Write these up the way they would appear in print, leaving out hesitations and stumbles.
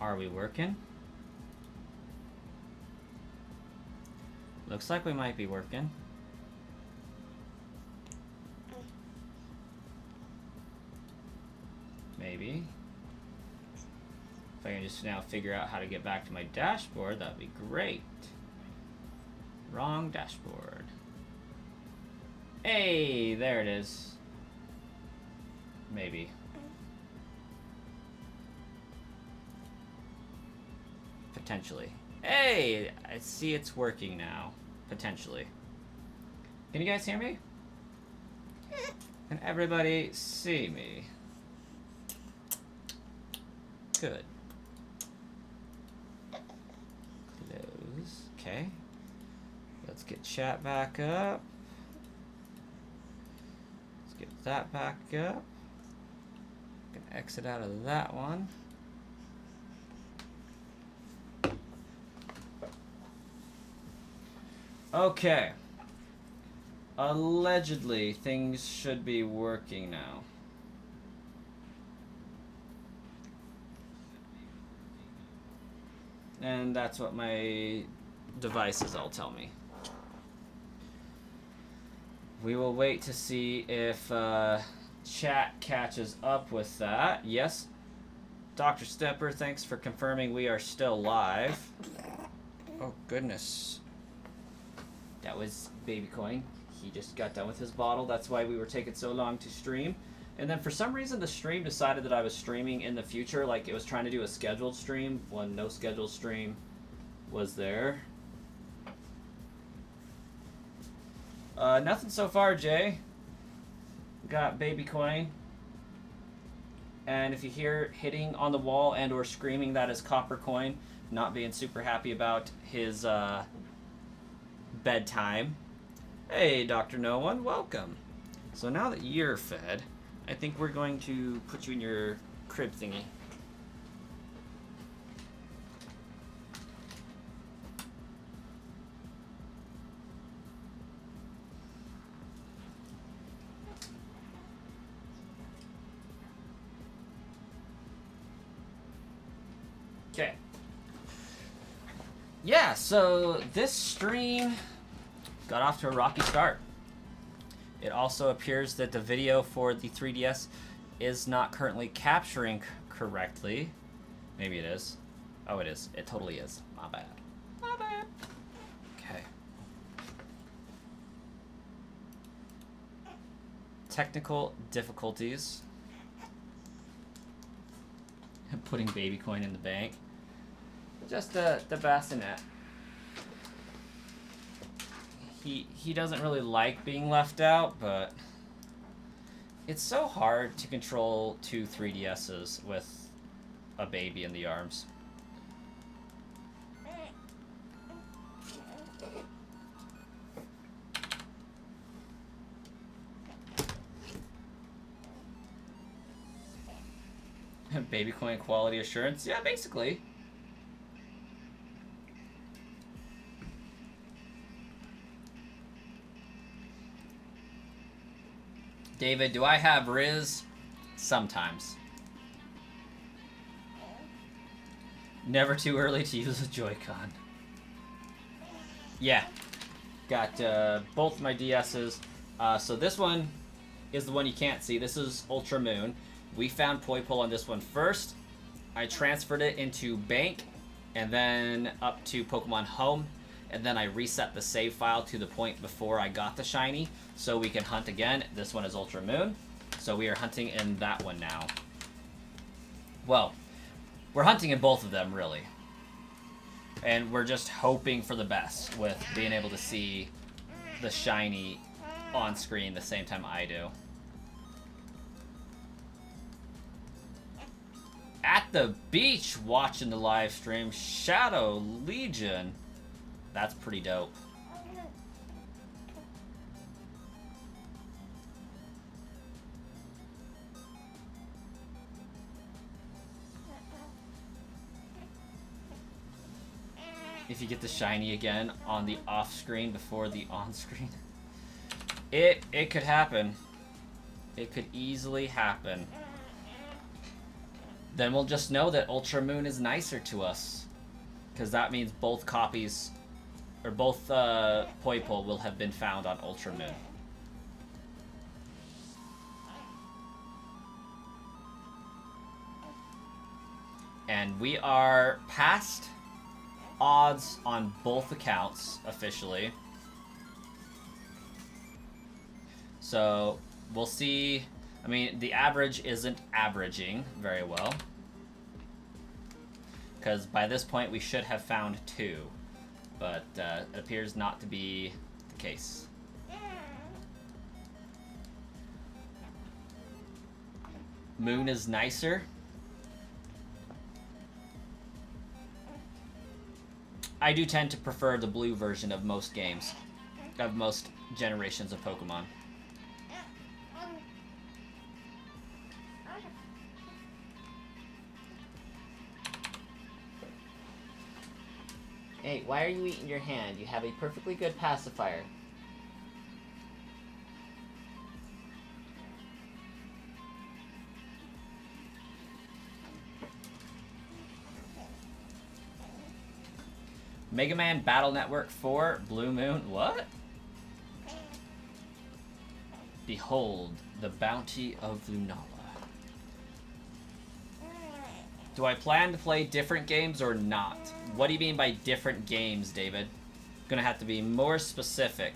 Are we working? Looks like we might be working. Maybe. If I can just now figure out how to get back to my dashboard, that'd be great. Wrong dashboard. Hey, there it is. Maybe. Potentially. Hey, I see it's working now. Potentially. Can you guys hear me? Can everybody see me? Good. Close. Okay. Let's get chat back up. Let's get that back up. Can exit out of that one. Okay. Allegedly, things should be working now. And that's what my devices all tell me. We will wait to see if chat catches up with that. Yes, Dr. Stepper, thanks for confirming we are still live. Oh, goodness. That was Baby Coin. He just got done with his bottle. That's why we were taking so long to stream. And then for some reason, the stream decided that I was streaming in the future. Like, it was trying to do a scheduled stream when no scheduled stream was there. Nothing so far, Jay. Got Baby Coin. And if you hear hitting on the wall and or screaming, that is Copper Coin. Not being super happy about his bedtime. Hey, Dr. No One, welcome. So now that you're fed, I think we're going to put you in your crib thingy. Okay. Yeah, so this stream got off to a rocky start. It also appears that the video for the 3DS is not currently capturing correctly. Maybe it is. Oh, it is. It totally is. My bad. My bad. Okay. Technical difficulties. Putting Baby Coin in the bank. Just the bassinet. He doesn't really like being left out, but it's so hard to control two 3DSs with a baby in the arms. Baby Coin quality assurance? Yeah, basically. David, do I have Riz? Sometimes. Never too early to use a Joy-Con. Yeah. Got both my DS's. So this one is the one you can't see. This is Ultra Moon. We found Poipole on this one first. I transferred it into Bank, and then up to Pokemon Home, and then I reset the save file to the point before I got the shiny, so we can hunt again. This one is Ultra Moon, so we are hunting in that one now. Well, we're hunting in both of them, really. And we're just hoping for the best with being able to see the shiny on screen the same time I do. At the beach watching the live stream, Shadow Legion. That's pretty dope. If you get the shiny again on the off screen before the on screen, it could happen. It could easily happen. then we'll just know that Ultra Moon is nicer to us. Because that means both copies, or both Poipole will have been found on Ultra Moon. And we are past odds on both accounts, officially. So, we'll see. I mean, the average isn't averaging very well. Because by this point, we should have found 2. But it appears not to be the case. Moon is nicer. I do tend to prefer the blue version of most games. Of most generations of Pokemon. Hey, why are you eating your hand? You have a perfectly good pacifier. Mega Man Battle Network 4, Blue Moon, what? Behold, the bounty of Lunala. Do I plan to play different games or not? What do you mean by different games, David? Gonna have to be more specific.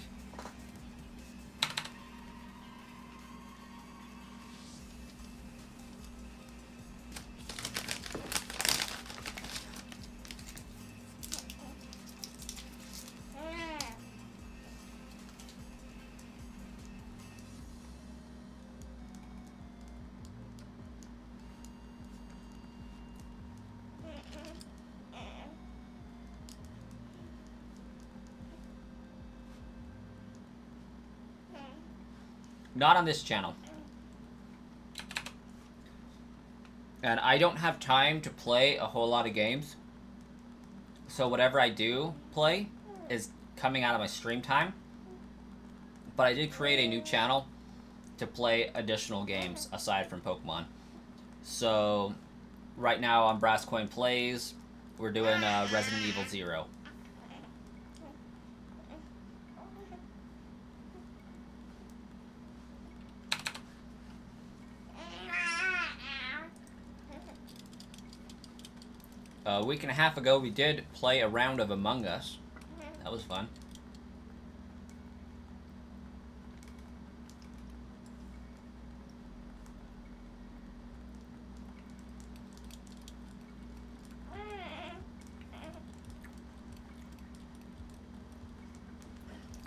Not on this channel. And I don't have time to play a whole lot of games. So whatever I do play is coming out of my stream time. But I did create a new channel to play additional games aside from Pokemon. So right now on Brass Coin Plays, we're doing Resident Evil 0. A week and a half ago, we did play a round of Among Us. That was fun.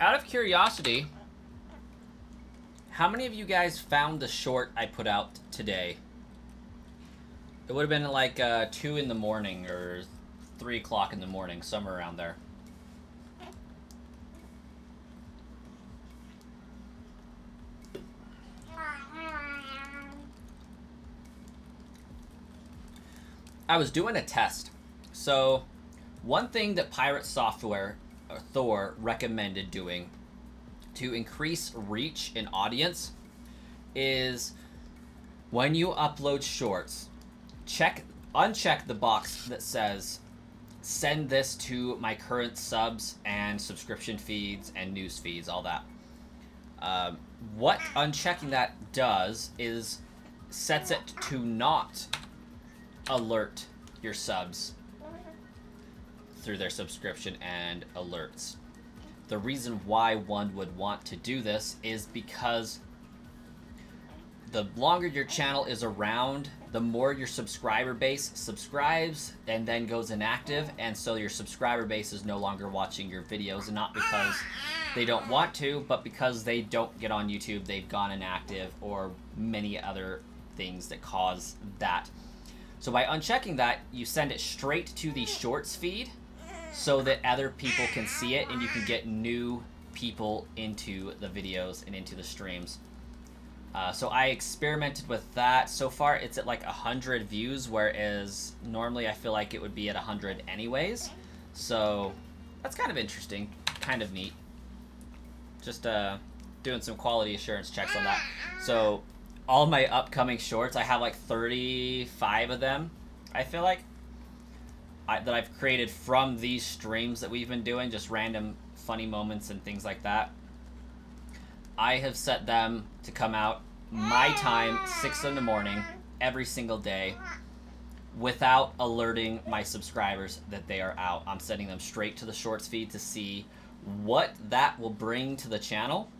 Out of curiosity, how many of you guys found the short I put out today? It would have been like 2 in the morning or 3 o'clock in the morning, somewhere around there. I was doing a test. So, one thing that Pirate Software, or Thor, recommended doing to increase reach in audience is when you upload shorts, uncheck the box that says send this to my current subs and subscription feeds and news feeds, all that. What unchecking that does is sets it to not alert your subs through their subscription and alerts. The reason why one would want to do this is because the longer your channel is around, the more your subscriber base subscribes and then goes inactive, and so your subscriber base is no longer watching your videos, and not because they don't want to, but because they don't get on YouTube, they've gone inactive, or many other things that cause that. So by unchecking that, you send it straight to the shorts feed so that other people can see it and you can get new people into the videos and into the streams. So I experimented with that. So far it's at like 100 views, whereas normally I feel like it would be at 100 anyways. So that's kind of interesting, kind of neat. Just doing some quality assurance checks on that. So all my upcoming shorts, I have like 35 of them, I feel like, that I've created from these streams that we've been doing, just random funny moments and things like that. I have set them to come out my time, 6 in the morning, every single day, without alerting my subscribers that they are out. I'm sending them straight to the shorts feed to see what that will bring to the channel.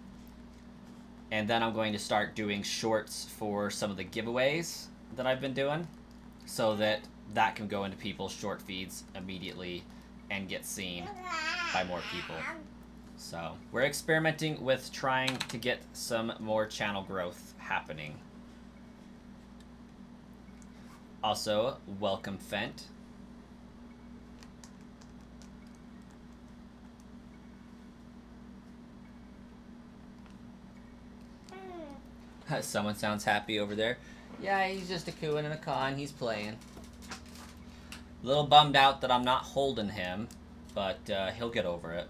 And then I'm going to start doing shorts for some of the giveaways that I've been doing, so that that can go into people's short feeds immediately and get seen by more people. So we're experimenting with trying to get some more channel growth happening. Also, welcome Fent. Someone sounds happy over there. Yeah, he's just a cooing and a cawing. He's playing. A little bummed out that I'm not holding him, but he'll get over it.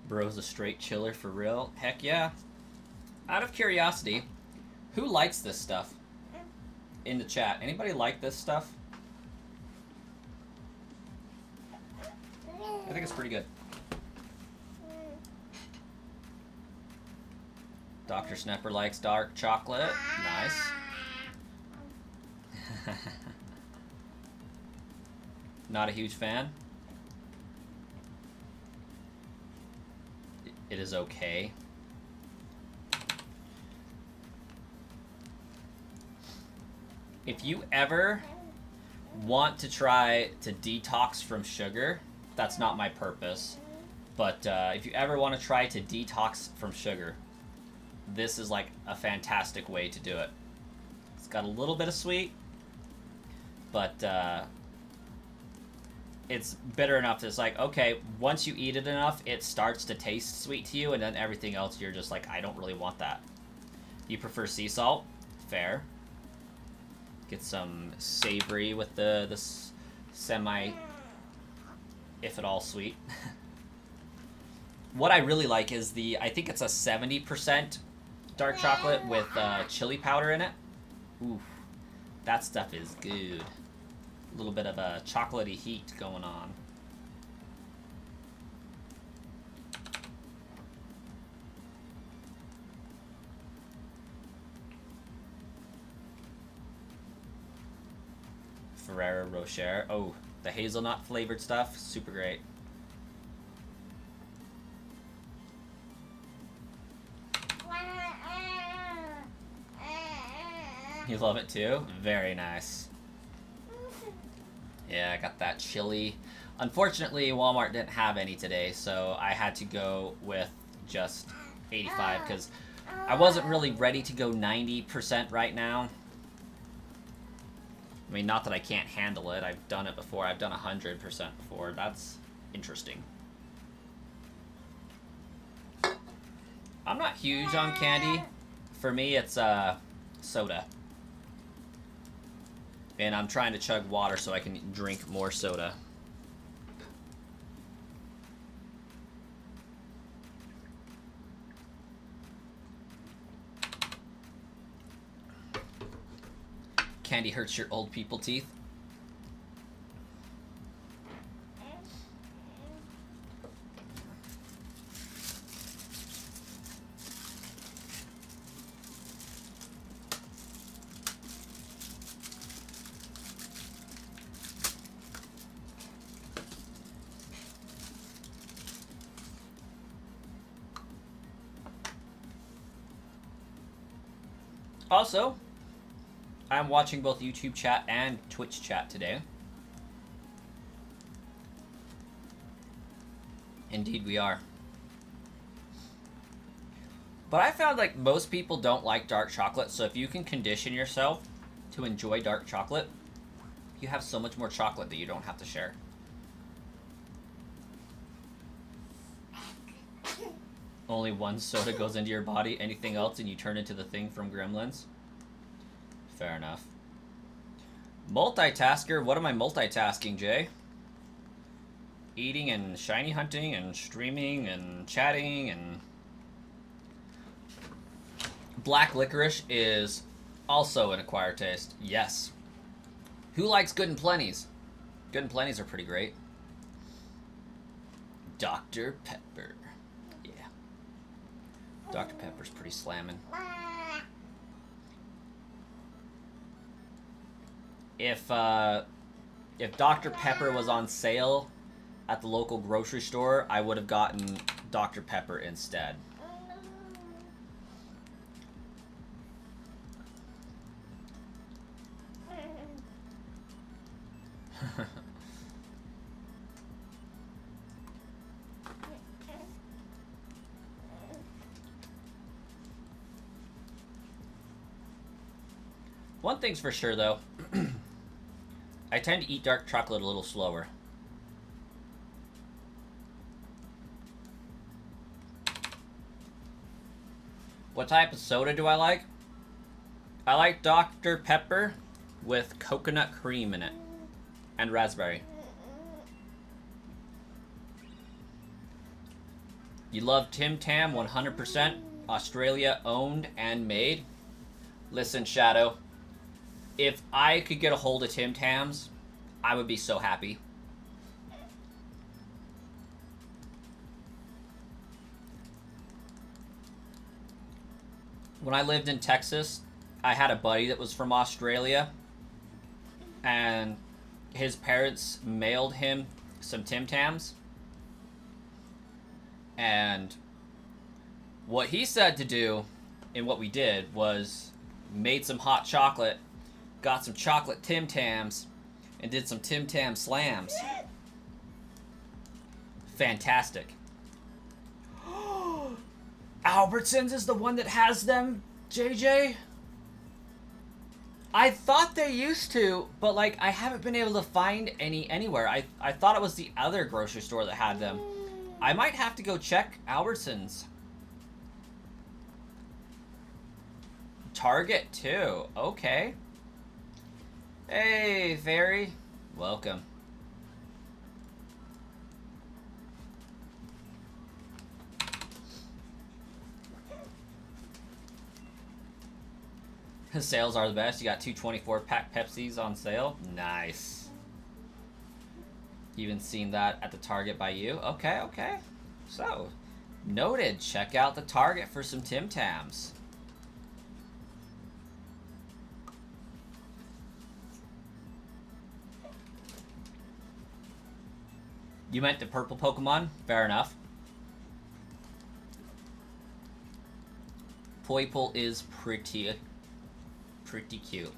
Bro's a straight chiller for real. Heck yeah. Out of curiosity, who likes this stuff in the chat? Anybody like this stuff? I think it's pretty good. Dr. Snapper likes dark chocolate. Nice. Not a huge fan. It is okay. If you ever want to try to detox from sugar, that's not my purpose, but if you ever want to try to detox from sugar, this is like a fantastic way to do it. It's got a little bit of sweet, but it's bitter enough that it's like, okay, once you eat it enough, it starts to taste sweet to you, and then everything else you're just like, I don't really want that. You prefer sea salt? Fair. Get some savory with the semi, if at all, sweet. What I really like is I think it's a 70% dark chocolate with chili powder in it. Ooh, that stuff is good. A little bit of a chocolatey heat going on. Ferrero Rocher. Oh, the hazelnut flavored stuff. Super great. You love it too? Very nice. Yeah, I got that chili. Unfortunately, Walmart didn't have any today, so I had to go with just 85 because I wasn't really ready to go 90% right now. I mean, not that I can't handle it. I've done it before. I've done 100% before. That's interesting. I'm not huge on candy. For me, it's soda. And I'm trying to chug water so I can drink more soda. Candy hurts your old people teeth. Also, I'm watching both YouTube chat and Twitch chat today. Indeed we are. But I found like most people don't like dark chocolate, so if you can condition yourself to enjoy dark chocolate, you have so much more chocolate that you don't have to share. Only one soda goes into your body. Anything else and you turn into the thing from Gremlins. Fair enough. Multitasker? What am I multitasking, Jay? Eating and shiny hunting and streaming and chatting and... Black licorice is also an acquired taste. Yes. Who likes Good and Plenty's? Good and Plenty's are pretty great. Dr. Pepper. Yeah. Dr. Pepper's pretty slamming. If Dr. Pepper was on sale at the local grocery store, I would have gotten Dr. Pepper instead. One thing's for sure, though. I tend to eat dark chocolate a little slower. What type of soda do I like? I like Dr. Pepper with coconut cream in it. And raspberry. You love Tim Tam 100%. Australia owned and made. Listen, Shadow. If I could get a hold of Tim Tams, I would be so happy. When I lived in Texas, I had a buddy that was from Australia, and his parents mailed him some Tim Tams. And what he said to do, and what we did, was made some hot chocolate, got some chocolate Tim Tams, and did some Tim Tam slams. Fantastic. Albertsons is the one that has them, JJ? I thought they used to, but like I haven't been able to find any anywhere. I thought it was the other grocery store that had them. I might have to go check Albertsons. Target too. Okay. Hey, Fairy. Welcome. His sales are the best. You got 224-pack Pepsis on sale. Nice. Even seen that at the Target by you. Okay, okay. So, noted. Check out the Target for some Tim Tams. You meant the purple Pokemon? Fair enough. Poipole is pretty cute.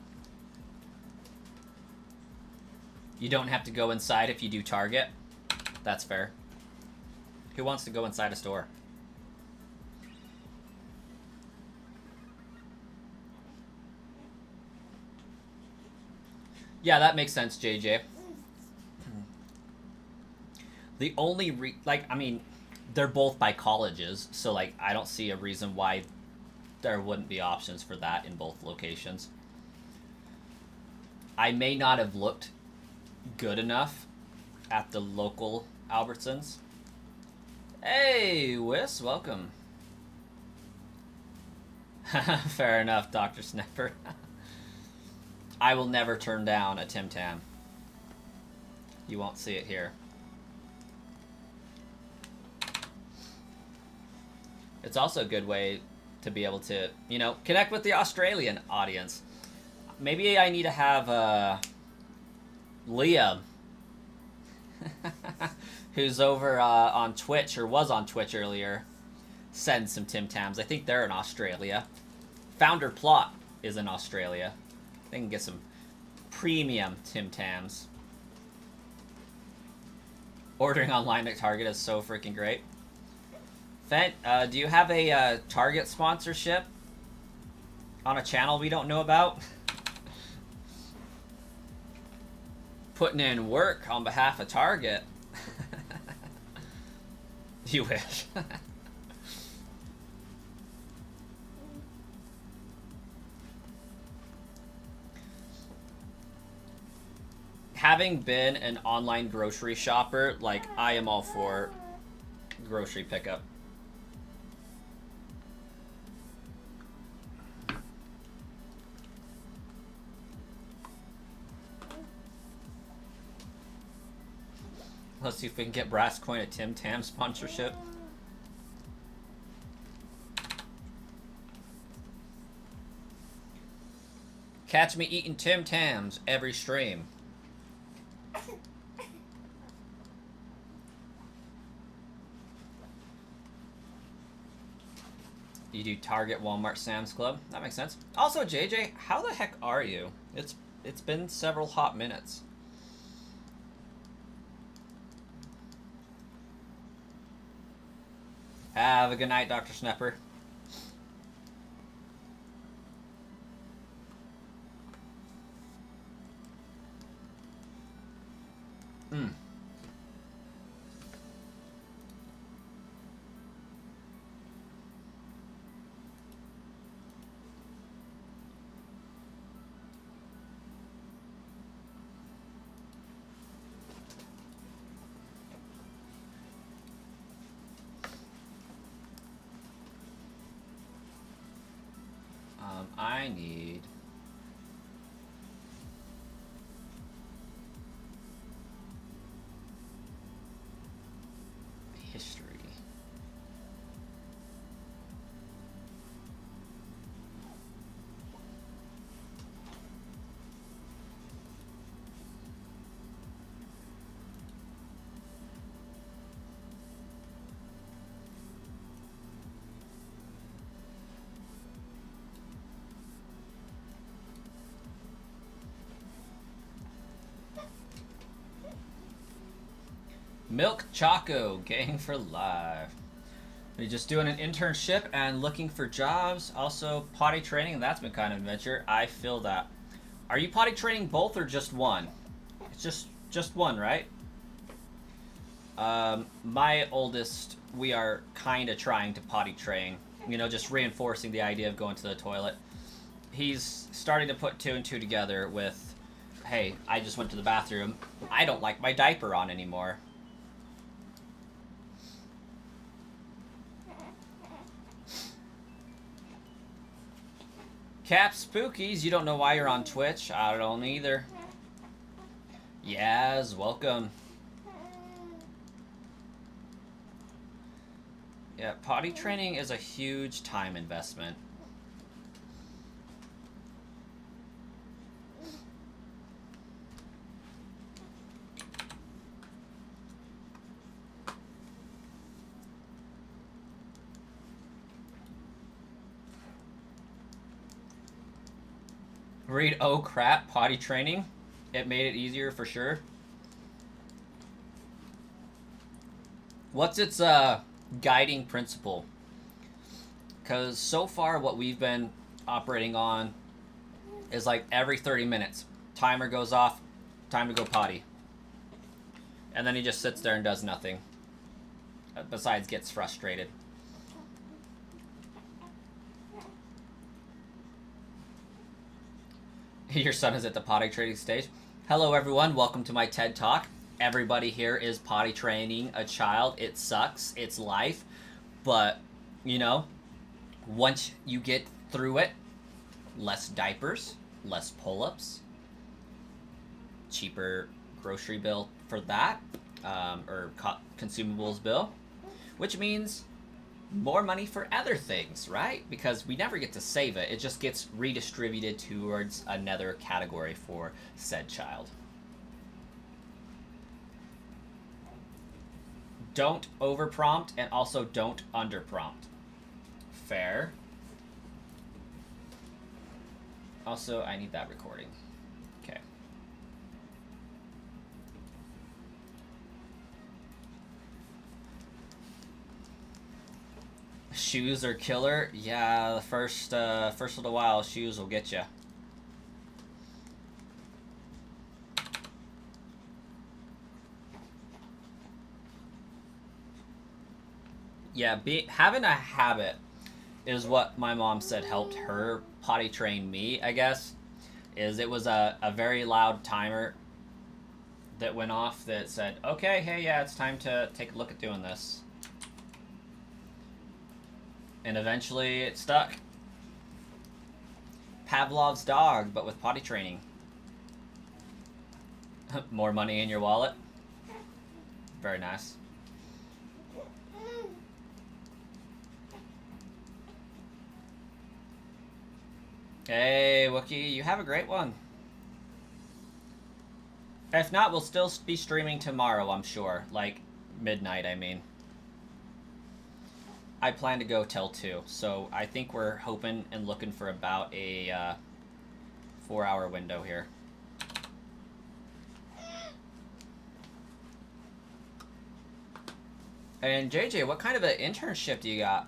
You don't have to go inside if you do Target. That's fair. Who wants to go inside a store? Yeah, that makes sense, JJ. The only I mean, they're both by colleges, so like I don't see a reason why there wouldn't be options for that in both locations. I may not have looked good enough at the local Albertsons. Hey, Wiss, welcome. Fair enough, Dr. Snapper. I will never turn down a Tim Tam. You won't see it here. It's also a good way to be able to, you know, connect with the Australian audience. Maybe I need to have Liam, who's over on Twitch, or was on Twitch earlier, send some Tim Tams. I think they're in Australia. Founder Plot is in Australia. They can get some premium Tim Tams. Ordering online at Target is so freaking great. Fent, do you have a Target sponsorship on a channel we don't know about? Putting in work on behalf of Target. You wish. having been an online grocery shopper, like, I am all for grocery pickup. Let's see if we can get Brass Coin a Tim Tam sponsorship. Catch me eating Tim Tams every stream. You do Target, Walmart, Sam's Club. That makes sense. Also, JJ, how the heck are you? It's been several hot minutes. Have a good night, Dr. Snepper. I need history. Milk Choco, gang for life. You're just doing an internship and looking for jobs. Also, potty training, that's been kind of an adventure. I feel that. Are you potty training both or just one? It's just one, right? My oldest, we are kind of trying to potty train. You know, just reinforcing the idea of going to the toilet. He's starting to put two and two together with, hey, I just went to the bathroom. I don't like my diaper on anymore. Cap Spookies, you don't know why you're on Twitch? I don't either. Yes, welcome. Yeah, potty training is a huge time investment. Read oh crap, potty training. It made it easier for sure. What's its guiding principle? Because so far what we've been operating on is like every 30 minutes. Timer goes off, time to go potty. And then he just sits there and does nothing. Besides gets frustrated. Your son is at the potty training stage. Hello everyone, welcome to my TED Talk. Everybody here is potty training a child. It sucks, it's life. But, you know, once you get through it, less diapers, less pull-ups, cheaper grocery bill for that, or consumables bill, which means more money for other things, right? Because we never get to save it. It just gets redistributed towards another category for said child. Don't overprompt and also don't underprompt. Fair. Also, I need that recording. Okay. Shoes are killer. Yeah, the first little while, shoes will get you. Yeah, having a habit is what my mom said helped her potty train me, I guess. It was a very loud timer that went off that said, okay, hey, yeah, it's time to take a look at doing this. And eventually it stuck. Pavlov's dog, but with potty training. More money in your wallet. Very nice. Hey, Wookie, you have a great one. If not, we'll still be streaming tomorrow, I'm sure. Like, midnight, I mean. I plan to go till 2, so I think we're hoping and looking for about a 4-hour window here. And JJ, what kind of an internship do you got?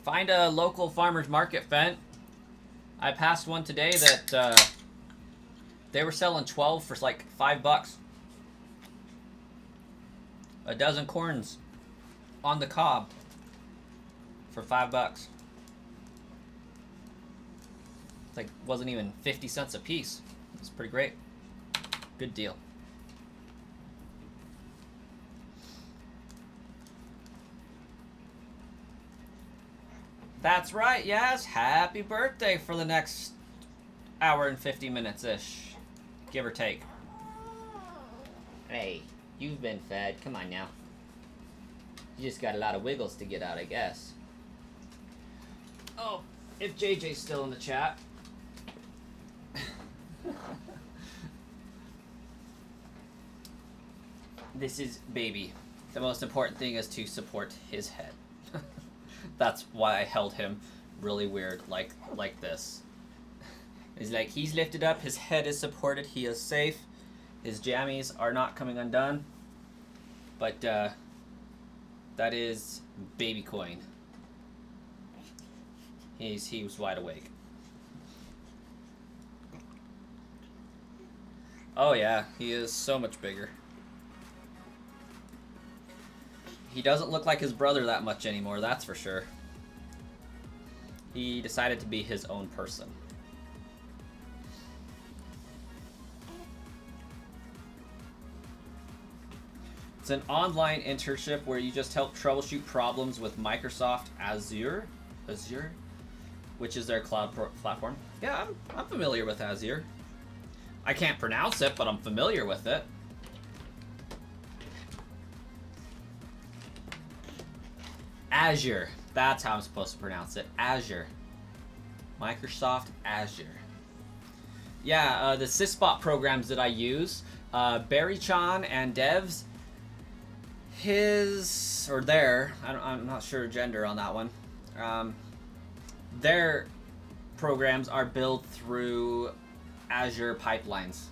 Find a local farmer's market, Fent. I passed one today that they were selling 12 for like $5. A dozen corns on the cob for $5. It's like wasn't even 50 cents a piece. It's pretty great. Good deal. That's right, yes. Happy birthday for the next hour and 50 minutes-ish. Give or take. Hey, you've been fed. Come on now. You just got a lot of wiggles to get out, I guess. Oh, if JJ's still in the chat. This is baby. The most important thing is to support his head. That's why I held him really weird, like this. It's like he's lifted up, his head is supported, he is safe, his jammies are not coming undone. But that is baby coin. He was wide awake. Oh yeah, he is so much bigger. He doesn't look like his brother that much anymore, that's for sure. He decided to be his own person. It's an online internship where you just help troubleshoot problems with Microsoft Azure, which is their cloud platform. Yeah, I'm familiar with Azure. I can't pronounce it, but I'm familiar with it. Azure. That's how I'm supposed to pronounce it. Azure. Microsoft Azure. Yeah, the Sysbot programs that I use, Barry-chan and Devs, his, or their, I'm not sure gender on that one, their programs are built through Azure pipelines.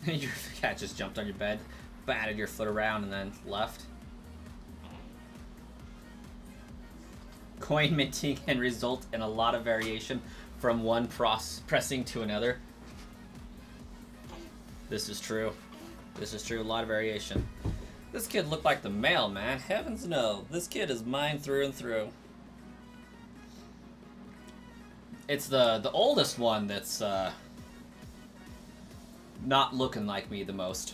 Your cat just jumped on your bed, batted your foot around, and then left. Coin minting can result in a lot of variation from one pressing to another. This is true. This is true. A lot of variation. This kid looked like the mailman. Heavens no. This kid is mine through and through. It's the oldest one that's not looking like me the most.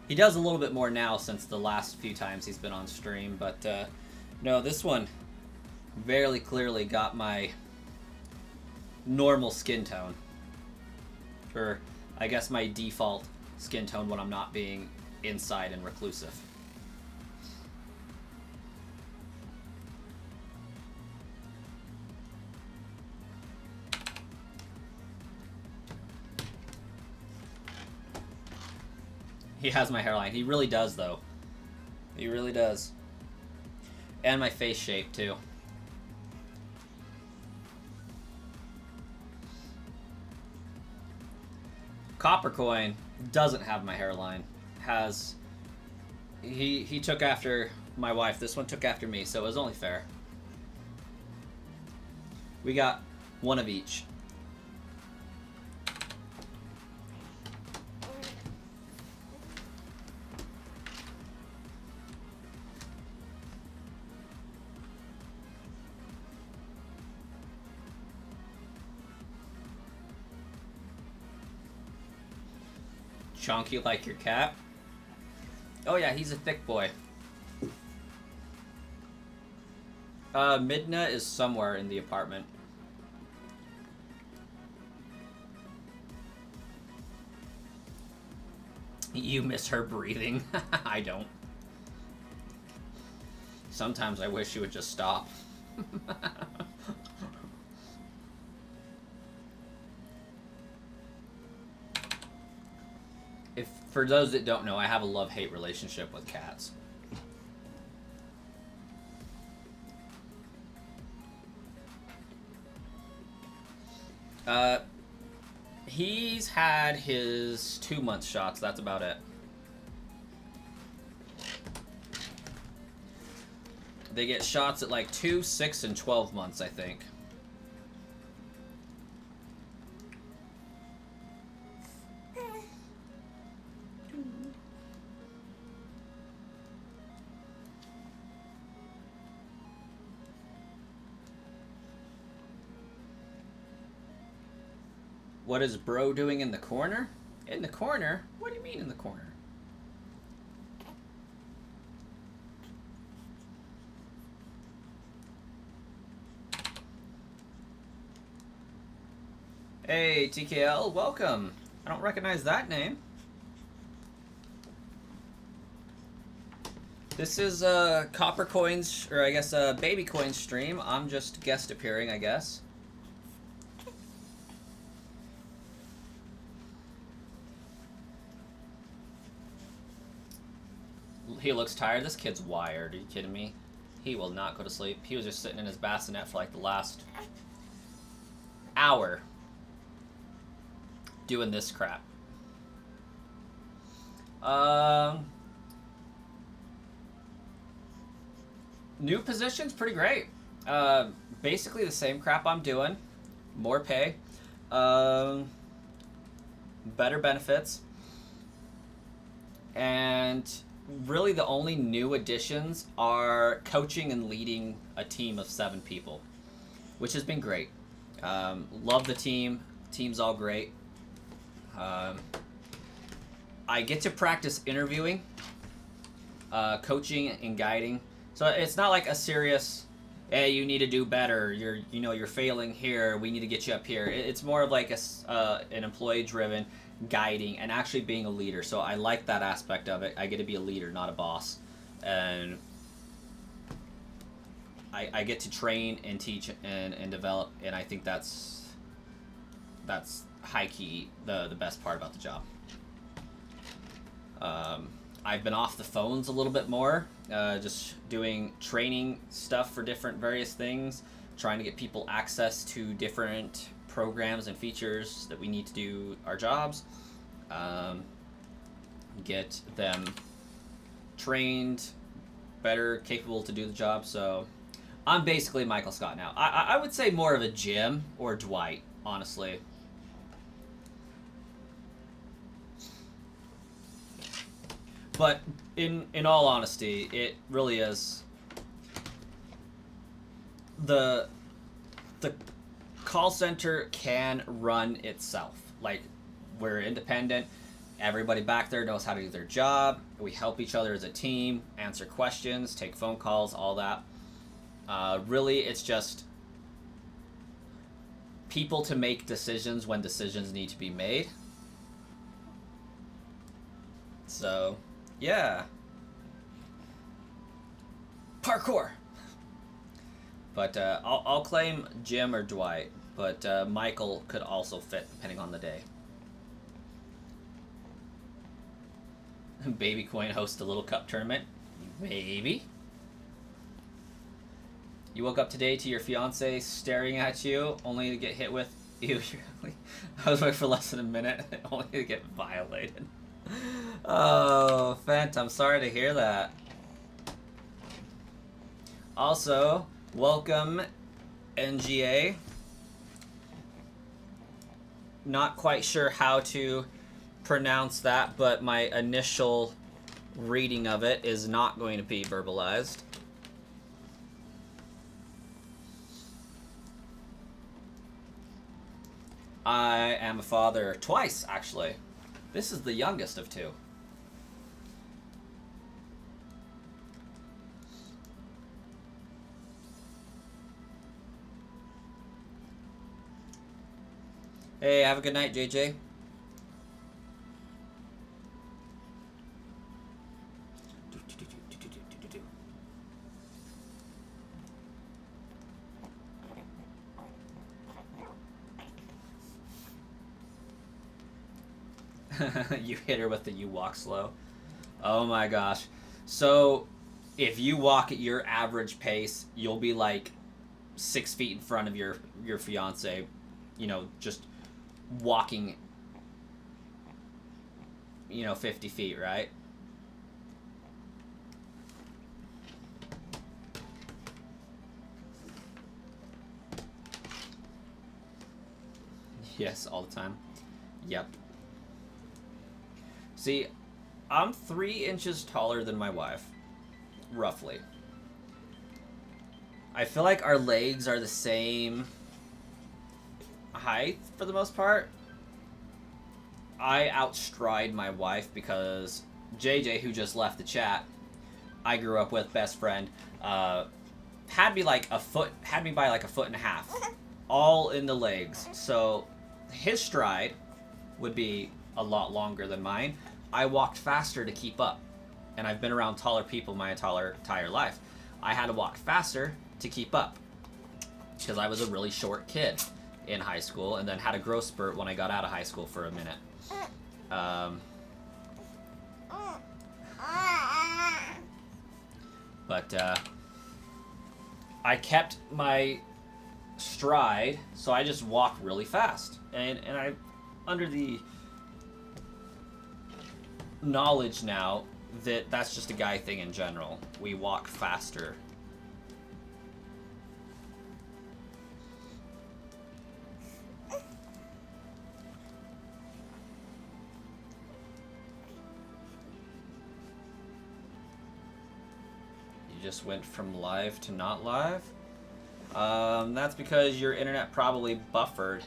He does a little bit more now since the last few times he's been on stream, but no, this one very clearly got my normal skin tone. Or I guess my default skin tone when I'm not being inside and reclusive. He has my hairline. He really does, though. He really does. And my face shape, too. Coppercoin doesn't have my hairline. Has... He took after my wife. This one took after me, so it was only fair. We got one of each. chunky like your cat? Oh yeah, he's a thick boy. Midna is somewhere in the apartment. You miss her breathing? I don't. Sometimes I wish she would just stop. If for those that don't know, I have a love-hate relationship with cats. He's had his 2-month shots. That's about it. They get shots at like 2, 6, and 12 months, I think. What is bro doing in the corner? In the corner? What do you mean in the corner? Hey, TKL, welcome. I don't recognize that name. This is Copper Coins, or I guess Baby Coins stream. I'm just guest appearing, I guess. He looks tired. This kid's wired. Are you kidding me? He will not go to sleep. He was just sitting in his bassinet for like the last hour doing this crap. New position's pretty great. Basically the same crap I'm doing. More pay. Better benefits. And really the only new additions are coaching and leading a team of 7 people, which has been great. Love the team. Team's all great. I get to practice interviewing, coaching and guiding. So it's not like a serious, hey, you need to do better. You're failing here. We need to get you up here. It's more of like an employee-driven guiding and actually being a leader. So I like that aspect of it. I get to be a leader, not a boss, and I get to train and teach and develop. And I think that's high key the best part about the job. I've been off the phones a little bit more, just doing training stuff for different various things, trying to get people access to different programs and features that we need to do our jobs, get them trained, better capable to do the job. So I'm basically Michael Scott now. I would say more of a Jim or Dwight, honestly. But in all honesty, it really is the call center can run itself. Like, we're independent. Everybody back there knows how to do their job. We help each other as a team, answer questions, take phone calls, all that. Really, it's just people to make decisions when decisions need to be made. So, yeah. Parkour! But I'll claim Jim or Dwight, but Michael could also fit depending on the day. Baby Coin hosts a little cup tournament. Maybe. You woke up today to your fiance staring at you, only to get hit with, ew, I was awake for less than a minute, only to get violated. Oh, Fent, I'm sorry to hear that. Also, welcome, NGA. Not quite sure how to pronounce that, but my initial reading of it is not going to be verbalized. I am a father twice, actually. This is the youngest of two. Hey, have a good night, JJ. You hit her with the "you walk slow." Oh my gosh. So, if you walk at your average pace, you'll be like 6 feet in front of your fiance, you know, just walking, 50 feet, right? Yes, all the time. Yep. See, I'm 3 inches taller than my wife, roughly. I feel like our legs are the same height for the most part. I outstride my wife because JJ, who just left the chat, I grew up with, best friend, had me by like a foot and a half, all in the legs. So his stride would be a lot longer than mine. I walked faster to keep up, and I've been around taller people my entire life. I had to walk faster to keep up because I was a really short kid in high school, and then had a growth spurt when I got out of high school for a minute. But I kept my stride, so I just walked really fast, and I, under the knowledge now that that's just a guy thing in general. We walk faster. You just went from live to not live? That's because your internet probably buffered.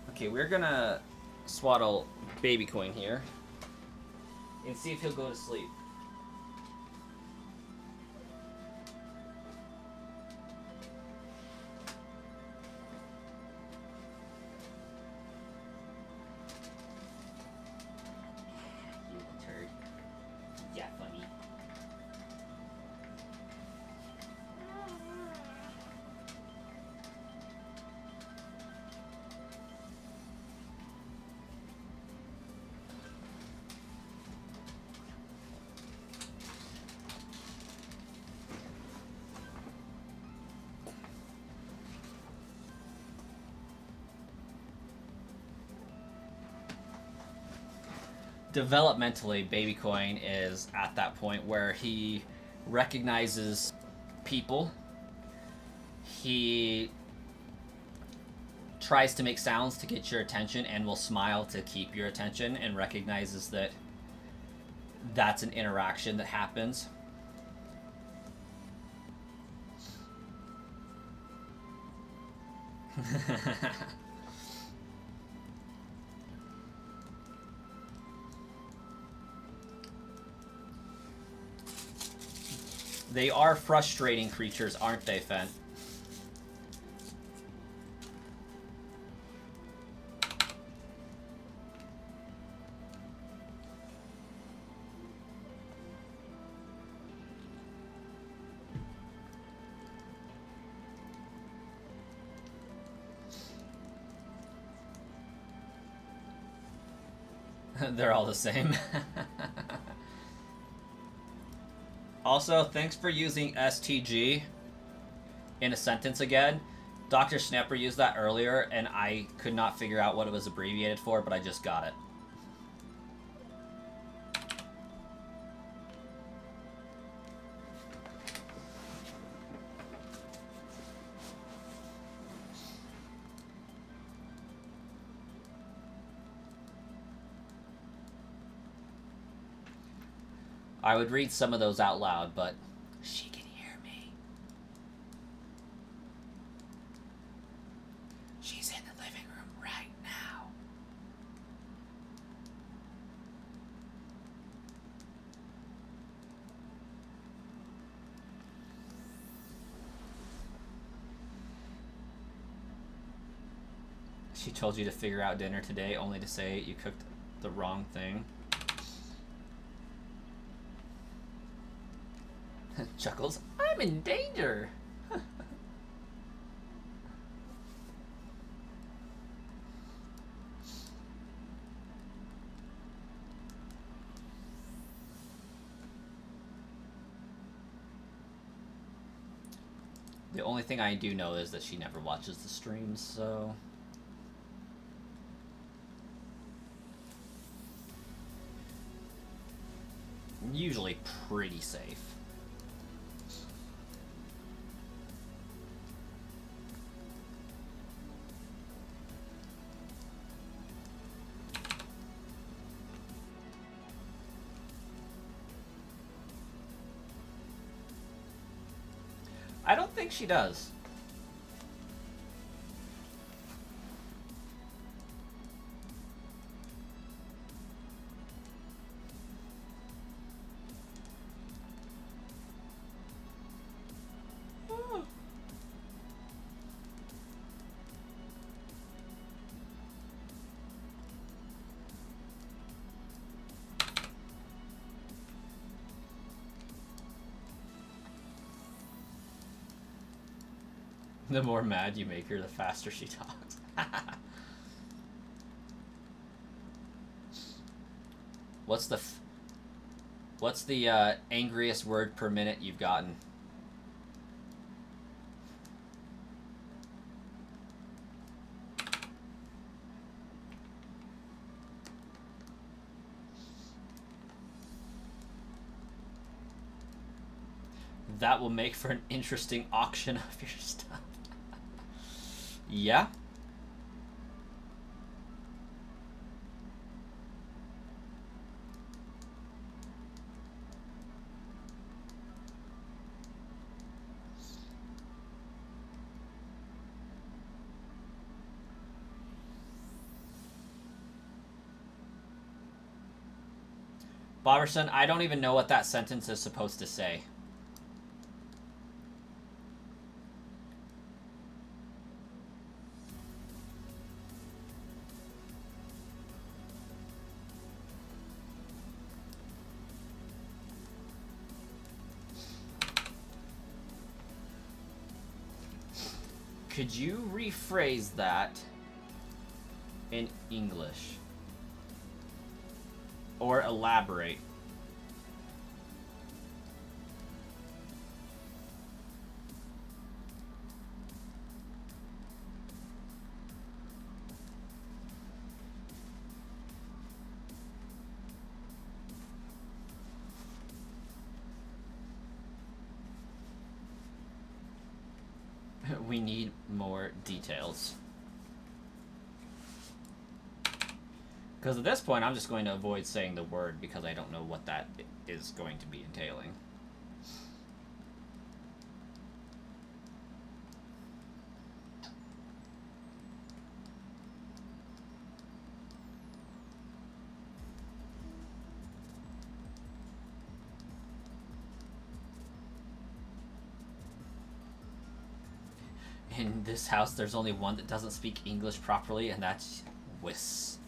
Okay, we're gonna swaddle baby coin here and see if he'll go to sleep. You turd. Yeah, funny. Developmentally, baby coin is at that point where he recognizes people. He tries to make sounds to get your attention and will smile to keep your attention, and recognizes that that's an interaction that happens. They are frustrating creatures, aren't they, Fen? They're all the same. Also, thanks for using STG in a sentence again. Dr. Snapper used that earlier, and I could not figure out what it was abbreviated for, but I just got it. I would read some of those out loud, but she can hear me. She told you to figure out dinner today, only to say you cooked the wrong thing. Chuckles, I'm in danger. The only thing I do know is that she never watches the streams, so... usually pretty safe. I don't think she does. The more mad you make her, the faster she talks. What's the angriest word per minute you've gotten? That will make for an interesting auction of your stuff. Yeah. Bobberson, I don't even know what that sentence is supposed to say. Could you rephrase that in English? Or elaborate? We need more details. Because at this point, I'm just going to avoid saying the word because I don't know what that is going to be entailing. In this house, there's only one that doesn't speak English properly, and that's Whis.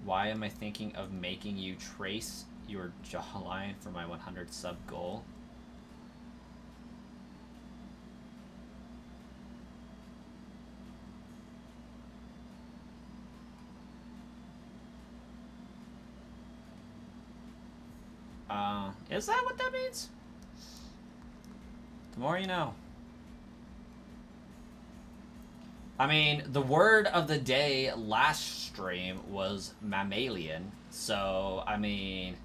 Why am I thinking of making you trace your jawline for my 100 sub goal? Is that what that means? The more you know. I mean, the word of the day last stream was mammalian, so, I mean...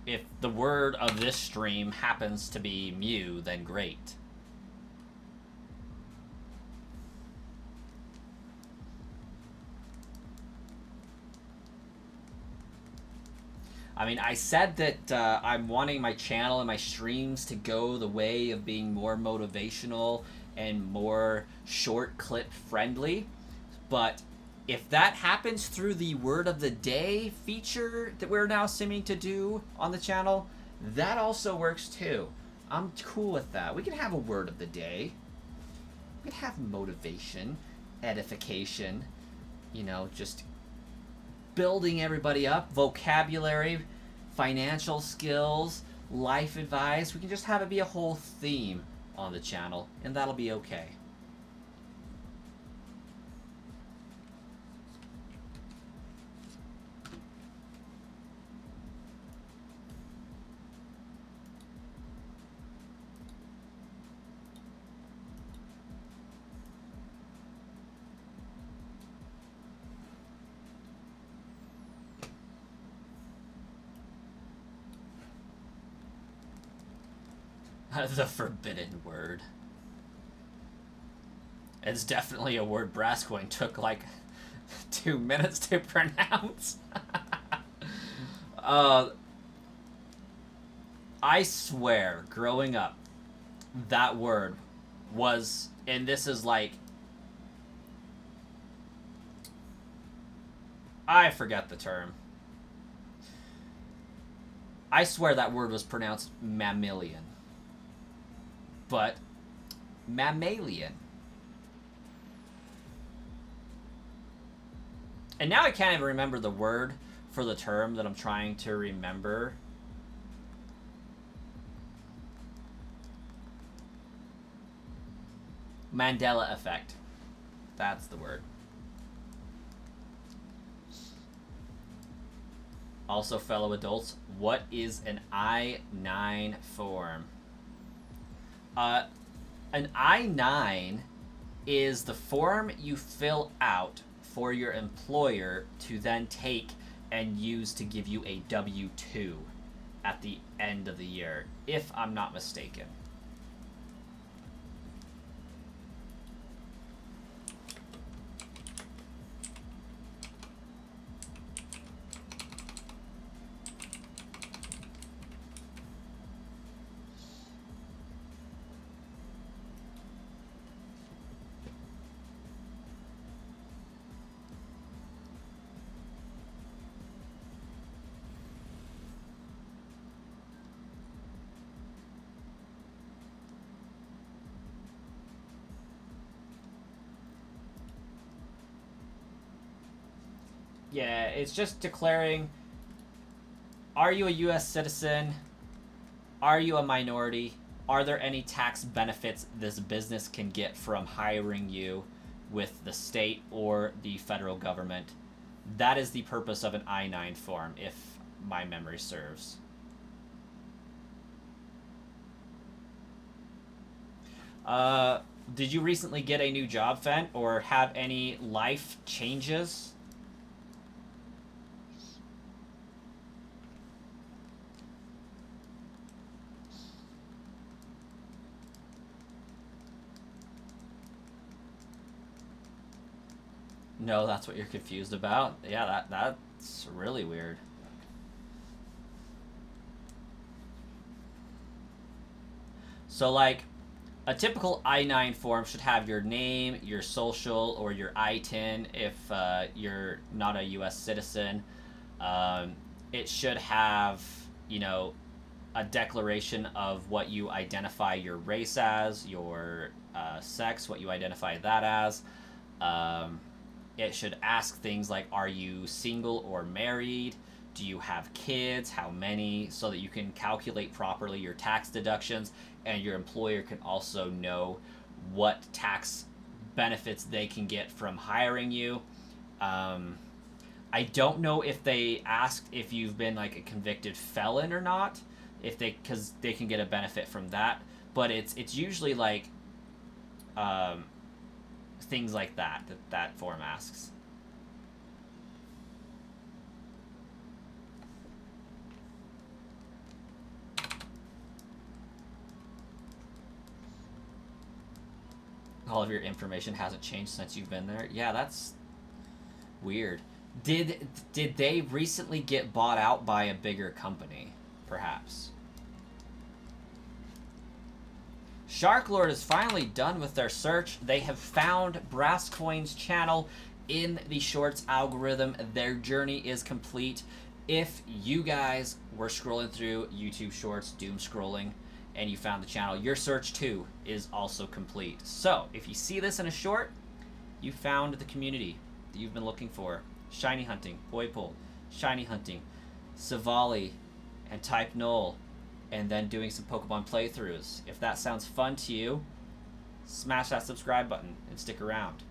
if the word of this stream happens to be Mew, then great. I mean, I said that I'm wanting my channel and my streams to go the way of being more motivational and more short clip friendly, but If that happens through the word of the day feature that we're now seeming to do on the channel, that also works too. I'm cool with that. We can have a word of the day. We can have motivation, edification, you know, just building everybody up, vocabulary, financial skills, life advice. We can just have it be a whole theme on the channel, and that'll be okay. The forbidden word. It's definitely a word Brascoin took like 2 minutes to pronounce. I swear, growing up, that word was, and this is like, I forget the term. I swear that word was pronounced mammalian. But mammalian. And now I can't even remember the word for the term that I'm trying to remember. Mandela effect. That's the word. Also, fellow adults, what is an I-9 form? An I-9 is the form you fill out for your employer to then take and use to give you a W-2 at the end of the year, if I'm not mistaken. Yeah, it's just declaring, are you a U.S. citizen? Are you a minority? Are there any tax benefits this business can get from hiring you with the state or the federal government? That is the purpose of an I-9 form, if my memory serves. Did you recently get a new job, Fent, or have any life changes? No, that's what you're confused about? Yeah, that's really weird. So, like, a typical I-9 form should have your name, your social, or your ITIN if you're not a U.S. citizen. It should have, you know, a declaration of what you identify your race as, your sex, what you identify that as. It should ask things like, are you single or married? Do you have kids? How many? So that you can calculate properly your tax deductions, and your employer can also know what tax benefits they can get from hiring you. I don't know if they asked if you've been like a convicted felon or not, because they can get a benefit from that. But it's usually like things like that form asks. All of your information hasn't changed since you've been there. Yeah, that's weird. Did they recently get bought out by a bigger company, perhaps? Sharklord is finally done with their search. They have found Brascoin's channel. in the Shorts algorithm. Their journey is complete. If you guys were scrolling through YouTube Shorts, doom scrolling, and you found the channel, your search too is also complete. So if you see this in a short, you found the community that you've been looking for. Shiny hunting, Poipole, shiny hunting, Savali, and Type Null, and then doing some Pokemon playthroughs. If that sounds fun to you, smash that subscribe button and stick around.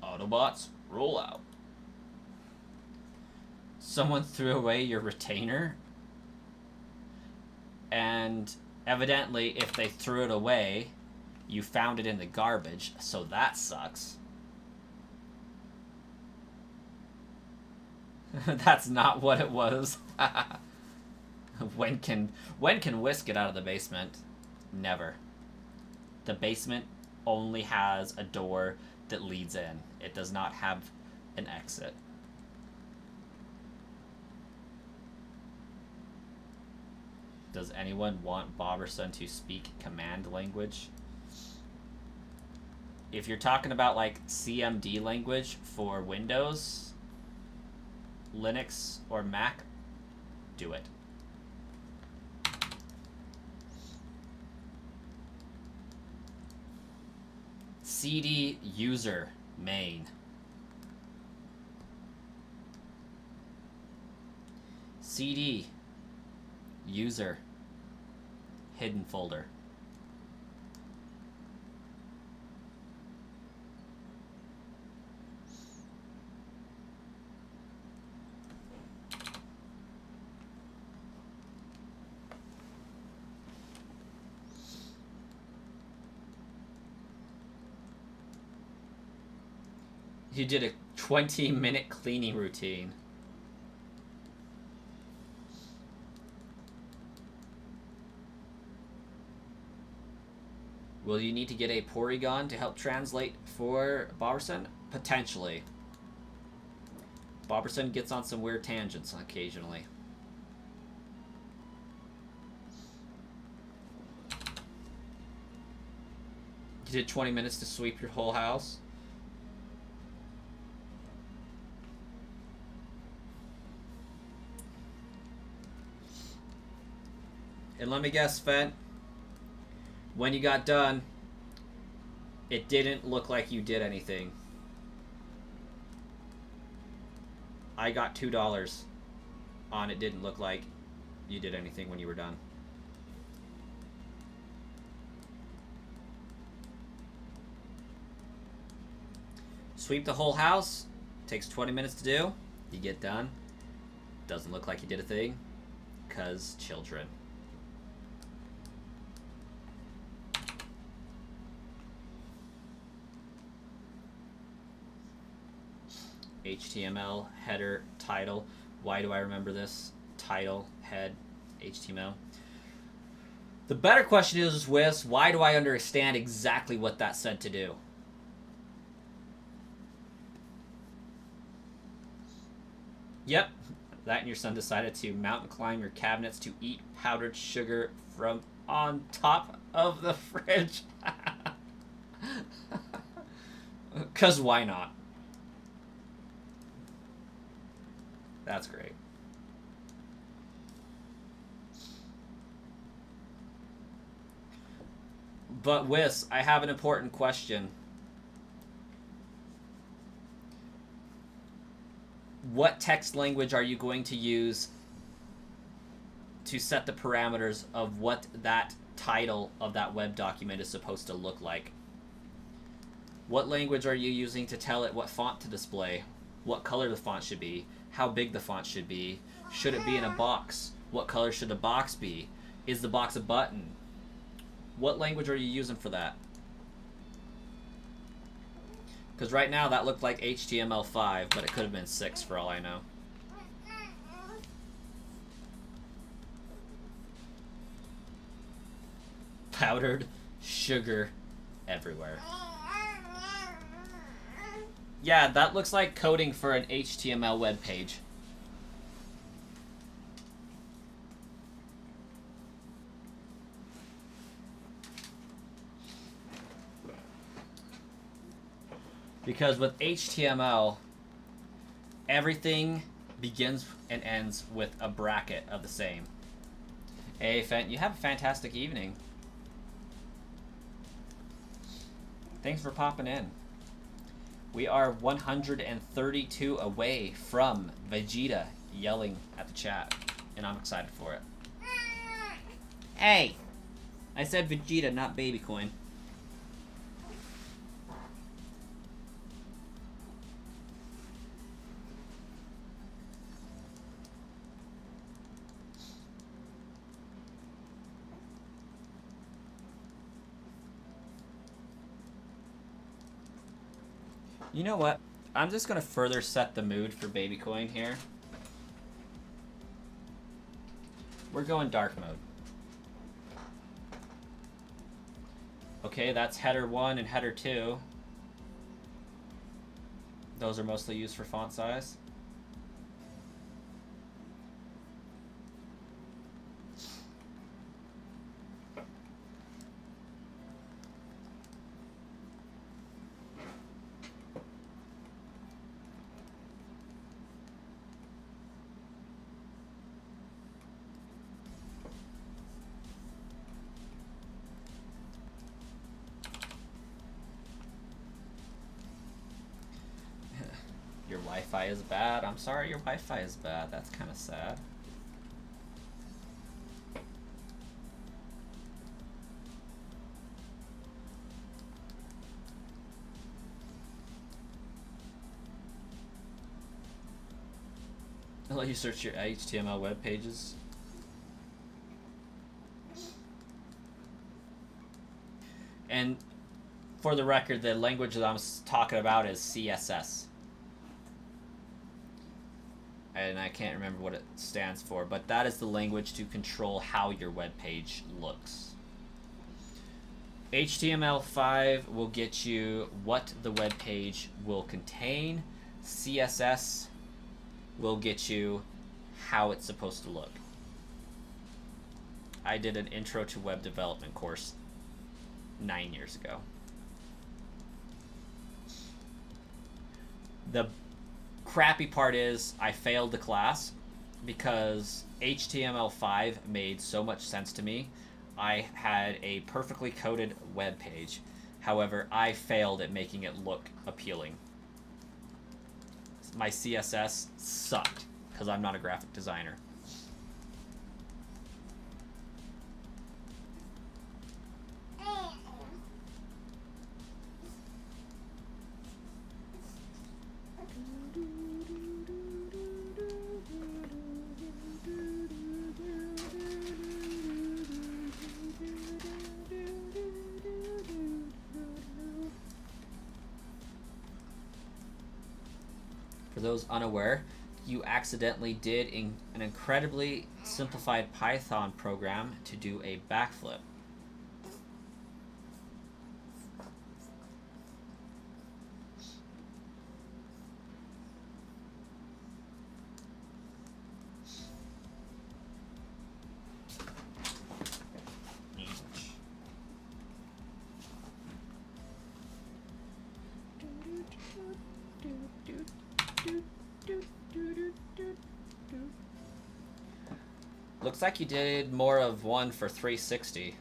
Autobots, roll out. Someone threw away your retainer, and evidently if they threw it away, you found it in the garbage, so that sucks. That's not what it was. When can Whisk get out of the basement? Never. The basement only has a door that leads in. It does not have an exit. Does anyone want Boberson to speak command language? If you're talking about like CMD language for Windows, Linux, or Mac, do it. CD user main. CD user hidden folder. You did a 20-minute cleaning routine. Will you need to get a Porygon to help translate for Boberson? Potentially. Boberson gets on some weird tangents occasionally. You did 20 minutes to sweep your whole house? And let me guess, Fent, when you got done, it didn't look like you did anything. I got $2 on it didn't look like you did anything when you were done. Sweep the whole house. Takes 20 minutes to do. You get done. Doesn't look like you did a thing. 'Cause children. HTML, header, title. Why do I remember this? Title, head, HTML. The better question is, Wiz, why do I understand exactly what that said to do? Yep, that and your son decided to mountain climb your cabinets to eat powdered sugar from on top of the fridge. 'Cause why not? That's great. But Wiz, I have an important question. What text language are you going to use to set the parameters of what that title of that web document is supposed to look like? What language are you using to tell it what font to display? What color the font should be? How big the font should be? Should it be in a box? What color should the box be? Is the box a button? What language are you using for that? Because right now that looked like HTML5, but it could have been 6 for all I know. Powdered sugar everywhere. Yeah, that looks like coding for an HTML web page. Because with HTML, everything begins and ends with a bracket of the same. Hey, Fent, you have a fantastic evening. Thanks for popping in. We are 132 away from Vegeta yelling at the chat, and I'm excited for it. Hey! I said Vegeta, not Baby Coin. You know what? I'm just going to further set the mood for Baby Coin here. We're going dark mode. Okay, that's header 1 and header 2. Those are mostly used for font size. Your Wi-Fi is bad. I'm sorry your Wi-Fi is bad. That's kind of sad. I'll let you search your HTML web pages. And for the record, the language that I'm talking about is CSS. And I can't remember what it stands for, but that is the language to control how your web page looks. HTML5 will get you what the web page will contain. CSS will get you how it's supposed to look. I did an intro to web development course 9 years ago. The crappy part is I failed the class because HTML5 made so much sense to me. I had a perfectly coded web page. However, I failed at making it look appealing. My CSS sucked because I'm not a graphic designer. For those unaware, you accidentally did an incredibly simplified Python program to do a backflip. Looks like you did more of one for 360.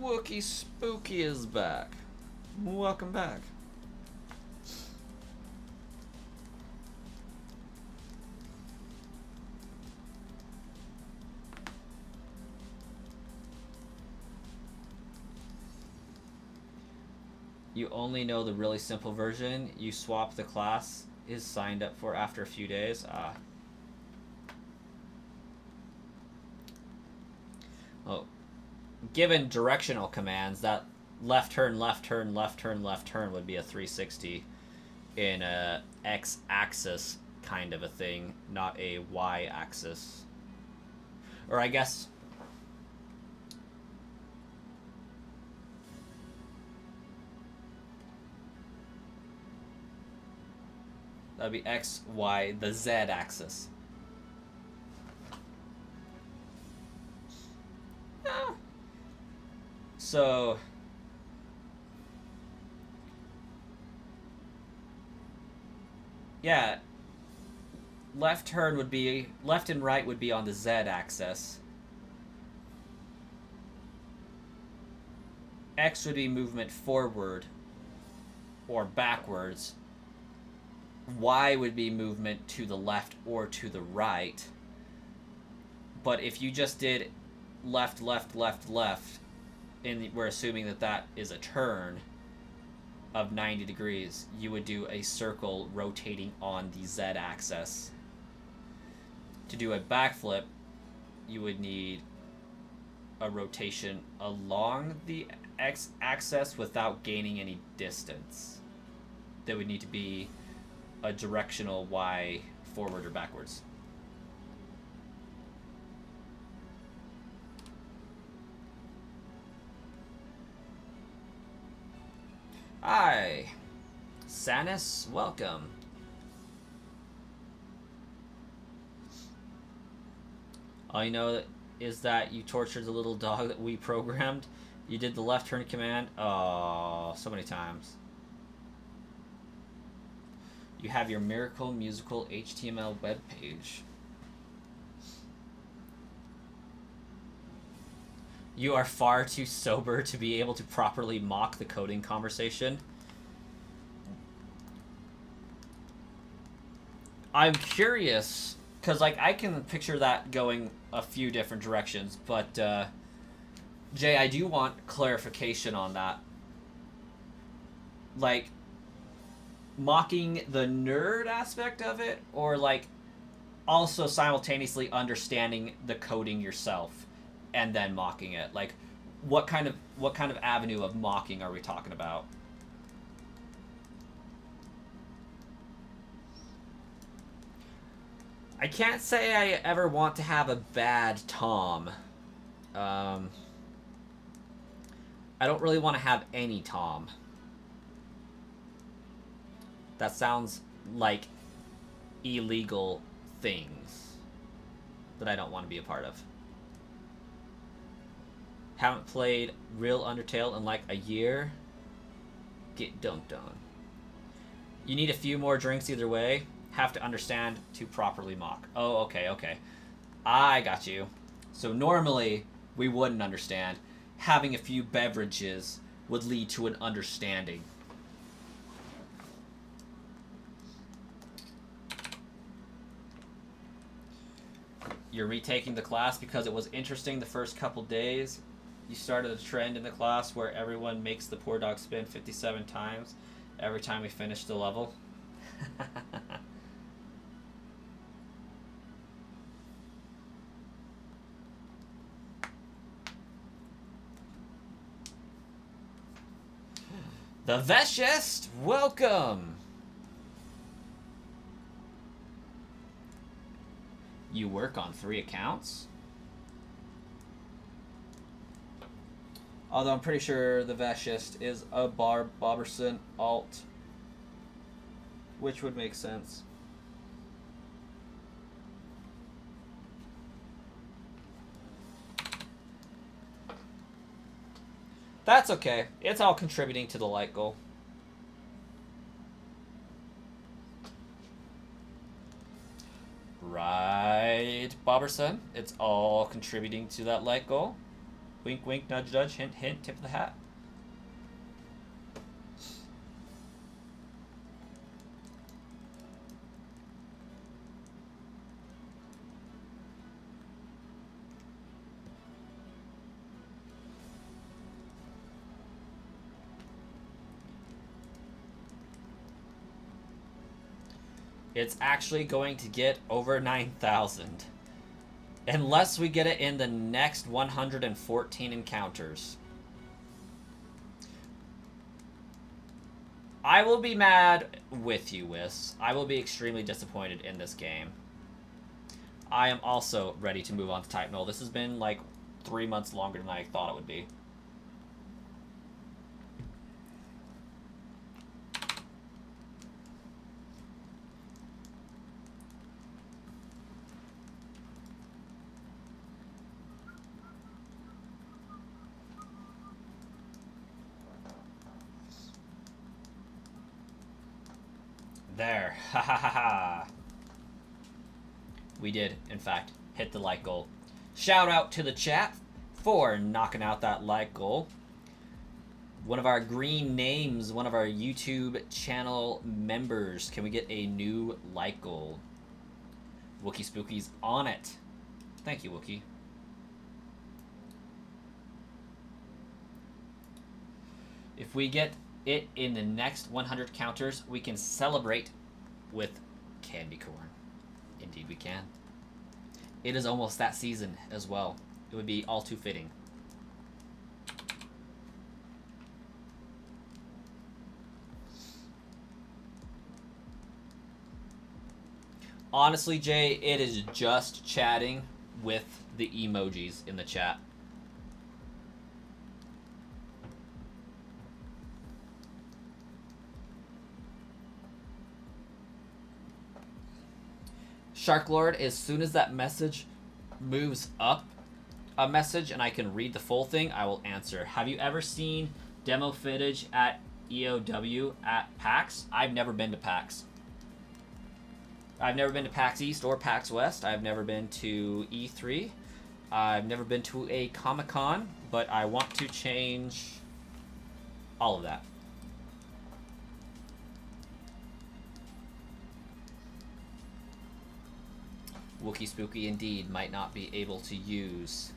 Wookie Spooky is back. Welcome back. You only know the really simple version. You swap the class is signed up for after a few days. Oh. Given directional commands, that left turn, left turn, left turn, left turn would be a 360 in a x-axis kind of a thing, not a y-axis. Or I guess... that'd be x, y, the z-axis. So... yeah, left turn would be, left and right would be on the z-axis. X would be movement forward or backwards. Y would be movement to the left or to the right. But if you just did left, left, left, left, and we're assuming that that is a turn of 90 degrees, you would do a circle rotating on the z-axis. To do a backflip, you would need a rotation along the x-axis without gaining any distance. There would need to be a directional y forward or backwards. Hi, Sanis, welcome. All you know is that you tortured the little dog that we programmed. You did the left turn command. Oh, so many times. You have your Miracle Musical HTML webpage. You are far too sober to be able to properly mock the coding conversation. I'm curious, because like I can picture that going a few different directions, but Jay, I do want clarification on that. Like, mocking the nerd aspect of it, or like also simultaneously understanding the coding yourself and then mocking it. Like, what kind of avenue of mocking are we talking about? I can't say I ever want to have a bad Tom. I don't really want to have any Tom. That sounds like illegal things that I don't want to be a part of. Haven't played real Undertale in like a year. Get dunked on. You need a few more drinks either way. Have to understand to properly mock. Oh, okay, okay. I got you. So normally, we wouldn't understand. Having a few beverages would lead to an understanding. You're retaking the class because it was interesting the first couple days. You started a trend in the class where everyone makes the poor dog spin 57 times every time we finish the level. The Veshest, welcome! You work on 3 accounts? Although I'm pretty sure the Veshest is a Boberson alt, which would make sense. That's okay. It's all contributing to the light goal. Right, Boberson. It's all contributing to that light goal. Wink, wink, nudge, nudge, hint, hint, tip of the hat. It's actually going to get over 9,000. Unless we get it in the next 114 encounters. I will be mad with you, Wiss. I will be extremely disappointed in this game. I am also ready to move on to Type Null. This has been like 3 months longer than I thought it would be. There. Ha ha ha ha. We did, in fact, hit the like goal. Shout out to the chat for knocking out that like goal. One of our green names, one of our YouTube channel members. Can we get a new like goal? Wookie Spooky's on it. Thank you, Wookie. If we get it in the next 100 counters, we can celebrate with candy corn. Indeed we can. It is almost that season as well. It would be all too fitting. Honestly, Jay, it is just chatting with the emojis in the chat. Shark Lord, as soon as that message moves up a message and I can read the full thing, I will answer. Have you ever seen demo footage at EOW at PAX? I've never been to PAX. I've never been to PAX East or PAX West. I've never been to E3. I've never been to a Comic-Con, but I want to change all of that. Wookie Spooky indeed might not be able to use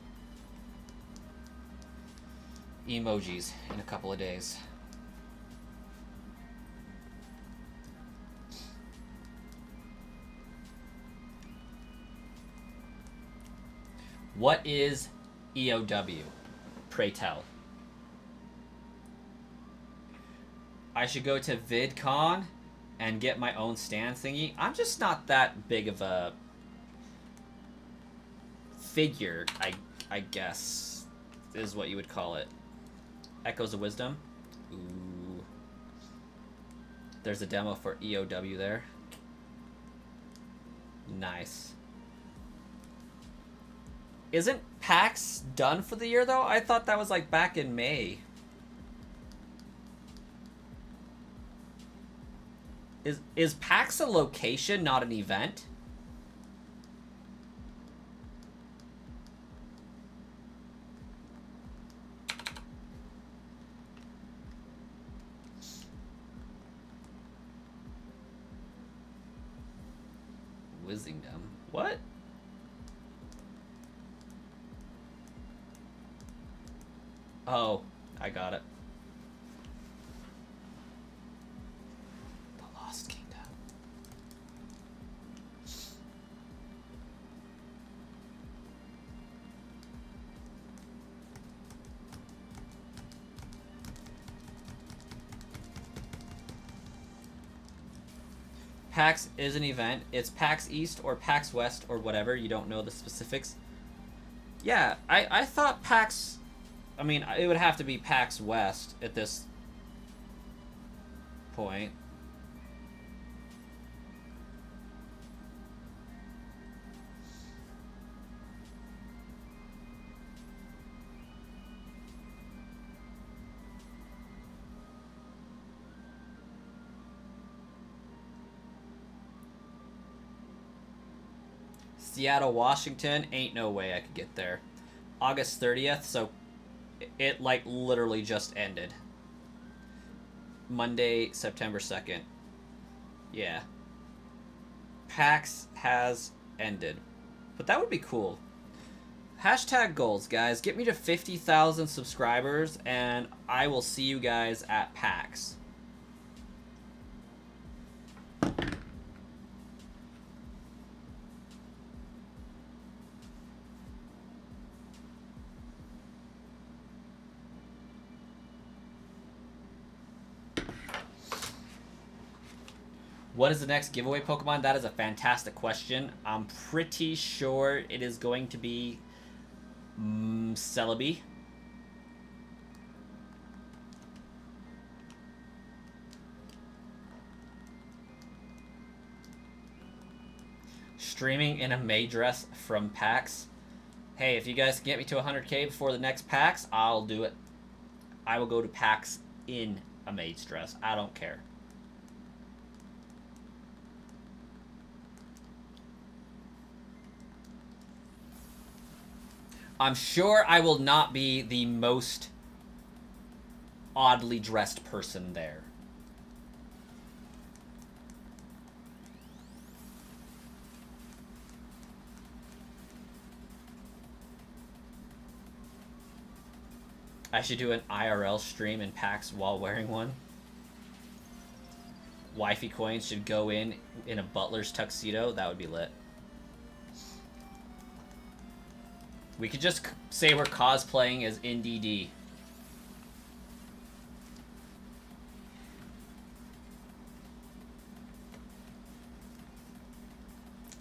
emojis in a couple of days. What is EOW? Pray tell. I should go to VidCon and get my own stand thingy. I'm just not that big of a figure, I guess, is what you would call it. Echoes of Wisdom. Ooh. There's a demo for EOW there. Nice. Isn't PAX done for the year, though? I thought that was, like, back in May. Is PAX a location, not an event? Wizingdom. What? Oh, I got it. The Lost Kingdom. PAX is an event. It's PAX East or PAX West or whatever. You don't know the specifics. Yeah, I thought PAX... I mean, it would have to be PAX West at this point. Seattle, Washington, ain't no way I could get there. August 30th, so it like literally just ended. Monday, September 2nd. Yeah. PAX has ended. But that would be cool. Hashtag goals, guys. Get me to 50,000 subscribers, and I will see you guys at PAX. What is the next giveaway Pokemon? That is a fantastic question. I'm pretty sure it is going to be Celebi. Streaming in a May dress from PAX. Hey, if you guys can get me to 100k before the next PAX, I'll do it. I will go to PAX in a maid's dress. I don't care. I'm sure I will not be the most oddly dressed person there. I should do an IRL stream in PAX while wearing one. Wifey coins should go in a butler's tuxedo. That would be lit. We could just say we're cosplaying as NDD.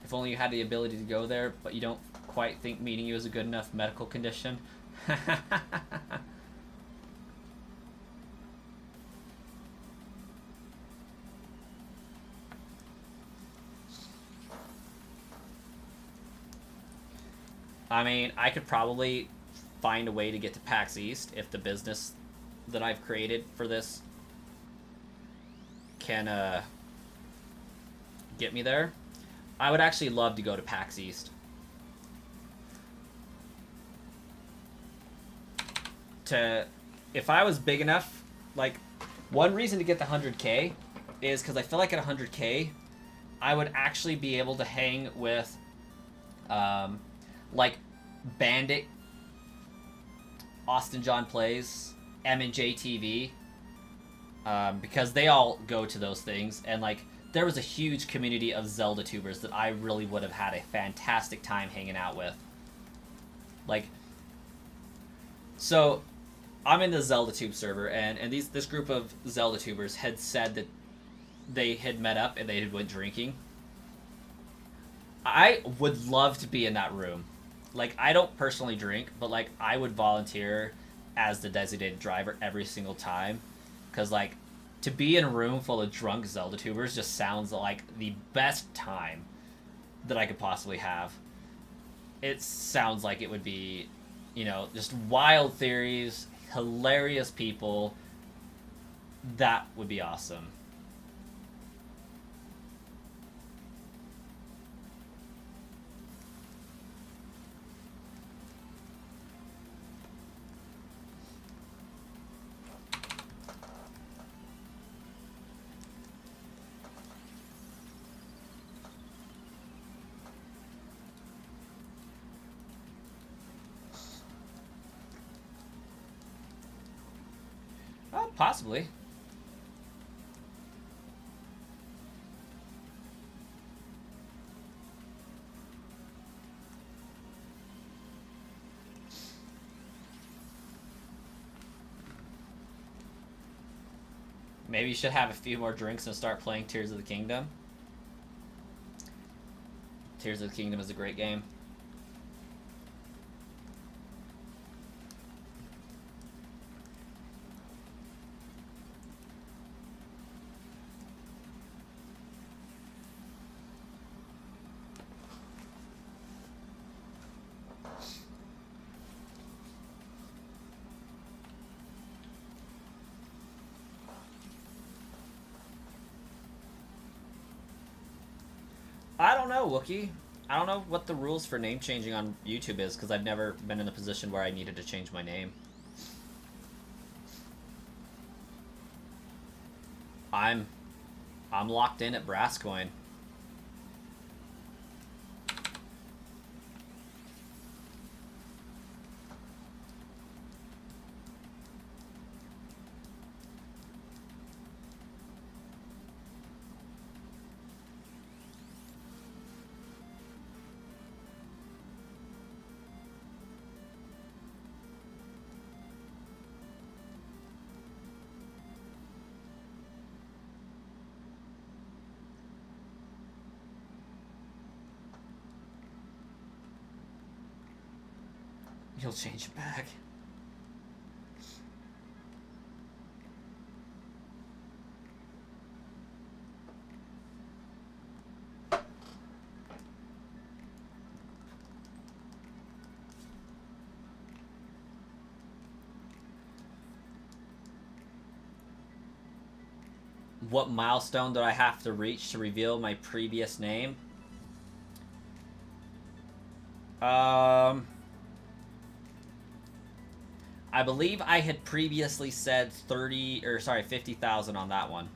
If only you had the ability to go there, but you don't quite think meeting you is a good enough medical condition. I mean, I could probably find a way to get to PAX East if the business that I've created for this can get me there. I would actually love to go to PAX East. If I was big enough, like, one reason to get the 100k is because I feel like at 100k, I would actually be able to hang with, like, Bandit, Austin John Plays, M&J TV, because they all go to those things, and, like, there was a huge community of Zelda tubers that I really would have had a fantastic time hanging out with. Like, so I'm in the Zelda tube server, and this group of Zelda tubers had said that they had met up and they had went drinking. I would love to be in that room. Like, I don't personally drink, but, like, I would volunteer as the designated driver every single time. Because, like, to be in a room full of drunk Zelda tubers just sounds like the best time that I could possibly have. It sounds like it would be, you know, just wild theories, hilarious people. That would be awesome. Possibly. Maybe you should have a few more drinks and start playing Tears of the Kingdom. Tears of the Kingdom is a great game. I don't know, Wookie. I don't know what the rules for name changing on YouTube is, because I've never been in a position where I needed to change my name. I'm locked in at Brasscoin. You'll change it back. What milestone do I have to reach to reveal my previous name? I believe I had previously said 50,000 on that one.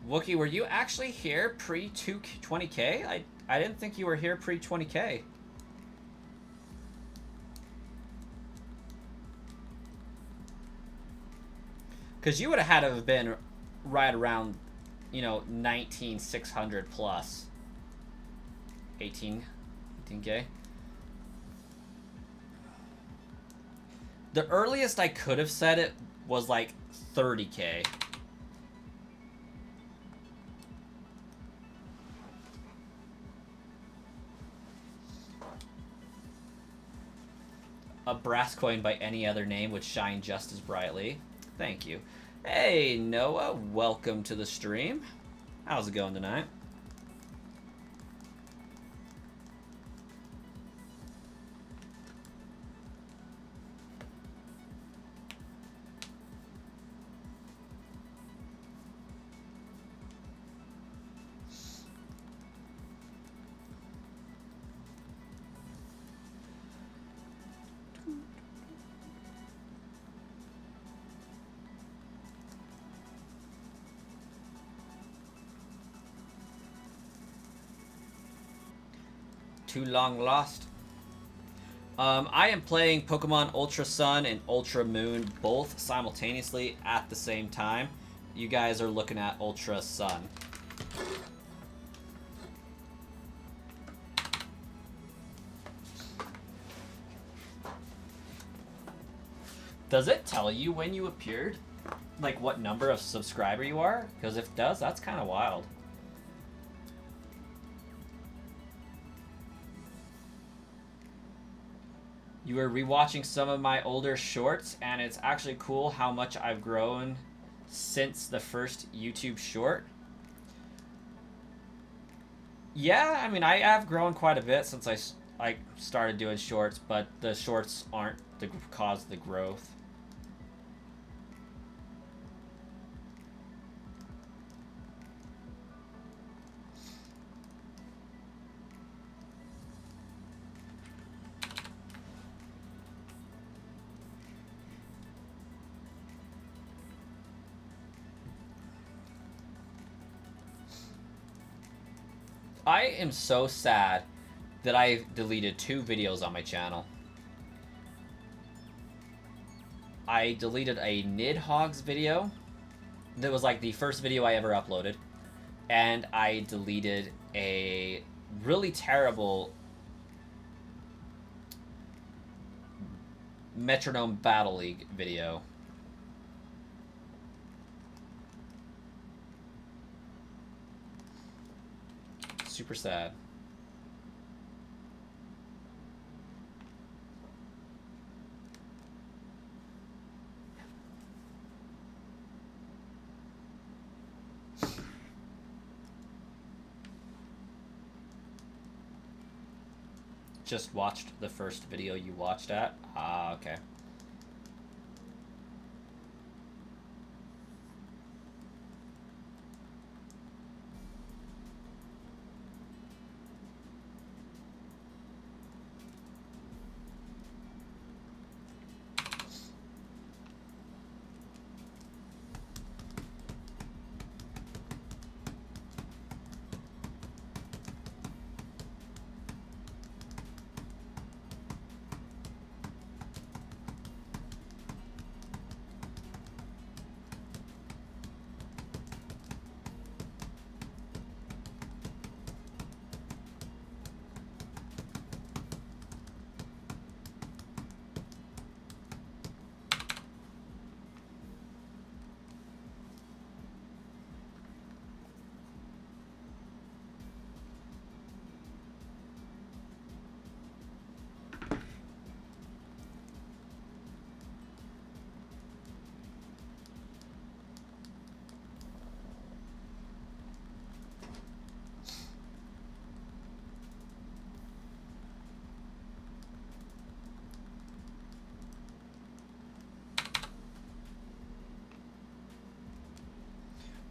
Wookie, were you actually here pre-20K? I didn't think you were here pre-20K. Because you would have had to have been right around, you know, 19,600 plus. 18K. The earliest I could have said it was like 30K. A brass coin by any other name would shine just as brightly. Thank you. Hey, Noah. Welcome to the stream. How's it going tonight? Too long lost. I am playing Pokemon Ultra Sun and Ultra Moon both simultaneously at the same time. You guys are looking at Ultra Sun. Does it tell you when you appeared? Like what number of subscriber you are? Because if it does, that's kind of wild. You were rewatching some of my older shorts, and it's actually cool how much I've grown since the first YouTube short. Yeah, I mean, I have grown quite a bit since I started doing shorts, but the shorts aren't the cause of the growth. I am so sad that I deleted 2 videos on my channel. I deleted a Nidhogg's video. That was like the first video I ever uploaded. And I deleted a really terrible Metronome Battle League video. Super sad. Just watched the first video you watched at? Ah, okay.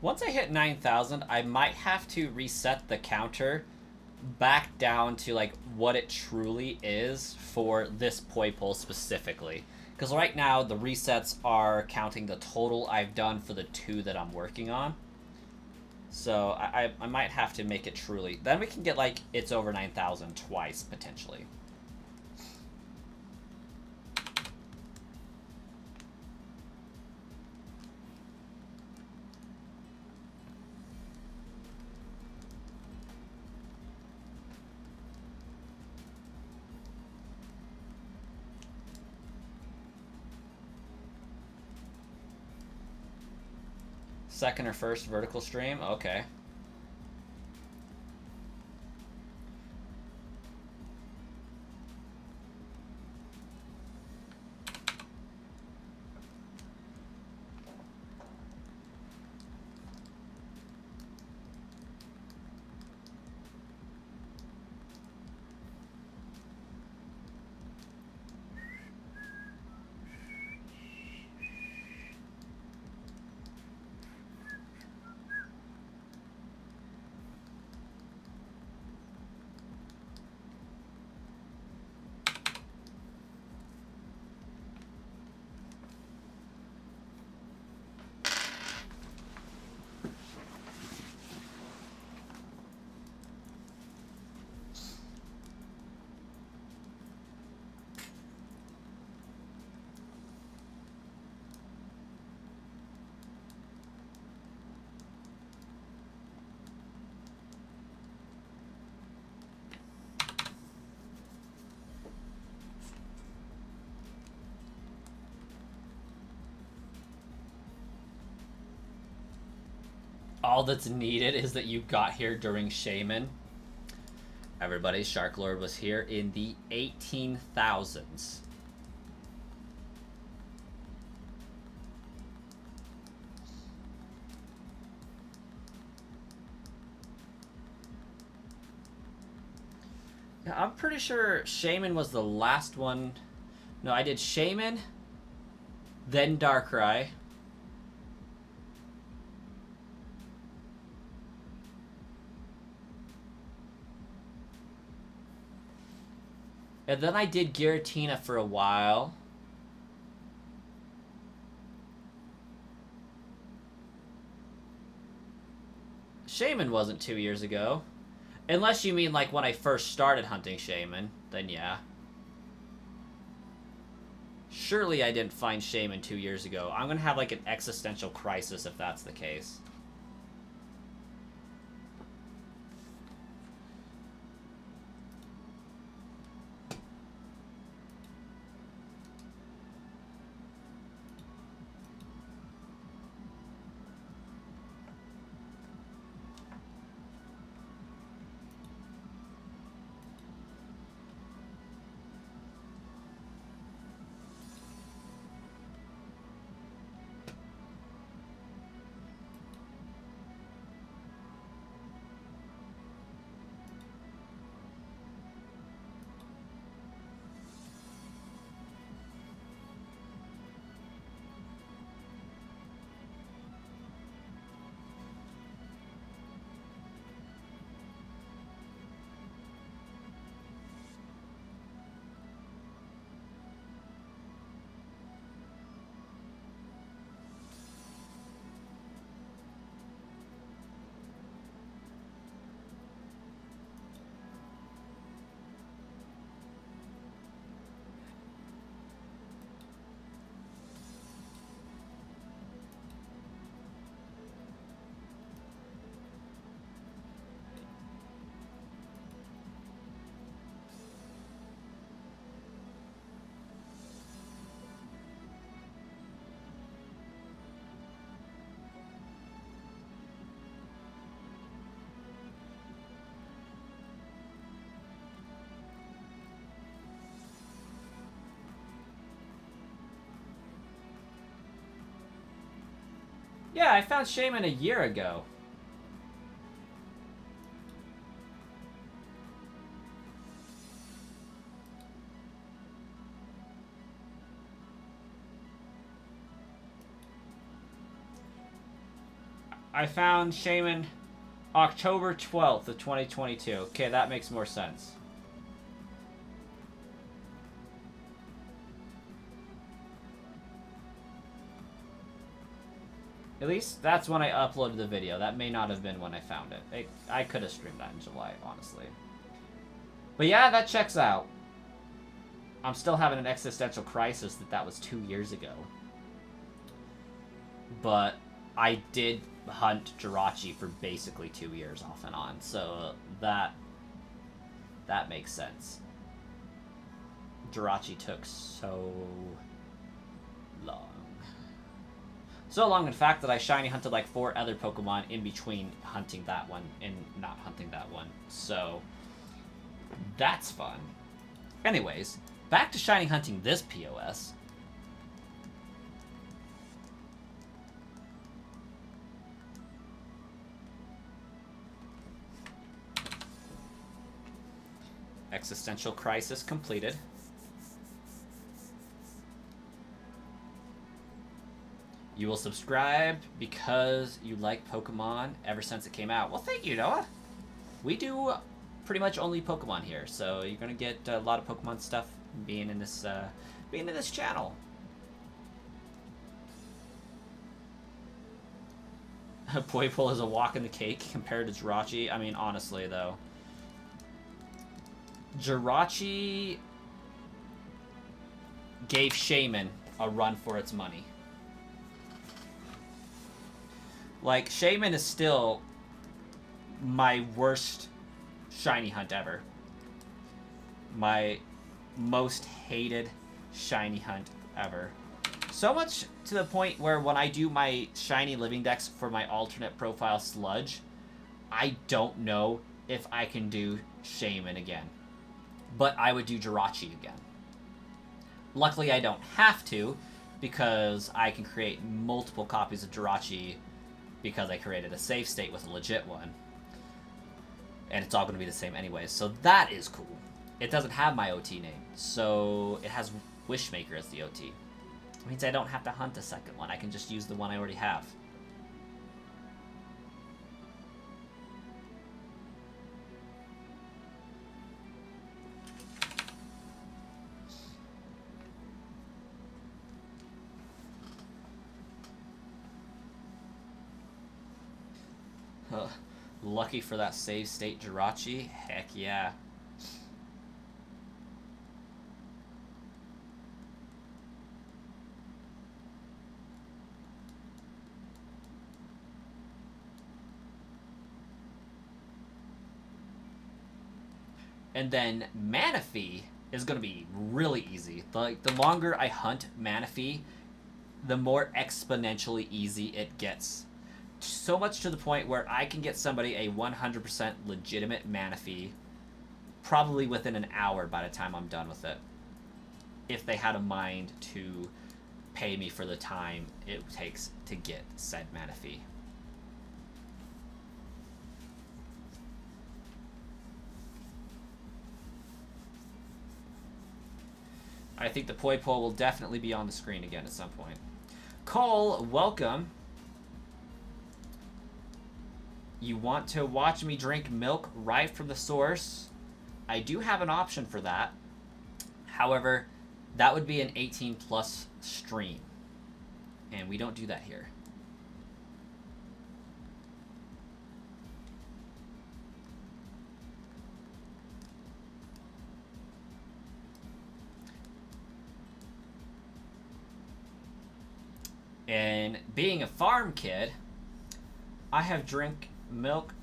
Once I hit 9,000, I might have to reset the counter back down to like what it truly is for this Poipole specifically. Because right now the resets are counting the total I've done for the 2 that I'm working on. So I might have to make it truly. Then we can get like it's over 9,000 twice potentially. Second or first vertical stream? Okay. All that's needed is that you got here during Shaman. Everybody, Shark Lord was here in the 18,000s. I'm pretty sure Shaman was the last one. No, I did Shaman, then Darkrai. And then I did Giratina for a while. Shaman wasn't 2 years ago. Unless you mean like when I first started hunting Shaman, then yeah. Surely I didn't find Shaman 2 years ago. I'm gonna have like an existential crisis if that's the case. Yeah, I found Shaman a year ago. I found Shaman October 12th of 2022. Okay, that makes more sense. At least that's when I uploaded the video. That may not have been when I found it. I could have streamed that in July, honestly. But yeah, that checks out. I'm still having an existential crisis that was 2 years ago. But I did hunt Jirachi for basically 2 years off and on, so that makes sense. Jirachi took so long. So long, in fact, that I shiny hunted like 4 other Pokemon in between hunting that one and not hunting that one. So, that's fun. Anyways, back to shiny hunting this POS. Existential crisis completed. You will subscribe because you like Pokemon ever since it came out. Well, thank you, Noah. We do pretty much only Pokemon here, so you're gonna get a lot of Pokemon stuff being in this channel. Poipole is a walk in the cake compared to Jirachi. I mean, honestly, though. Jirachi gave Shaman a run for its money. Like, Shaman is still my worst shiny hunt ever. My most hated shiny hunt ever. So much to the point where when I do my shiny living dex for my alternate profile Sludge, I don't know if I can do Shaman again. But I would do Jirachi again. Luckily, I don't have to, because I can create multiple copies of Jirachi because I created a save state with a legit one. And it's all going to be the same anyways, so that is cool. It doesn't have my OT name, so it has Wishmaker as the OT. It means I don't have to hunt a second one, I can just use the one I already have. Lucky for that save state Jirachi? Heck yeah. And then Manaphy is going to be really easy. Like, the longer I hunt Manaphy, the more exponentially easy it gets. So much to the point where I can get somebody a 100% legitimate Manaphy probably within an hour by the time I'm done with it. If they had a mind to pay me for the time it takes to get said Manaphy. I think the Poipole will definitely be on the screen again at some point. Cole, welcome. You want to watch me drink milk right from the source? I do have an option for that. However, that would be an 18+ stream. And we don't do that here. And being a farm kid, I have drank milk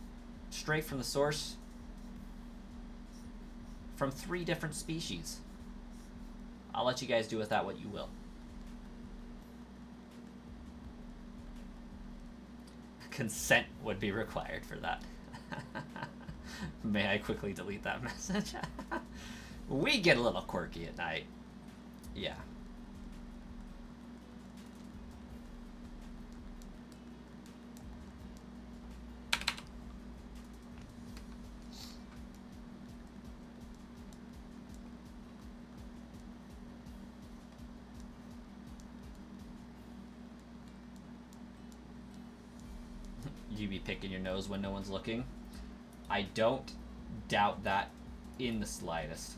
straight from the source from 3 different species. I'll let you guys do with that what you will. Consent would be required for that. May I quickly delete that message? We get a little quirky at night. Yeah. you be picking your nose when no one's looking. I don't doubt that in the slightest.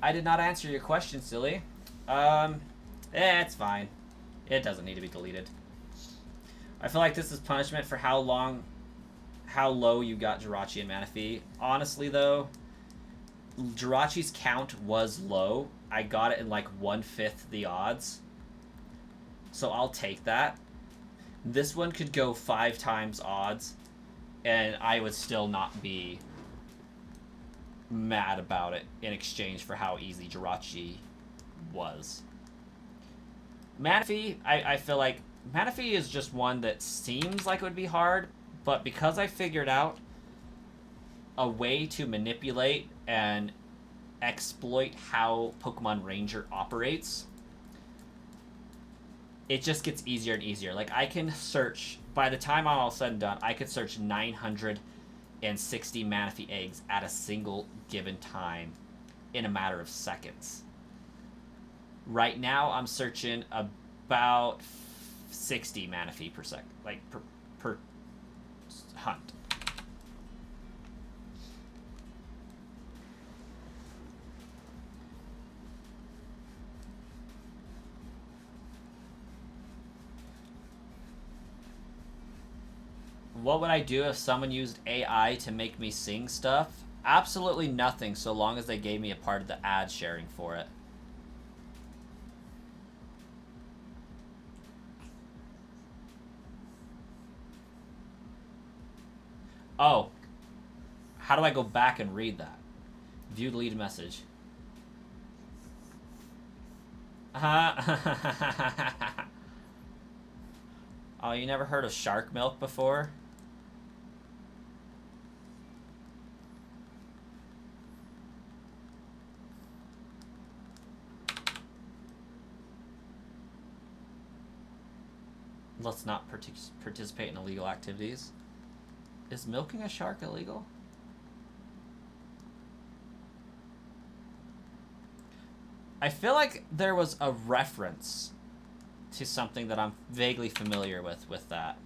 I did not answer your question, silly. It's fine. It doesn't need to be deleted. I feel like this is punishment for how low you got Jirachi and Manaphy. Honestly, though, Jirachi's count was low. I got it in like 1/5 the odds. So I'll take that. This one could go 5 times odds, and I would still not be mad about it in exchange for how easy Jirachi was. Manaphy, I feel like Manaphy is just one that seems like it would be hard, but because I figured out a way to manipulate and exploit how Pokemon Ranger operates, it just gets easier and easier. Like, I can search, by the time I'm all said and done, I could search 960 Manaphy eggs at a single given time in a matter of seconds. Right now, I'm searching about 60 Manaphy per second, like per hunt. What would I do if someone used AI to make me sing stuff? Absolutely nothing, so long as they gave me a part of the ad sharing for it. Oh. How do I go back and read that? View deleted message. Oh, you never heard of shark milk before? Let's not participate in illegal activities. Is milking a shark illegal? I feel like there was a reference to something that I'm vaguely familiar with that.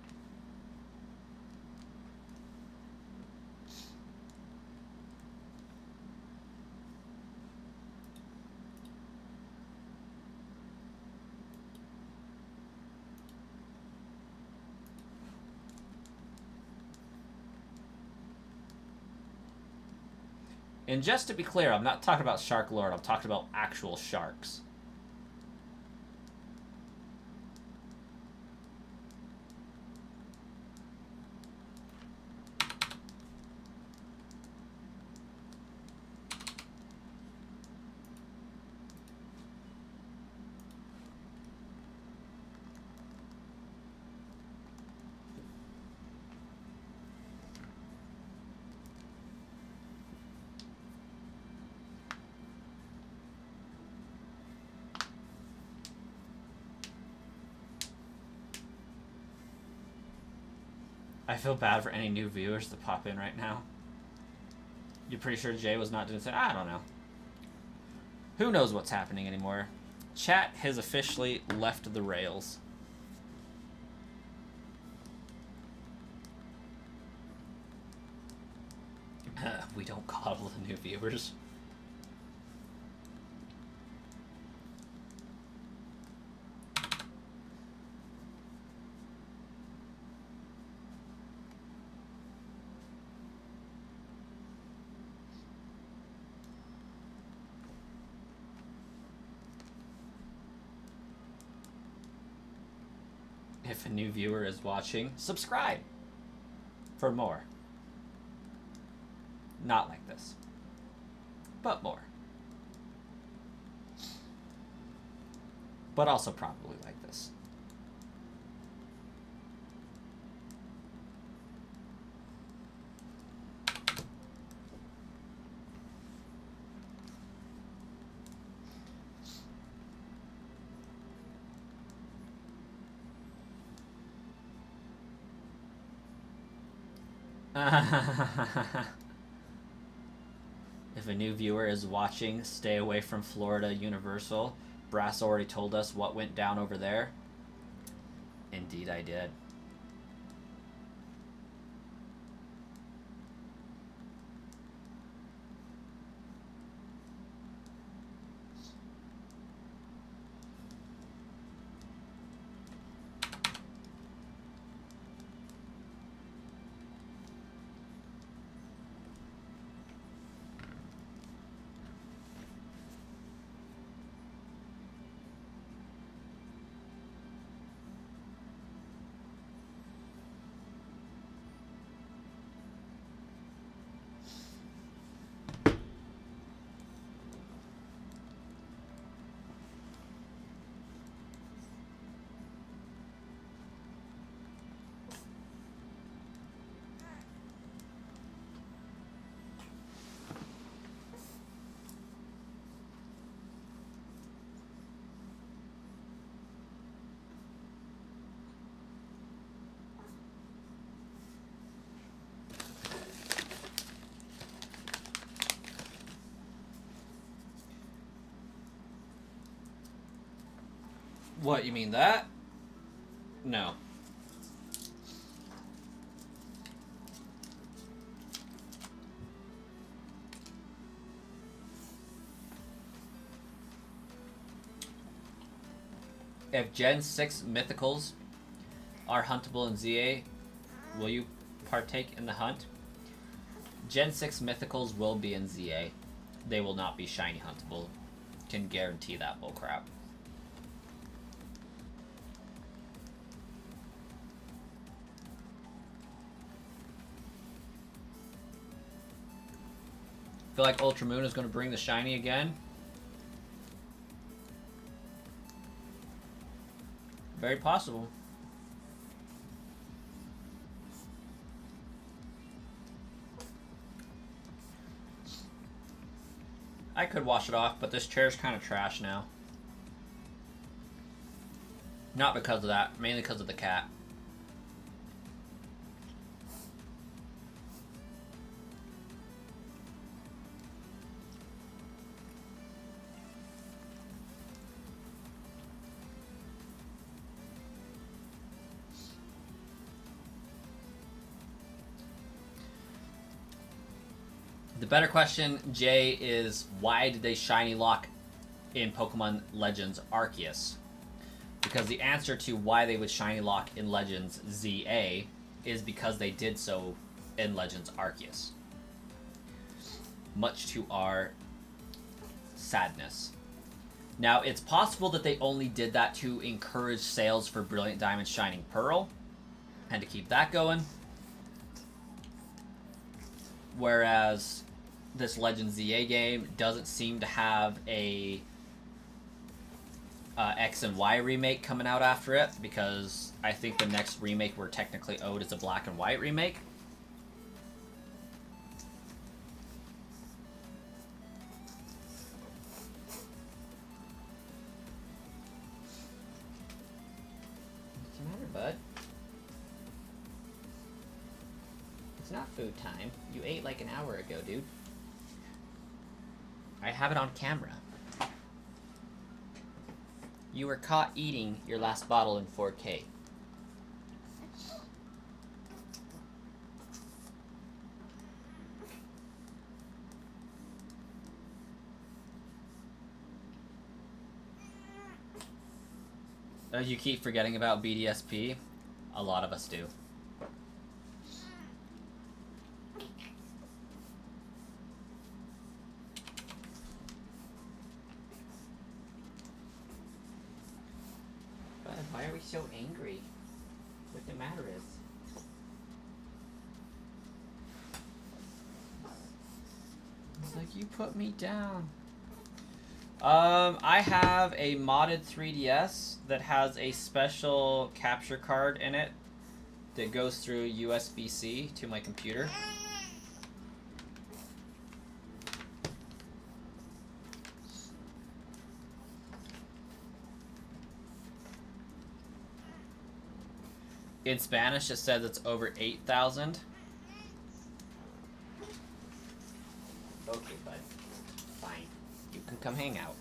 And just to be clear, I'm not talking about Shark Lord, I'm talking about actual sharks. I feel bad for any new viewers that pop in right now. You're pretty sure Jay was not doing that? I don't know. Who knows what's happening anymore? Chat has officially left the rails. We don't coddle the new viewers. If a new viewer is watching, subscribe for more. Not like this, but more. But also probably like this. If a new viewer is watching, stay away from Florida Universal. Brass already told us what went down over there. Indeed I did. What, you mean that? No. If Gen 6 mythicals are huntable in ZA, will you partake in the hunt? Gen 6 mythicals will be in ZA. They will not be shiny huntable. Can guarantee that bullcrap. Feel like Ultra Moon is going to bring the shiny again. Very possible. I could wash it off, but this chair's kind of trash now. Not because of that, mainly because of the cat. The better question, Jay, is why did they shiny lock in Pokemon Legends Arceus? Because the answer to why they would shiny lock in Legends ZA is because they did so in Legends Arceus. Much to our sadness. Now, it's possible that they only did that to encourage sales for Brilliant Diamond Shining Pearl and to keep that going. Whereas this Legends ZA game doesn't seem to have a X and Y remake coming out after it, because I think the next remake we're technically owed is a Black and White remake. What's the matter, bud? It's not food time. You ate like an hour ago, dude. I have it on camera. You were caught eating your last bottle in 4K. You keep forgetting about BDSP? A lot of us do. Why are we so angry? What the matter is? It's like, you put me down. I have a modded 3DS that has a special capture card in it that goes through USB-C to my computer. In Spanish, it says it's over 8,000. Okay, bud. Fine. You can come hang out.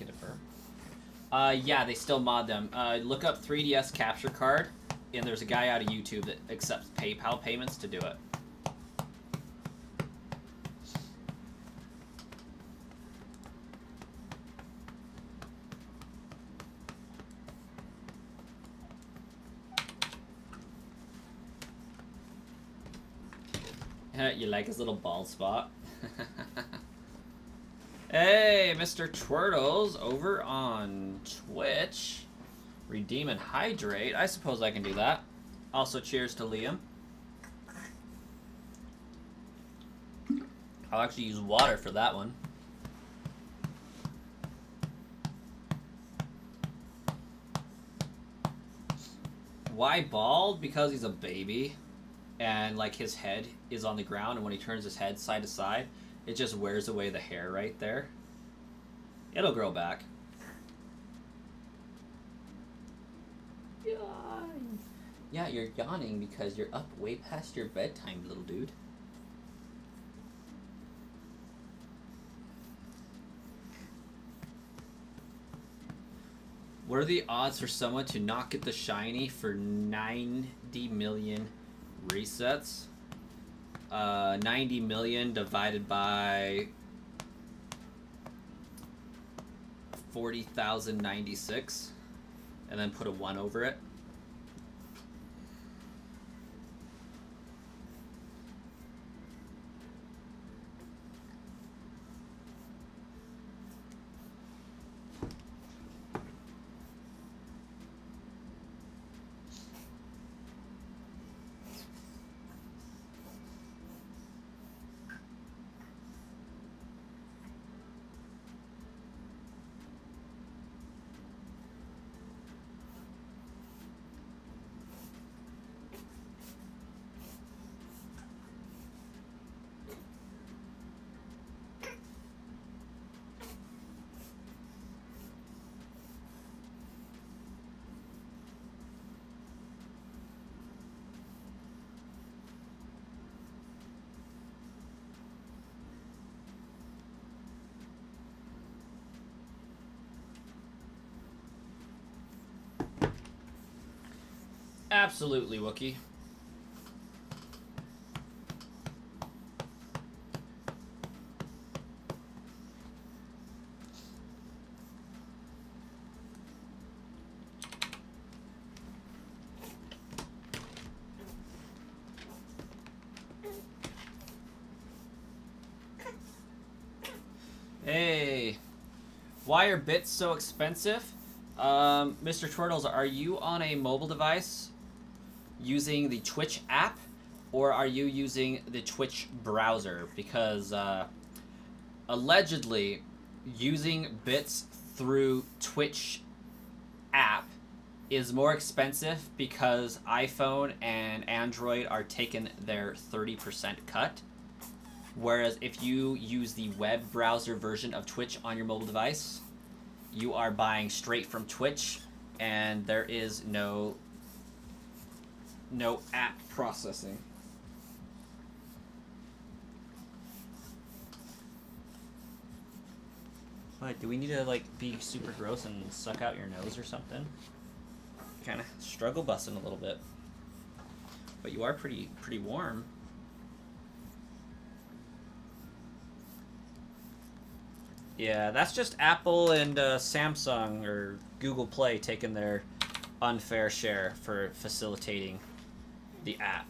can defer. Yeah, they still mod them. Look up 3DS capture card, and there's a guy out of YouTube that accepts PayPal payments to do it. You like his little bald spot? Hey, Mr. Twirtles over on Twitch. Redeem and hydrate. I suppose I can do that. Also, cheers to Liam. I'll actually use water for that one. Why bald? Because he's a baby. And like his head is on the ground, and when he turns his head side to side, it just wears away the hair right there. It'll grow back. Yawn. Yeah, you're yawning because you're up way past your bedtime, little dude. What are the odds for someone to not get the shiny for 90 million resets? 90 million divided by 40,096, and then put a 1 over it. Absolutely, Wookie. Hey, why are bits so expensive? Mr. Turtles, are you on a mobile device using the Twitch app, or are you using the Twitch browser? Because allegedly, using bits through Twitch app is more expensive because iPhone and Android are taking their 30% cut. Whereas if you use the web browser version of Twitch on your mobile device, you are buying straight from Twitch, and there is no app processing. What, do we need to like be super gross and suck out your nose or something? Kind of struggle busting a little bit. But you are pretty warm. Yeah, that's just Apple and Samsung or Google Play taking their unfair share for facilitating the app.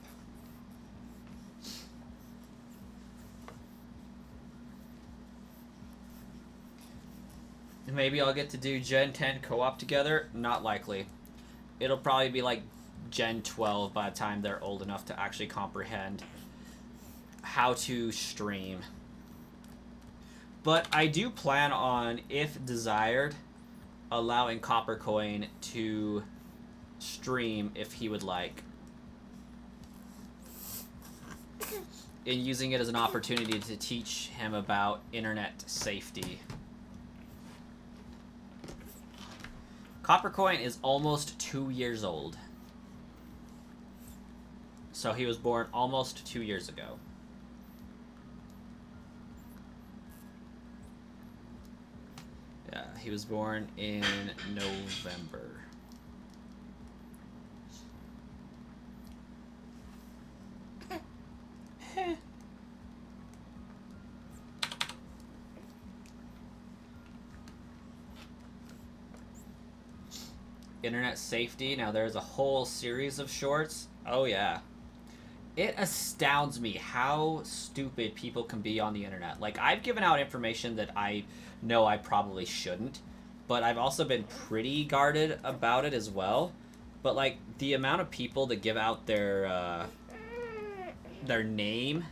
Maybe I'll get to do Gen 10 co-op together. Not likely. It'll probably be like Gen 12 by the time they're old enough to actually comprehend how to stream. But I do plan on, if desired, allowing Coppercoin to stream if he would like. And using it as an opportunity to teach him about internet safety. Coppercoin is almost 2 years old. So he was born almost 2 years ago. He was born in November. Internet safety. Now there's a whole series of shorts. Oh yeah. It astounds me how stupid people can be on the internet. Like, I've given out information that I know I probably shouldn't, but I've also been pretty guarded about it as well. But like, the amount of people that give out their name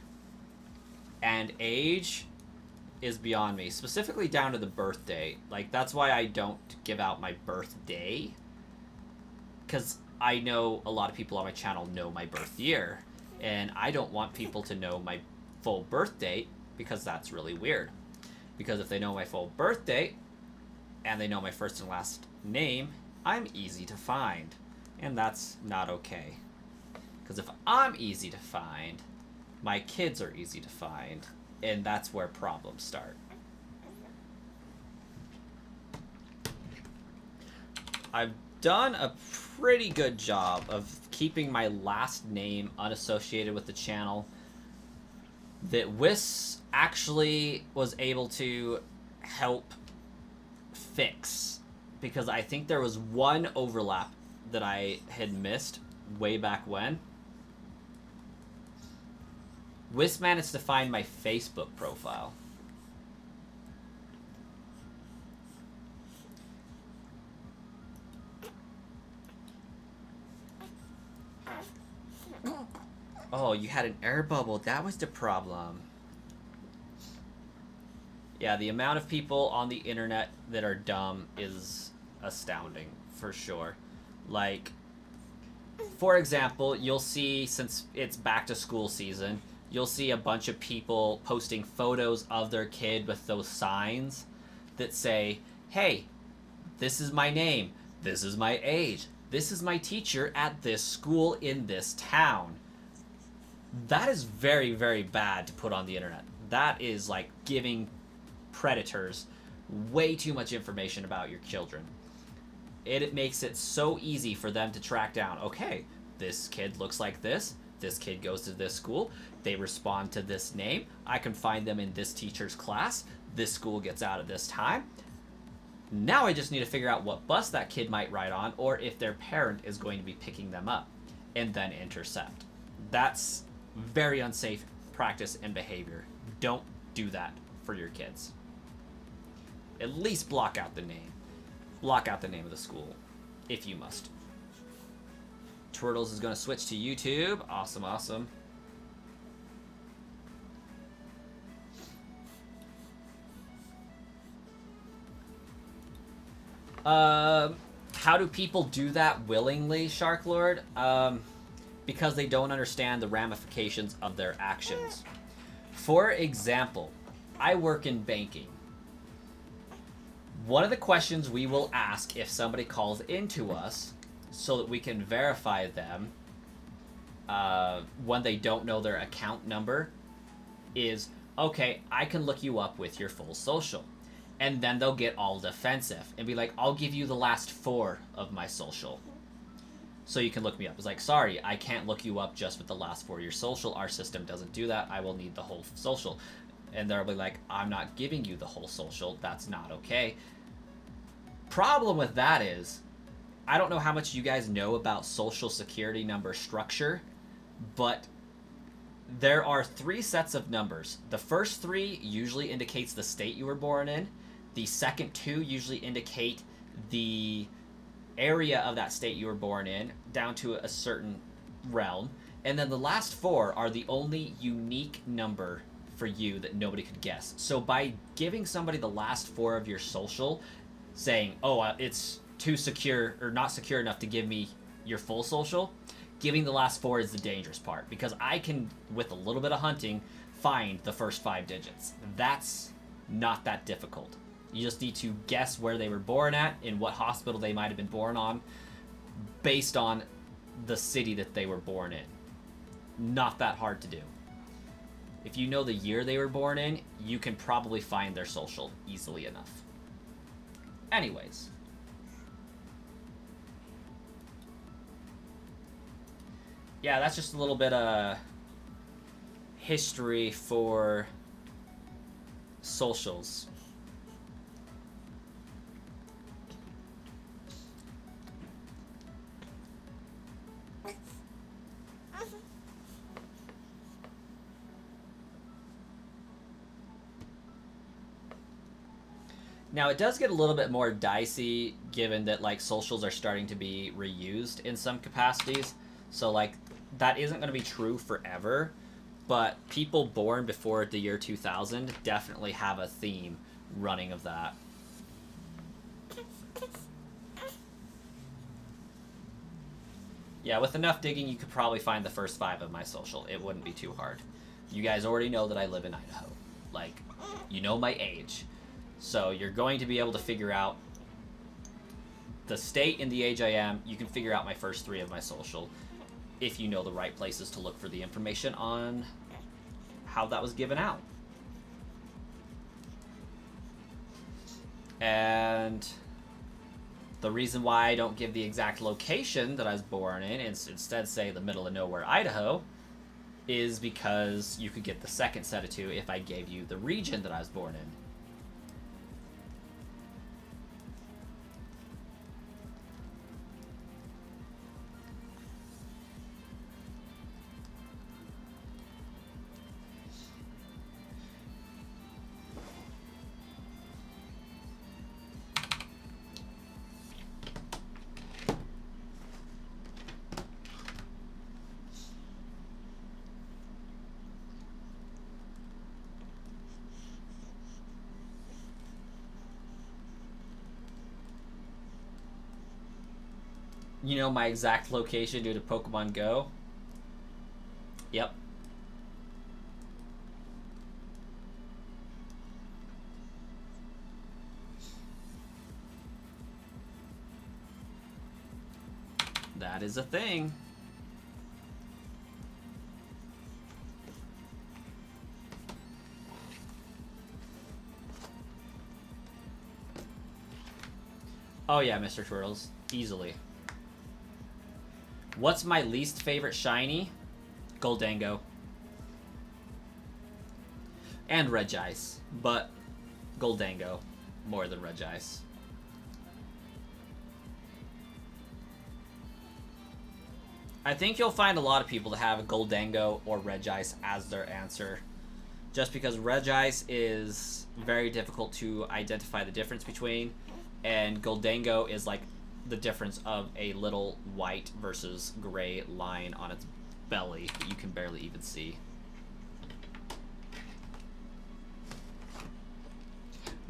and age is beyond me. Specifically down to the birthday. Like, that's why I don't give out my birthday, because I know a lot of people on my channel know my birth year, and I don't want people to know my full birth date, because that's really weird. Because if they know my full birth date and they know my first and last name, I'm easy to find, and that's not okay. Because if I'm easy to find, my kids are easy to find, and that's where problems start. I've done a pretty good job of keeping my last name unassociated with the channel. That Whis actually was able to help fix, because I think there was one overlap that I had missed way back when. Whis managed to find my Facebook profile. Oh, you had an air bubble. That was the problem. Yeah, the amount of people on the internet that are dumb is astounding, for sure. Like, for example, you'll see, since it's back to school season, you'll see a bunch of people posting photos of their kid with those signs that say, hey, this is my name, this is my age, this is my teacher at this school in this town. That is very, very bad to put on the internet. That is like giving predators way too much information about your children. It makes it so easy for them to track down, okay, this kid looks like this kid goes to this school, they respond to this name, I can find them in this teacher's class, this school gets out at this time. Now I just need to figure out what bus that kid might ride on, or if their parent is going to be picking them up, and then intercept. That's very unsafe practice and behavior. Don't do that for your kids. At least block out the name. Block out the name of the school, if you must. Turtles is going to switch to YouTube. Awesome, awesome. How do people do that willingly, Shark Lord? Because they don't understand the ramifications of their actions. For example, I work in banking. One of the questions we will ask if somebody calls into us, so that we can verify them when they don't know their account number, is, okay, I can look you up with your full social. And then they'll get all defensive and be like, I'll give you the last 4 of my social, so you can look me up. It's like, sorry, I can't look you up just with the last 4 of your social. Our system doesn't do that. I will need the whole social. And they'll be like, I'm not giving you the whole social. That's not okay. Problem with that is, I don't know how much you guys know about social security number structure, but there are 3 sets of numbers. The first 3 usually indicates the state you were born in. The second 2 usually indicate the area of that state you were born in, down to a certain realm. And then the last 4 are the only unique number for you that nobody could guess. So by giving somebody the last 4 of your social, saying, oh, it's too secure or not secure enough to give me your full social, giving the last 4 is the dangerous part, because I can, with a little bit of hunting, find the first 5 digits. That's not that difficult. You just need to guess where they were born at, in what hospital they might have been born on, based on the city that they were born in. Not that hard to do. If you know the year they were born in, you can probably find their social easily enough. Anyways. Yeah, that's just a little bit of history for socials. Now, it does get a little bit more dicey given that, like, socials are starting to be reused in some capacities. So, like, that isn't going to be true forever, but people born before the year 2000 definitely have a theme running of that. Yeah, with enough digging, you could probably find the first 5 of my social. It wouldn't be too hard. You guys already know that I live in Idaho. Like, you know my age. So you're going to be able to figure out the state and the age I am. You can figure out my first 3 of my social if you know the right places to look for the information on how that was given out. And the reason why I don't give the exact location that I was born in and instead say the middle of nowhere, Idaho, is because you could get the second set of 2 if I gave you the region that I was born in. You know my exact location due to Pokemon Go? Yep. That is a thing. Oh yeah, Mr. Turtles. Easily. What's my least favorite shiny? Goldango. And Regice. But Goldango more than Regice. I think you'll find a lot of people that have Goldango or Regice as their answer. Just because Regice is very difficult to identify the difference between, and Goldango is like the difference of a little white versus gray line on its belly that you can barely even see.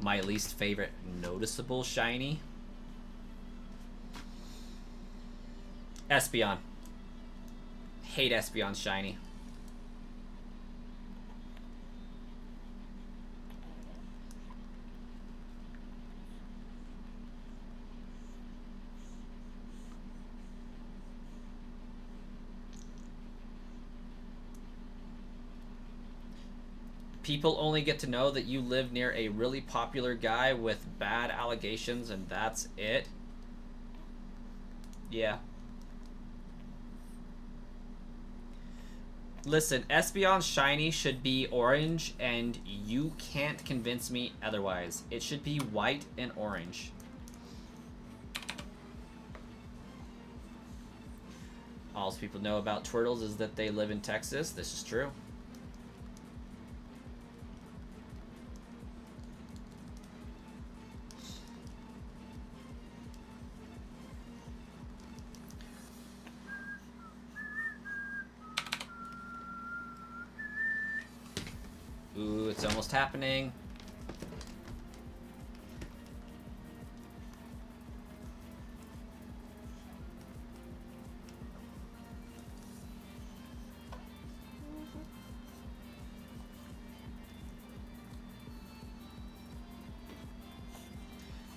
My least favorite noticeable shiny? Espeon. Hate Espeon shiny. People only get to know that you live near a really popular guy with bad allegations and that's it. Yeah. Listen, Espeon's shiny should be orange and you can't convince me otherwise. It should be white and orange. All people know about turtles is that they live in Texas. This is true. Ooh, it's almost happening.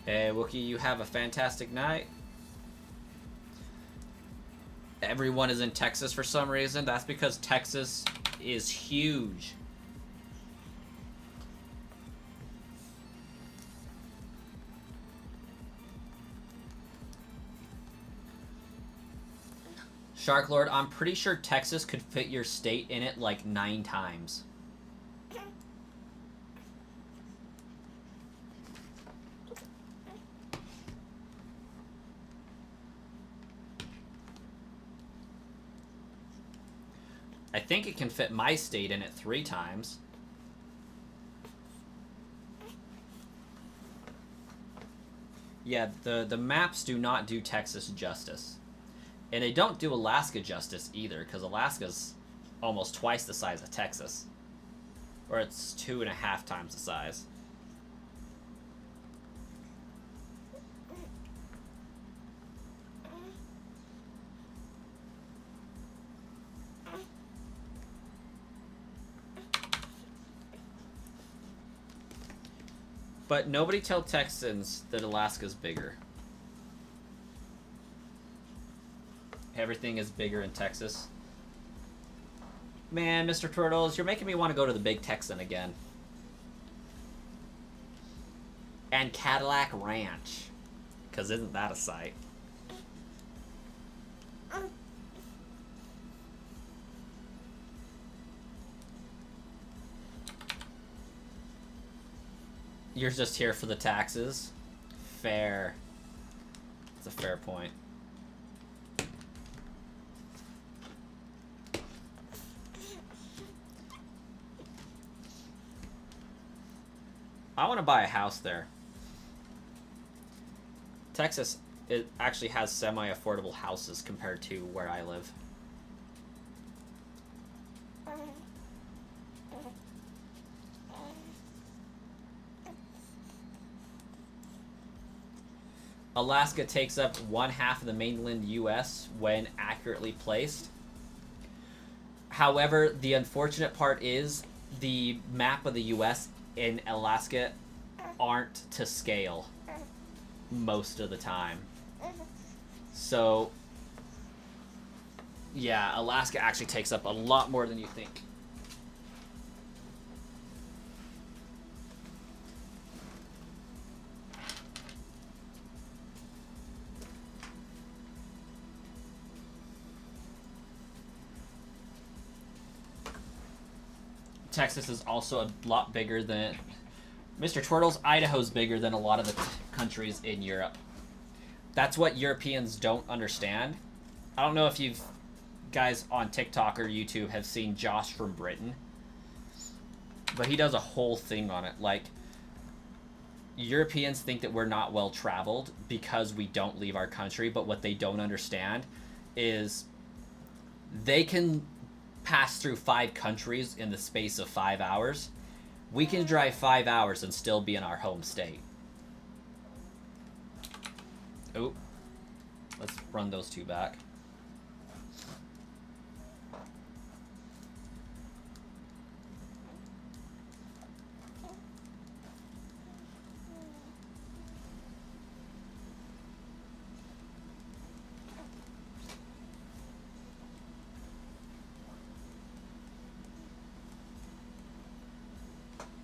Hey, Wookie, you have a fantastic night. Everyone is in Texas for some reason. That's because Texas is huge. Shark Lord, I'm pretty sure Texas could fit your state in it like 9 times. I think it can fit my state in it 3 times. Yeah, the maps do not do Texas justice. And they don't do Alaska justice either, because Alaska's almost twice the size of Texas. Or it's 2.5 times the size. But nobody tell Texans that Alaska's bigger. Everything is bigger in Texas. Man, Mr. Turtles, you're making me want to go to the Big Texan again. And Cadillac Ranch. Because isn't that a sight? You're just here for the taxes? Fair. It's a fair point. I want to buy a house there. Texas, it actually has semi-affordable houses compared to where I live. Alaska takes up 1/2 of the mainland U.S. when accurately placed. However, the unfortunate part is the map of the U.S. in Alaska aren't to scale most of the time. So, yeah, Alaska actually takes up a lot more than you think. Texas is also a lot bigger than... Mr. Twirtles, Idaho's bigger than a lot of the countries in Europe. That's what Europeans don't understand. I don't know if you've guys on TikTok or YouTube have seen Josh from Britain, but he does a whole thing on it. Like, Europeans think that we're not well traveled because we don't leave our country, but what they don't understand is they can pass through 5 countries in the space of 5 hours. We can drive 5 hours and still be in our home state. Oh, let's run those 2 back.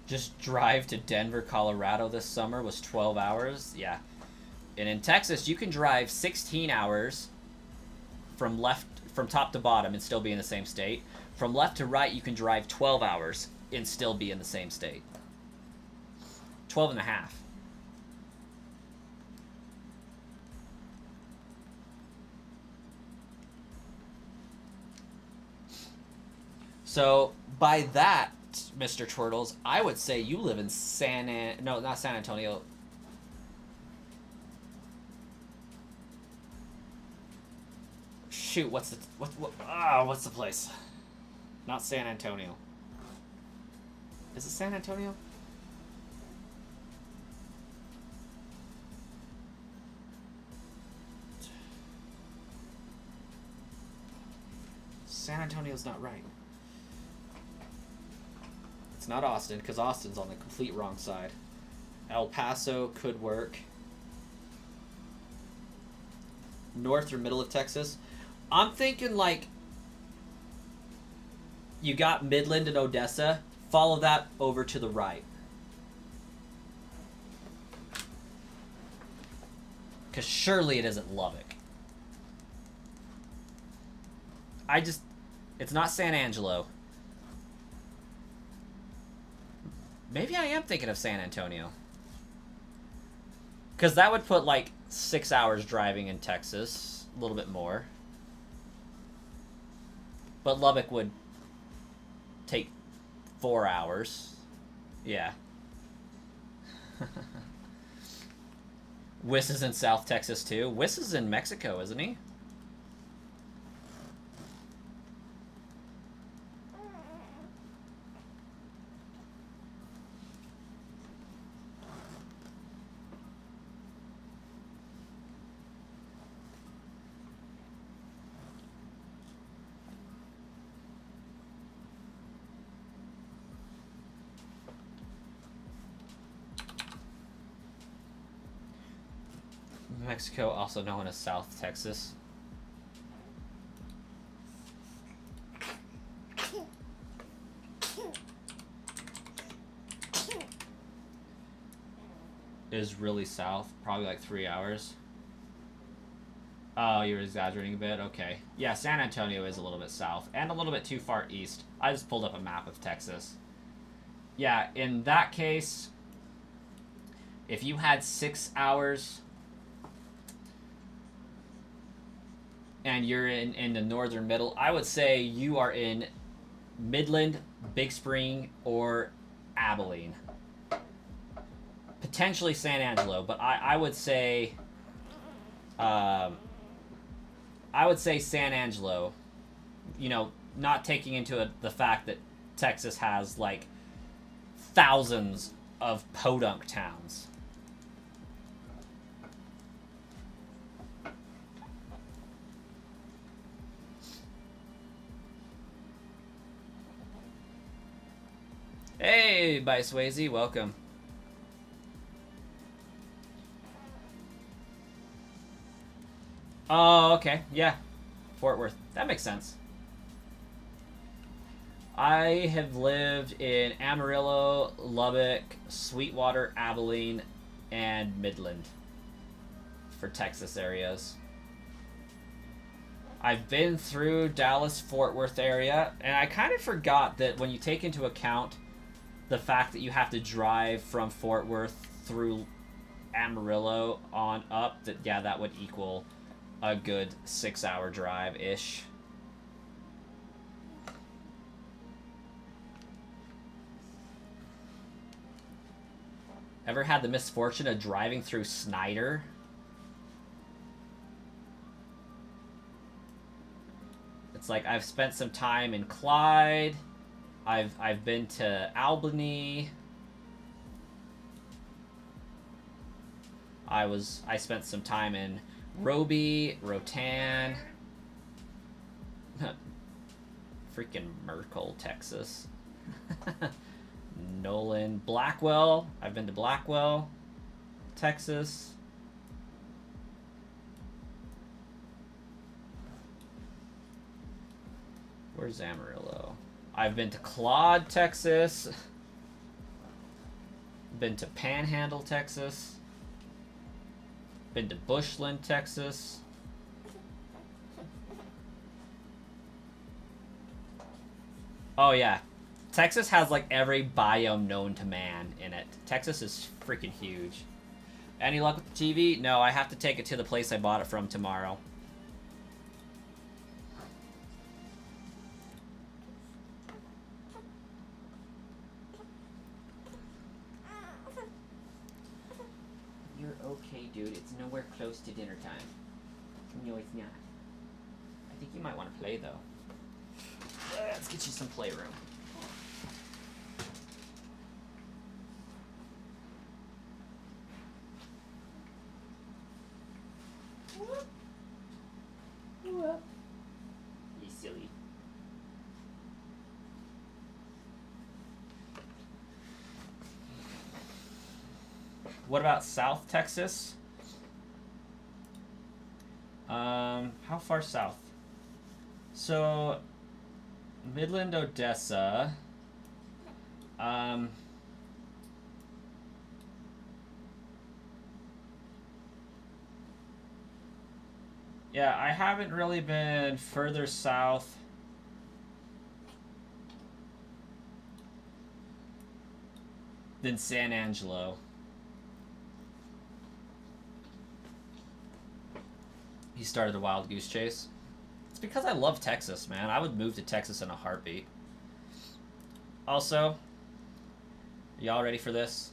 Just drive to Denver, Colorado this summer was 12 hours. Yeah. And in Texas, you can drive 16 hours from top to bottom and still be in the same state. From left to right, you can drive 12 hours and still be in the same state. 12 and a half. So, by that, Mr. Turtles, I would say you live in no, not San Antonio. Shoot, what's the place? Not San Antonio. Is it San Antonio? San Antonio's not right. It's not Austin, because Austin's on the complete wrong side. El Paso could work. North or middle of Texas. I'm thinking like you got Midland and Odessa. Follow that over to the right. Because surely it isn't Lubbock. It's not San Angelo. Maybe I am thinking of San Antonio. Because that would put like 6 hours driving in Texas. A little bit more. But Lubbock would take 4 hours. Yeah. Wiss is in South Texas too. Wiss is in Mexico, isn't he? Mexico, also known as South Texas. Is really south, probably like 3 hours. Oh, you're exaggerating a bit? Okay. Yeah, San Antonio is a little bit south, and a little bit too far east. I just pulled up a map of Texas. Yeah, in that case, if you had 6 hours and you're in the northern middle, I would say you are in Midland, Big Spring, or Abilene. Potentially San Angelo, but I would say San Angelo. You know, not taking into the fact that Texas has like thousands of podunk towns. Hey, by Swayze, welcome. Oh, okay. Yeah. Fort Worth. That makes sense. I have lived in Amarillo, Lubbock, Sweetwater, Abilene, and Midland for Texas areas. I've been through Dallas, Fort Worth area, and I kind of forgot that when you take into account the fact that you have to drive from Fort Worth through Amarillo on up, that yeah, that would equal a good 6 hour drive ish. Ever had the misfortune of driving through Snyder? It's like I've spent some time in Clyde. I've been to Albany. I spent some time in Roby, Rotan. Freaking Merkel, Texas. Nolan, Blackwell. I've been to Blackwell, Texas. Where's Amarillo? I've been to Claude, Texas. Been to Panhandle, Texas. Been to Bushland, Texas. Oh yeah. Texas has like every biome known to man in it. Texas is freaking huge. Any luck with the TV? No, I have to take it to the place I bought it from tomorrow. You're okay, dude. It's nowhere close to dinner time. No, it's not. I think you might want to play, though. Let's get you some playroom. You silly. What about South Texas? How far south? So, Midland, Odessa. Yeah, I haven't really been further south than San Angelo. He started a wild goose chase. It's because I love Texas, man. I would move to Texas in a heartbeat. Also, y'all ready for this?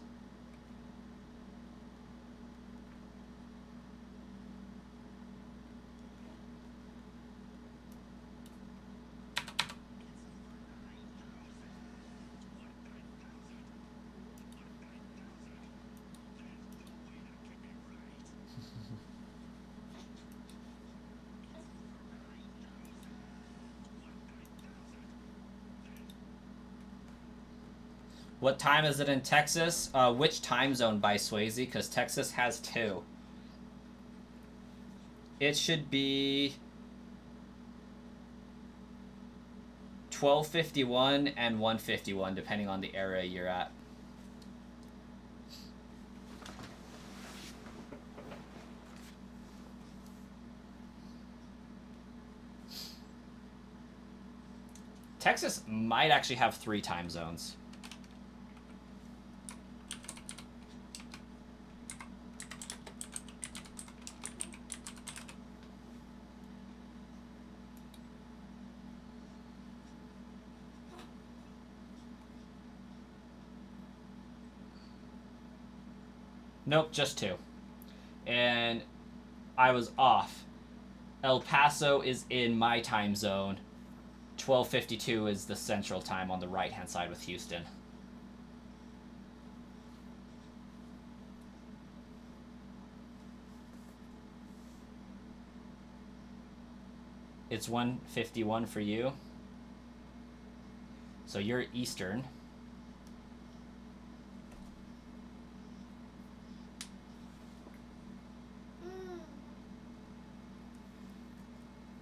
What time is it in Texas? Which time zone by Swayze? Because Texas has two. It should be 12:51 and 1:51, depending on the area you're at. Texas might actually have 3 time zones. Nope, just 2. And I was off. El Paso is in my time zone. 12:52 is the central time on the right-hand side with Houston. It's 1:51 for you. So you're Eastern.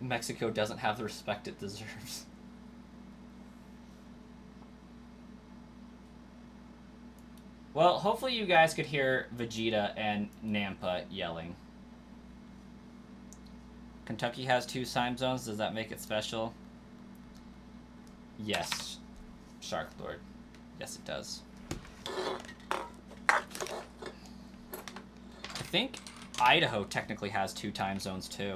Mexico doesn't have the respect it deserves. Well, hopefully you guys could hear Vegeta and Nampa yelling. Kentucky has 2 time zones. Does that make it special? Yes, Shark Lord. Yes, it does. I think Idaho technically has 2 time zones too.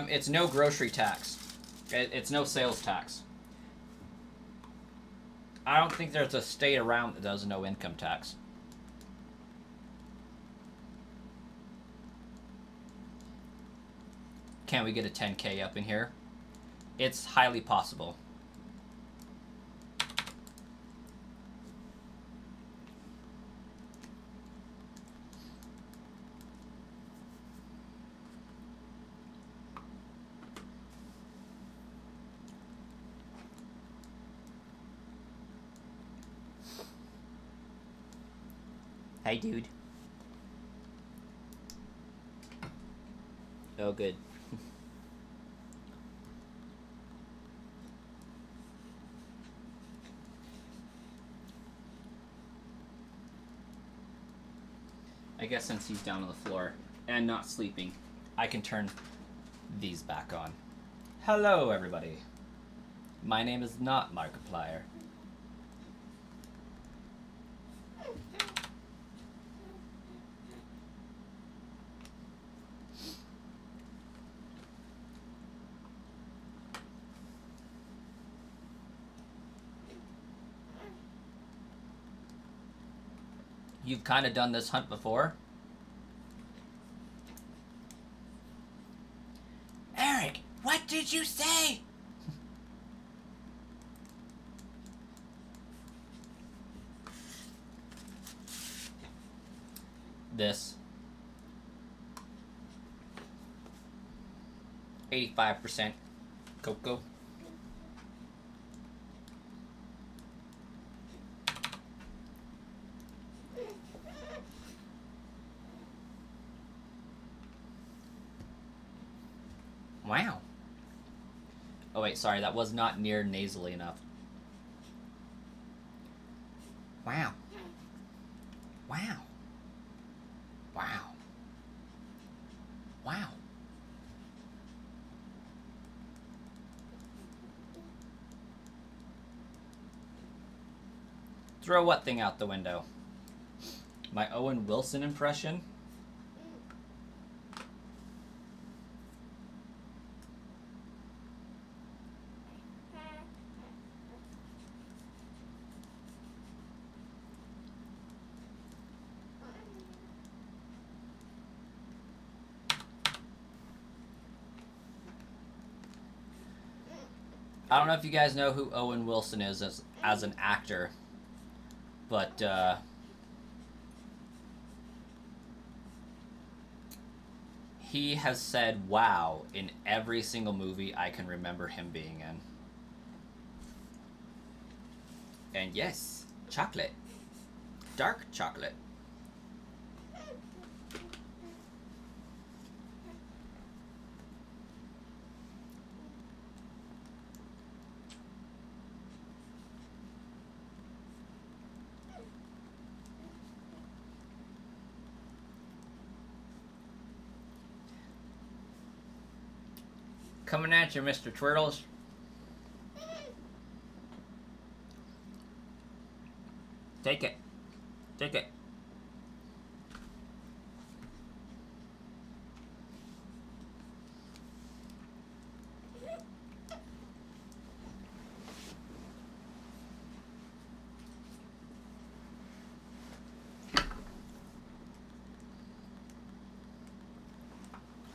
It's no grocery tax. It's no sales tax. I don't think there's a state around that does no income tax. Can we get a 10K up in here? It's highly possible. Hey, dude. Oh, good. I guess since he's down on the floor and not sleeping, I can turn these back on. Hello, everybody. My name is not Markiplier. You've kind of done this hunt before. Eric, what did you say? This. 85% cocoa. Oh wait, sorry, that was not near nasally enough. Wow. Wow. Wow. Wow. Throw what thing out the window? My Owen Wilson impression? I don't know if you guys know who Owen Wilson is as an actor, but he has said wow in every single movie I can remember him being in. And yes, chocolate. Dark chocolate. Coming at you, Mr. Twirtles. Take it. Take it.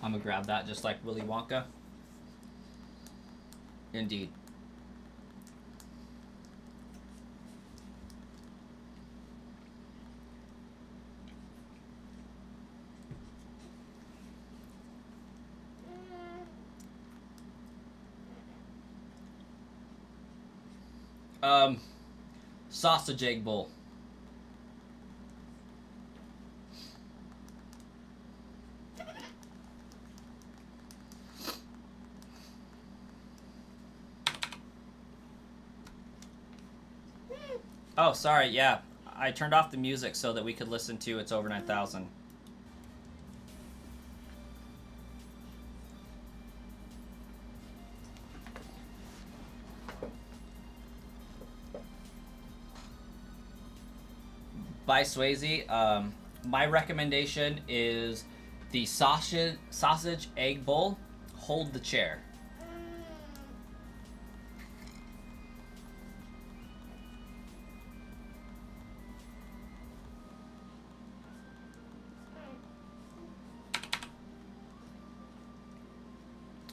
I'm gonna grab that just like Willy Wonka. Indeed. Sausage egg bowl. Oh, sorry, yeah. I turned off the music so that we could listen to It's Over 9,000. By Swayze. My recommendation is the sausage egg bowl. Hold the chair.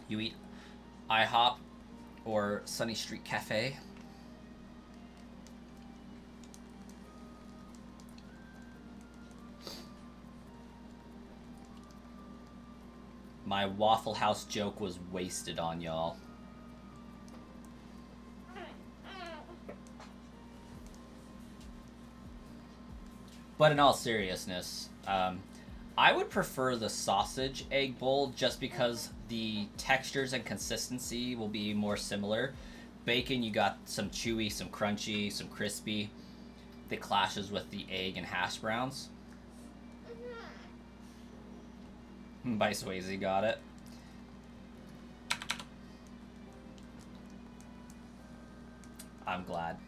You eat IHOP or Sunny Street Cafe. My Waffle House joke was wasted on y'all. But in all seriousness, I would prefer the sausage egg bowl just because the textures and consistency will be more similar. Bacon, you got some chewy, some crunchy, some crispy that clashes with the egg and hash browns. By Swayze, got it. I'm glad.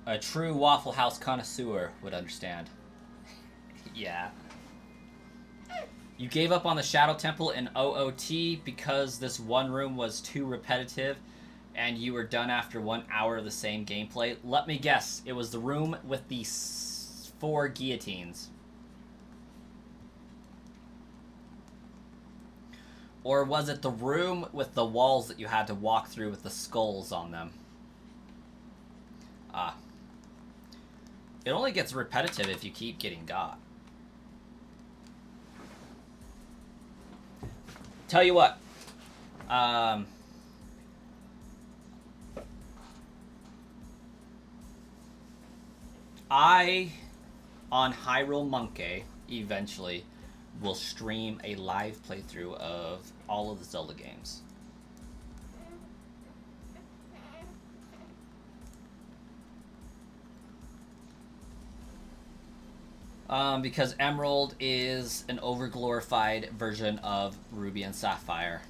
A true Waffle House connoisseur would understand. Yeah. You gave up on the Shadow Temple in OOT because this one room was too repetitive and you were done after 1 hour of the same gameplay. Let me guess, it was the room with the 4 guillotines. Or was it the room with the walls that you had to walk through with the skulls on them? Ah. It only gets repetitive if you keep getting got. Tell you what. I, on Hyrule Monkey, eventually will stream a live playthrough of all of the Zelda games. Because Emerald is an overglorified version of Ruby and Sapphire.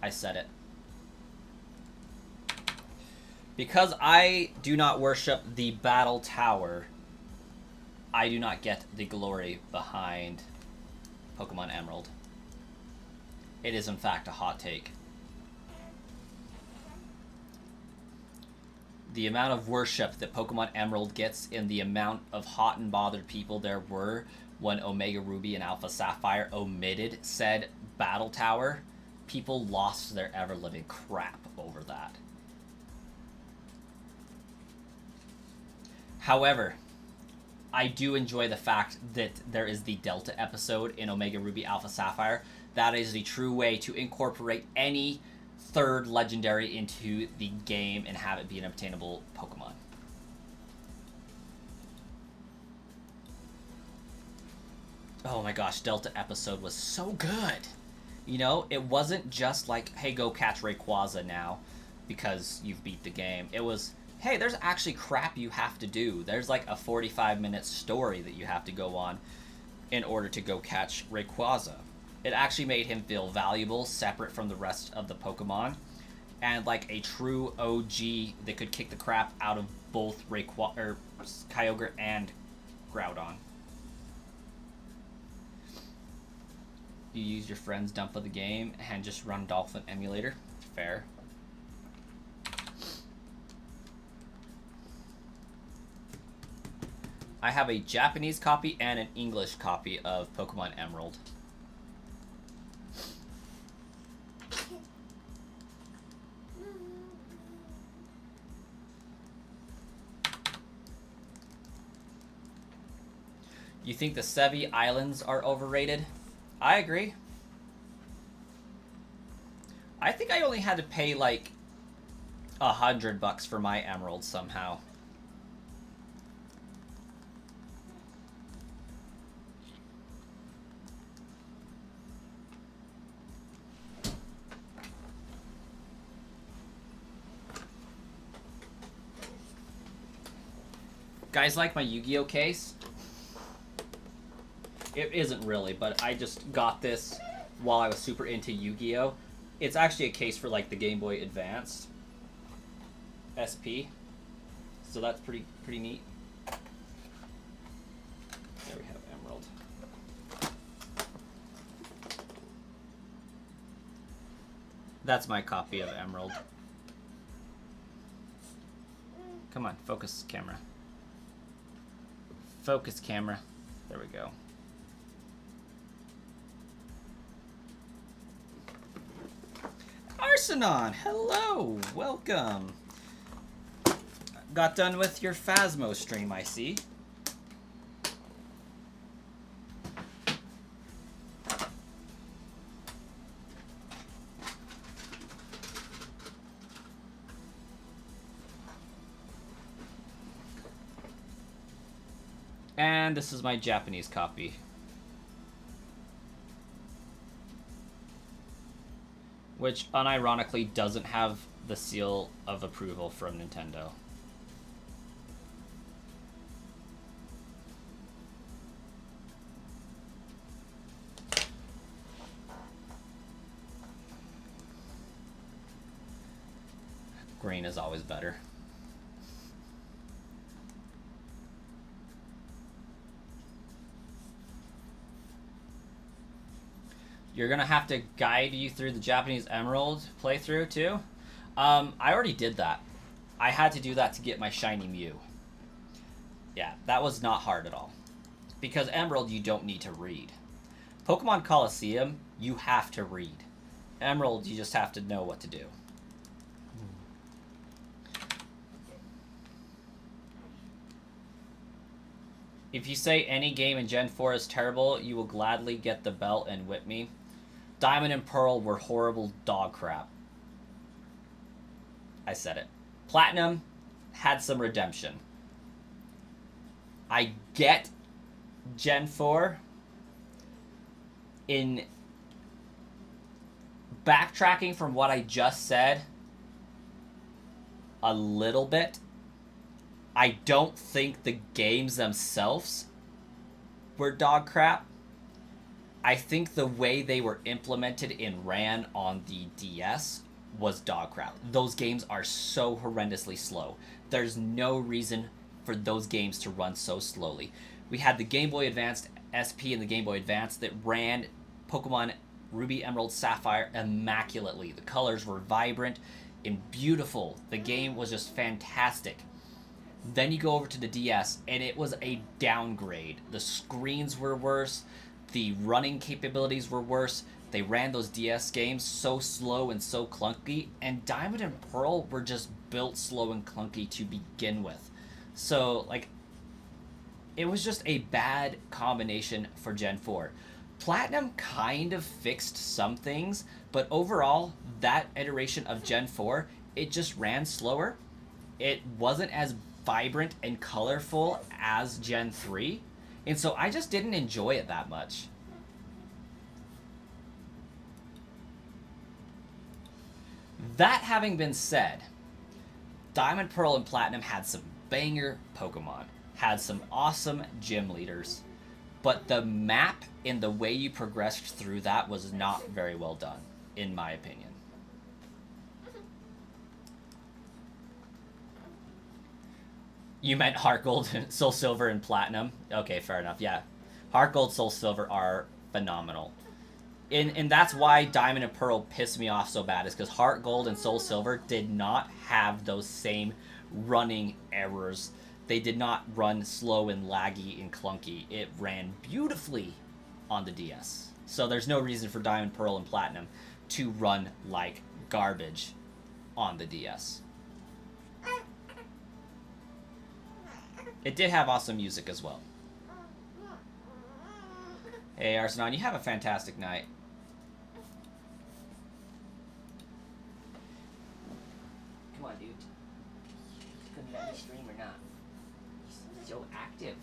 I said it. Because I do not worship the Battle Tower, I do not get the glory behind Pokemon Emerald. It is, in fact, a hot take. The amount of worship that Pokemon Emerald gets in the amount of hot and bothered people there were when Omega Ruby and Alpha Sapphire omitted said Battle Tower, people lost their ever-living crap over that. However, I do enjoy the fact that there is the Delta episode in Omega Ruby Alpha Sapphire. That is the true way to incorporate any third legendary into the game and have it be an obtainable Pokemon. Oh my gosh, Delta episode was so good. You know, it wasn't just like, hey, go catch Rayquaza now because you've beat the game. It was, hey, there's actually crap you have to do. There's like a 45-minute story that you have to go on in order to go catch Rayquaza. It actually made him feel valuable, separate from the rest of the Pokemon, and like a true OG that could kick the crap out of both Kyogre and Groudon. You use your friend's dump of the game and just run Dolphin Emulator. Fair. I have a Japanese copy and an English copy of Pokemon Emerald. You think the Sevi Islands are overrated? I agree. I think I only had to pay like $100 for my Emerald somehow. Guys like my Yu-Gi-Oh case? It isn't really, but I just got this while I was super into Yu-Gi-Oh. It's actually a case for like the Game Boy Advance SP. So that's pretty neat. There we have Emerald. That's my copy of Emerald. Come on, focus camera. Focus camera. There we go. Arsenon, hello, welcome. Got done with your Phasmo stream, I see. And this is my Japanese copy. Which, unironically, doesn't have the seal of approval from Nintendo. Green is always better. You're gonna have to guide you through the Japanese Emerald playthrough too. I already did that. I had to do that to get my shiny Mew. Yeah, that was not hard at all. Because Emerald, you don't need to read. Pokemon Coliseum, you have to read. Emerald, you just have to know what to do. If you say any game in Gen 4 is terrible, you will gladly get the belt and whip me. Diamond and Pearl were horrible dog crap. I said it. Platinum had some redemption. I get Gen 4 in backtracking from what I just said a little bit. I don't think the games themselves were dog crap. I think the way they were implemented and ran on the DS was dog crap. Those games are so horrendously slow. There's no reason for those games to run so slowly. We had the Game Boy Advanced SP and the Game Boy Advance that ran Pokemon Ruby, Emerald, Sapphire immaculately. The colors were vibrant and beautiful. The game was just fantastic. Then you go over to the DS, and it was a downgrade. The screens were worse. The running capabilities were worse. They ran those DS games so slow and so clunky, and Diamond and Pearl were just built slow and clunky to begin with. So, like, it was just a bad combination for Gen 4. Platinum kind of fixed some things, but overall, that iteration of Gen 4, it just ran slower. It wasn't as vibrant and colorful as Gen 3, and so I just didn't enjoy it that much. That having been said, Diamond, Pearl, and Platinum had some banger Pokemon, had some awesome gym leaders, but the map and the way you progressed through that was not very well done, in my opinion. You meant Heart Gold, Soul Silver, and Platinum? Okay, fair enough, yeah. Heart Gold, Soul Silver are phenomenal. And that's why Diamond and Pearl pissed me off so bad, is because Heart Gold and Soul Silver did not have those same running errors. They did not run slow and laggy and clunky. It ran beautifully on the DS. So there's no reason for Diamond, Pearl, and Platinum to run like garbage on the DS. It did have awesome music as well. Hey, Arsenon, you have a fantastic night. Come on, dude. You gonna let me stream or not? He's so active.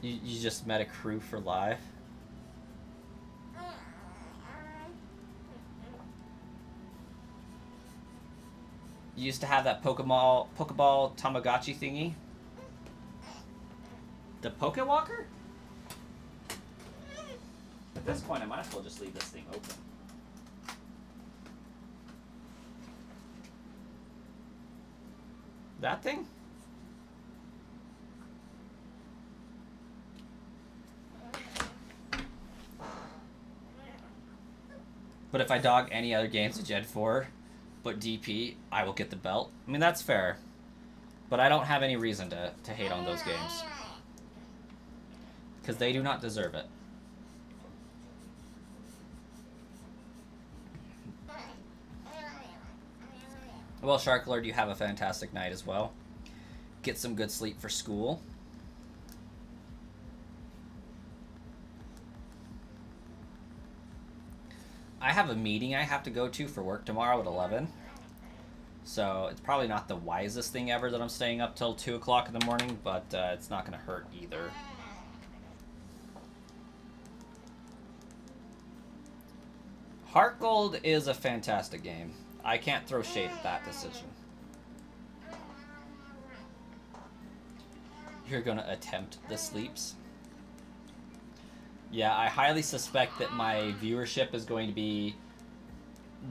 You just met a crew for live? You used to have that Pokeball Tamagotchi thingy? The Pokewalker? At this point, I might as well just leave this thing open. That thing? But if I dog any other games in Gen 4, but DP, I will get the belt. I mean, that's fair. But I don't have any reason to hate on those games. Because they do not deserve it. Well, Shark Lord, you have a fantastic night as well. Get some good sleep for school. I have a meeting I have to go to for work tomorrow at 11. So it's probably not the wisest thing ever that I'm staying up till 2 o'clock in the morning, but it's not going to hurt either. Heart Gold is a fantastic game. I can't throw shade at that decision. You're going to attempt the sleeps. Yeah, I highly suspect that my viewership is going to be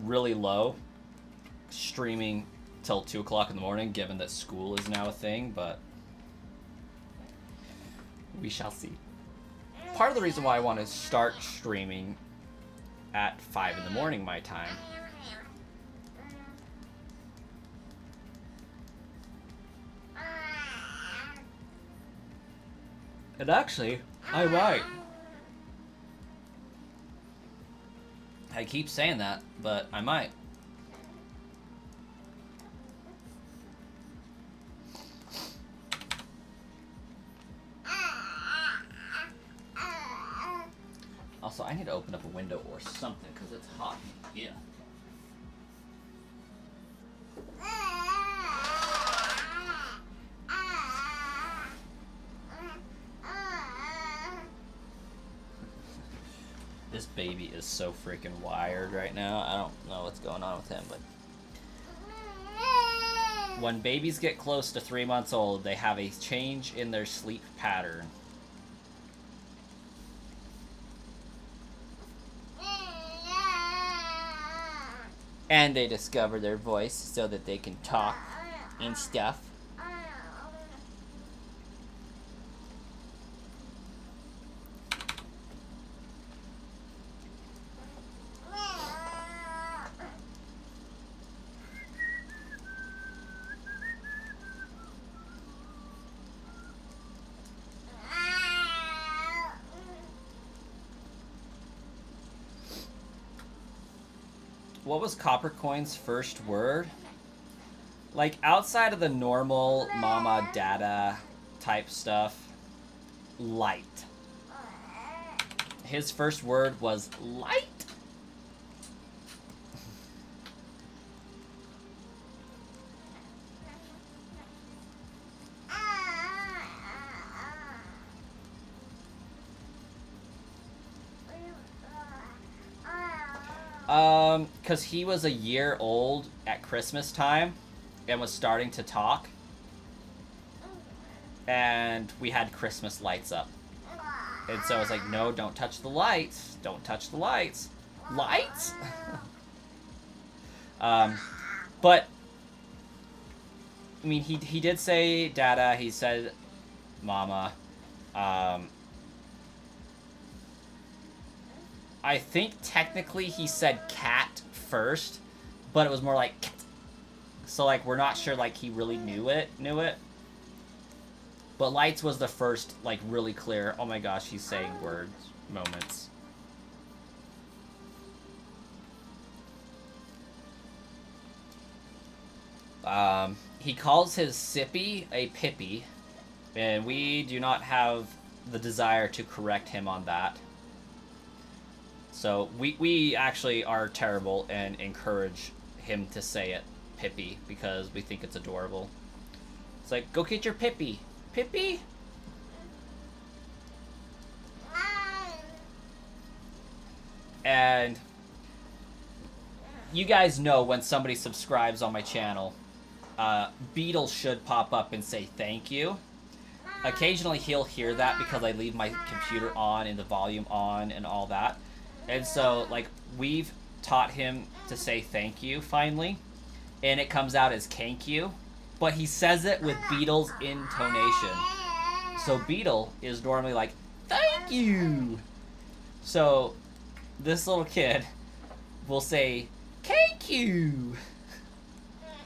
really low, streaming till 2 o'clock in the morning, given that school is now a thing, but we shall see. Part of the reason why I want to start streaming at 5 in the morning my time and actually, I might. I keep saying that, but I might. I need to open up a window or something because it's hot. Yeah. This baby is so freaking wired right now. I don't know what's going on with him, but when babies get close to 3 months old, they have a change in their sleep pattern. And they discover their voice so that they can talk and stuff. What was Coppercoin's first word? Like, outside of the normal mama, dada type stuff, light. His first word was light? Because he was a year old at Christmas time and was starting to talk. And we had Christmas lights up. And so I was like, no, don't touch the lights. Don't touch the lights. Lights? But, I mean, he did say dada. He said mama. I think technically he said cat first, but it was more like cat. So, like, we're not sure, like, he really knew it. But lights was the first, like, really clear, oh my gosh, he's saying words moments. He calls his sippy a pippy, and we do not have the desire to correct him on that. So we actually are terrible and encourage him to say it, Pippi, because we think it's adorable. It's like, go get your Pippi. Pippi? And you guys know when somebody subscribes on my channel, Beetle should pop up and say thank you. Occasionally he'll hear that because I leave my computer on and the volume on and all that. And so, like, we've taught him to say thank you, finally. And it comes out as kank you. But he says it with Beetle's intonation. So Beetle is normally like, thank you! So, this little kid will say, kank you!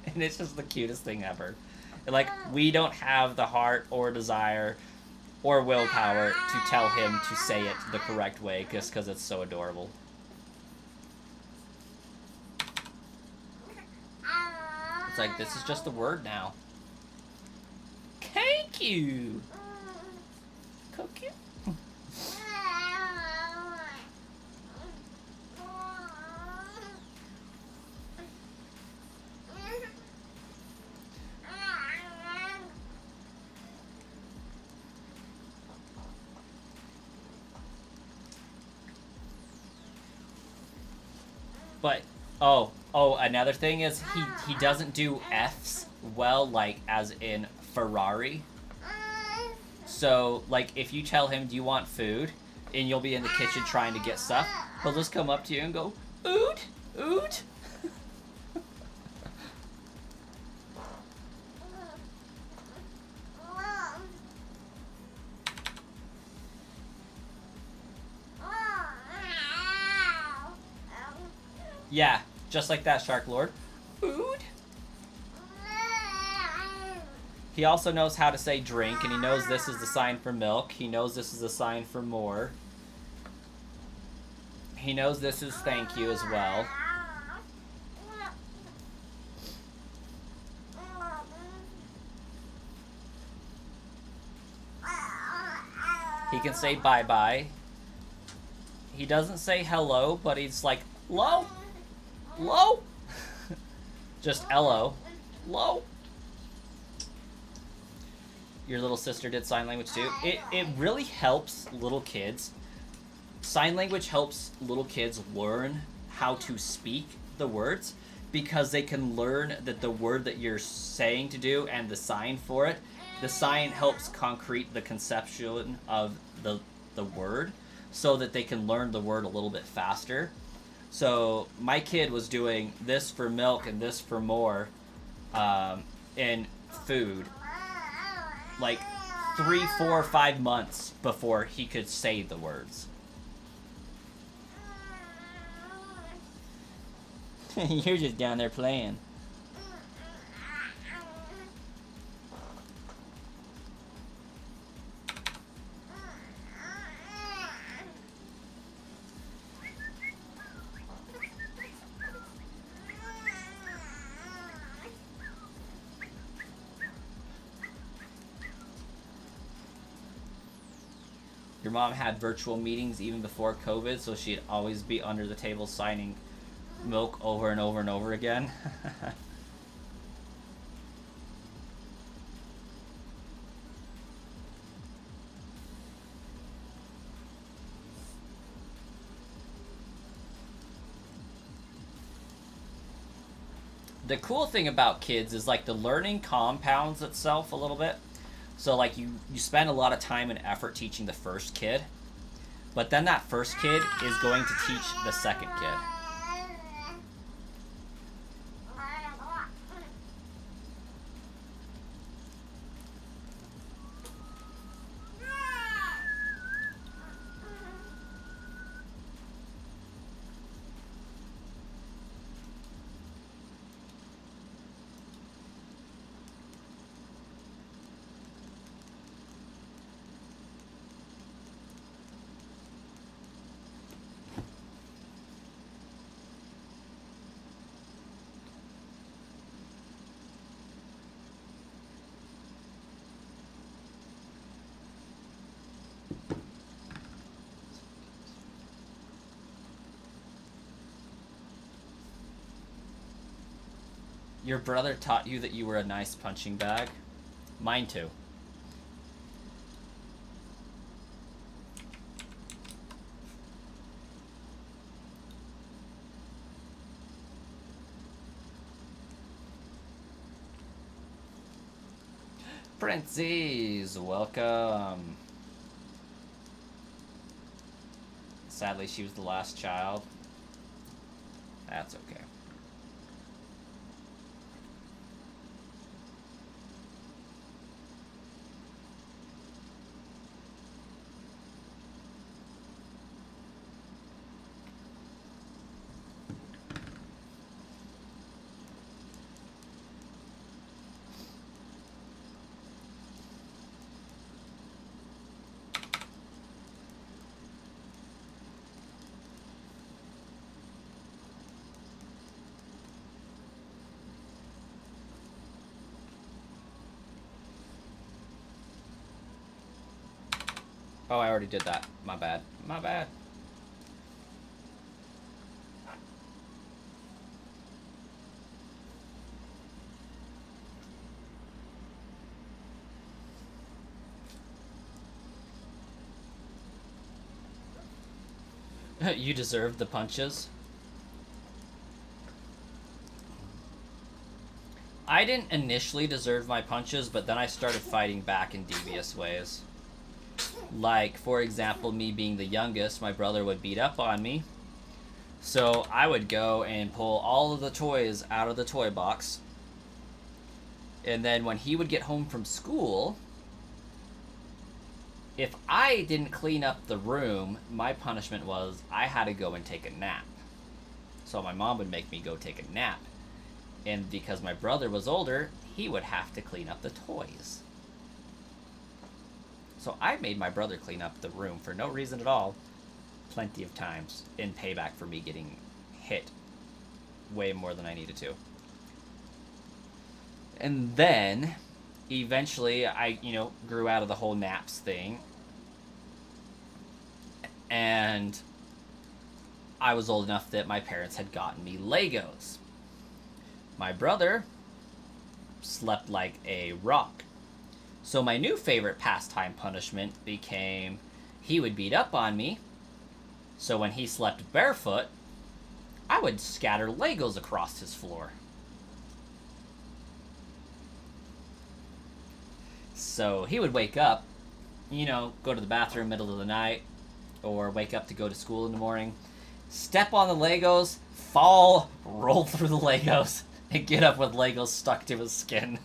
And it's just the cutest thing ever. And, like, we don't have the heart or desire or willpower to tell him to say it the correct way, just because it's so adorable. It's like, this is just a word now. Thank you! Cookie? But, oh, another thing is he doesn't do F's well, like, as in Ferrari. So, like, if you tell him, do you want food? And you'll be in the kitchen trying to get stuff, he'll just come up to you and go, oot, oot. Yeah, just like that, Shark Lord. Food. He also knows how to say drink, and he knows this is the sign for milk. He knows this is the sign for more. He knows this is thank you as well. He can say bye-bye. He doesn't say hello, but he's like, "Lo, lo," just "lo, lo." Your little sister did sign language too. It really helps little kids. Sign language helps little kids learn how to speak the words because they can learn that the word that you're saying to do and the sign for it, the sign helps concrete the conception of the word so that they can learn the word a little bit faster. So my kid was doing this for milk and this for more in food like 3, 4, 5 months before he could say the words. You're just down there playing. Your mom had virtual meetings even before COVID, so she'd always be under the table signing milk over and over and over again. The cool thing about kids is like the learning compounds itself a little bit. So like you spend a lot of time and effort teaching the first kid, but then that first kid is going to teach the second kid. Your brother taught you that you were a nice punching bag? Mine too. Princess, welcome. Sadly, she was the last child. That's okay. Oh, I already did that. My bad. My bad. You deserve the punches. I didn't initially deserve my punches, but then I started fighting back in devious ways. Like, for example, me being the youngest, my brother would beat up on me. So I would go and pull all of the toys out of the toy box. And then when he would get home from school, if I didn't clean up the room, my punishment was I had to go and take a nap. So my mom would make me go take a nap. And because my brother was older, he would have to clean up the toys. So I made my brother clean up the room for no reason at all, plenty of times, in payback for me getting hit way more than I needed to. And then, eventually, I, grew out of the whole naps thing. And I was old enough that my parents had gotten me Legos. My brother slept like a rock. So my new favorite pastime punishment became he would beat up on me. So when he slept barefoot, I would scatter Legos across his floor. So he would wake up, you know, go to the bathroom middle of the night, or wake up to go to school in the morning, step on the Legos, fall, roll through the Legos, and get up with Legos stuck to his skin.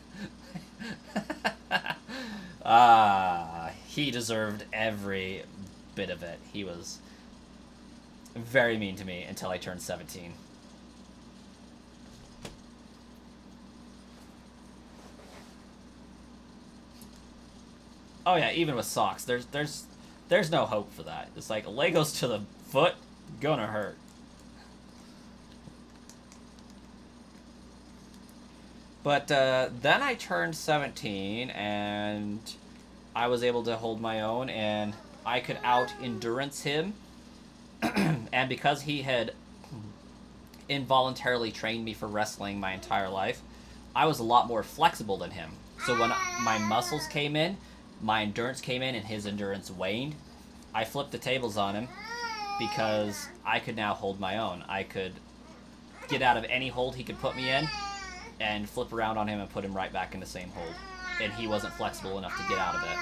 He deserved every bit of it. He was very mean to me until I turned 17. Oh yeah, even with socks, there's no hope for that. It's like Legos to the foot, gonna hurt. But then I turned 17 and I was able to hold my own and I could out endurance him. And because he had involuntarily trained me for wrestling my entire life, I was a lot more flexible than him. So when my muscles came in, my endurance came in and his endurance waned, I flipped the tables on him because I could now hold my own. I could get out of any hold he could put me in and flip around on him and put him right back in the same hold. And he wasn't flexible enough to get out of it.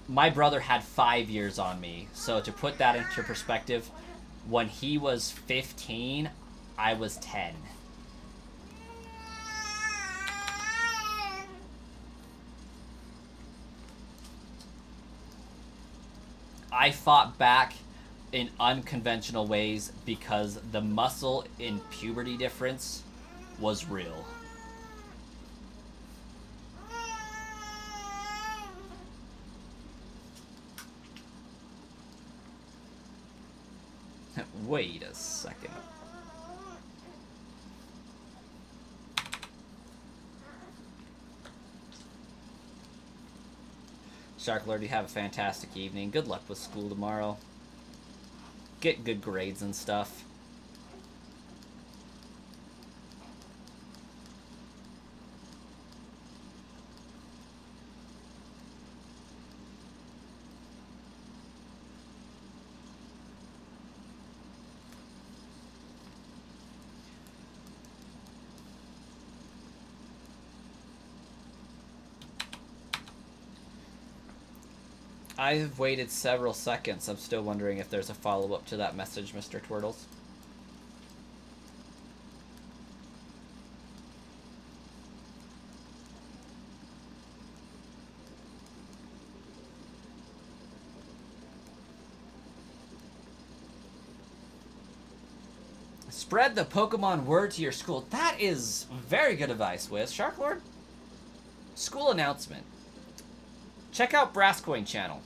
My brother had 5 years on me. So to put that into perspective, when he was 15, I was 10. I fought back in unconventional ways because the muscle in puberty difference was real. Wait a second. Shark Lord, you have a fantastic evening. Good luck with school tomorrow. Get good grades and stuff. I've waited several seconds. I'm still wondering if there's a follow-up to that message, Mr. Twirtles. Spread the Pokemon word to your school. That is very good advice, Wiz. Shark Lord? School announcement. Check out Brasscoin channel.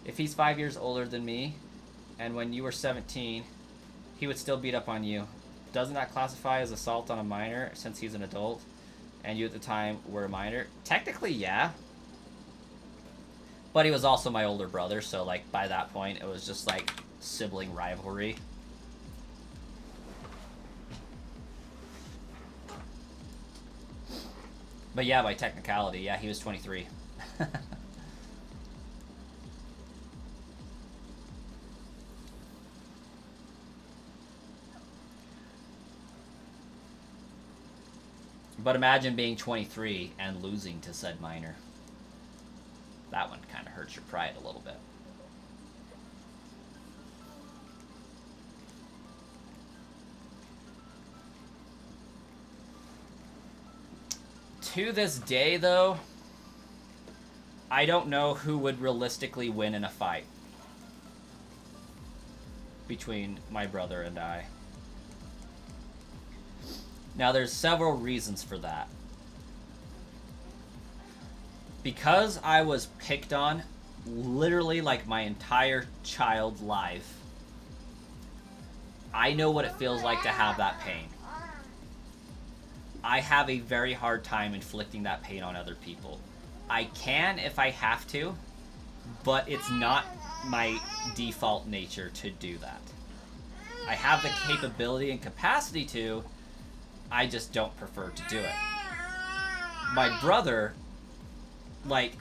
If he's 5 years older than me, and when you were 17, he would still beat up on you. Doesn't that classify as assault on a minor since he's an adult, and you at the time were a minor? Technically, yeah. But he was also my older brother, so like by that point, it was just like sibling rivalry. But yeah, by technicality, yeah, he was 23. But imagine being 23 and losing to said minor. That one kind of hurts your pride a little bit. To this day, though, I don't know who would realistically win in a fight between my brother and I. Now, there's several reasons for that. Because I was picked on literally like my entire child life, I know what it feels like to have that pain. I have a very hard time inflicting that pain on other people. I can if I have to, but it's not my default nature to do that. I have the capability and capacity to, I just don't prefer to do it. My brother, like,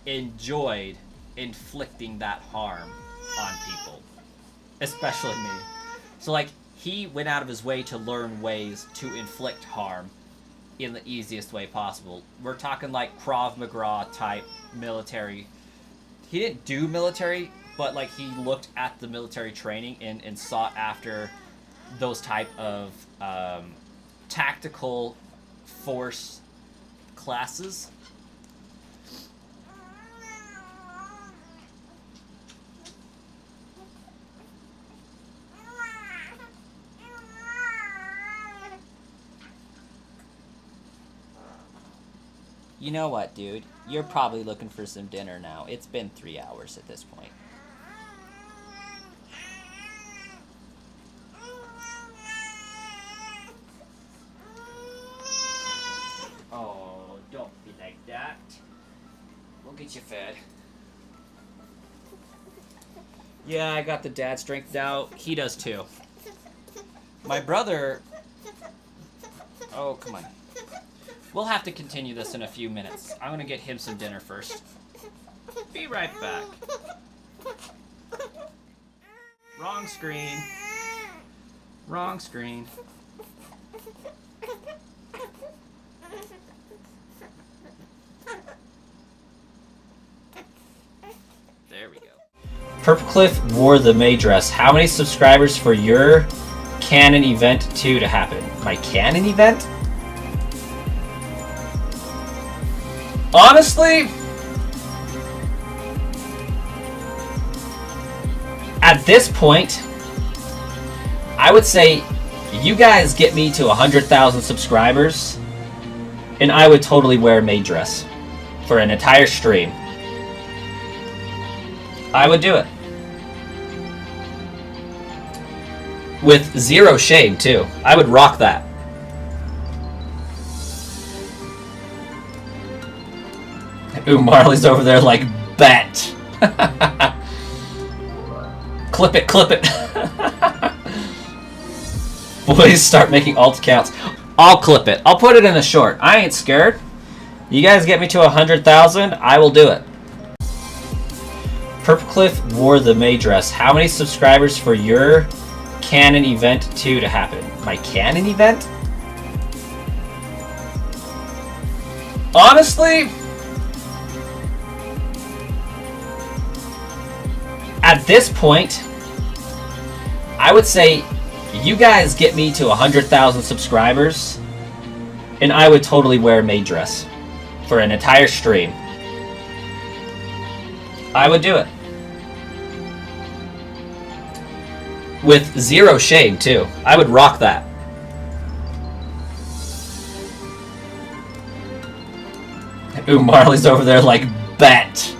enjoyed inflicting that harm on people, especially me. So, like, he went out of his way to learn ways to inflict harm in the easiest way possible. We're talking like Krav Maga type military. He didn't do military, but like he looked at the military training and sought after those type of tactical force classes. You know what, dude? You're probably looking for some dinner now. It's been 3 hours at this point. Oh, don't be like that. We'll get you fed. Yeah, I got the dad strength out. He does too. My brother... Oh, come on. We'll have to continue this in a few minutes. I'm gonna get him some dinner first. Be right back. Wrong screen. Wrong screen. There we go. Purplecliff wore the May dress. How many subscribers for your canon event 2 to happen? My canon event? Honestly, at this point, I would say you guys get me to 100,000 subscribers, and I would totally wear a maid dress for an entire stream. I would do it. With zero shame, too. I would rock that. Ooh, Marley's over there like, bet. Clip it, clip it. Boys, start making alt accounts. I'll clip it. I'll put it in a short. I ain't scared. You guys get me to 100,000, I will do it. Purplecliff wore the May dress. How many subscribers for your canon event 2 to happen? My canon event? Honestly, at this point, I would say you guys get me to 100,000 subscribers, and I would totally wear a maid dress for an entire stream. I would do it. With zero shame, too. I would rock that. Ooh, Marley's over there like, bet.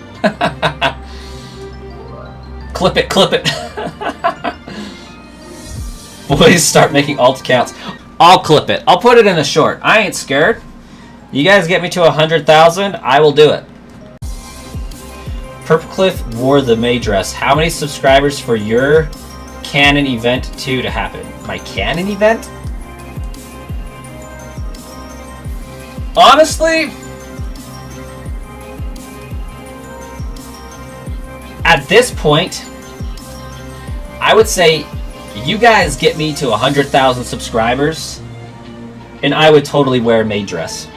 Clip it, clip it. Boys, start making alt accounts. I'll clip it. I'll put it in a short. I ain't scared. You guys get me to 100,000, I will do it. Purplecliff wore the May dress. How many subscribers for your canon event 2 to happen? My canon event? Honestly, at this point, I would say you guys get me to 100,000 subscribers, and I would totally wear a maid dress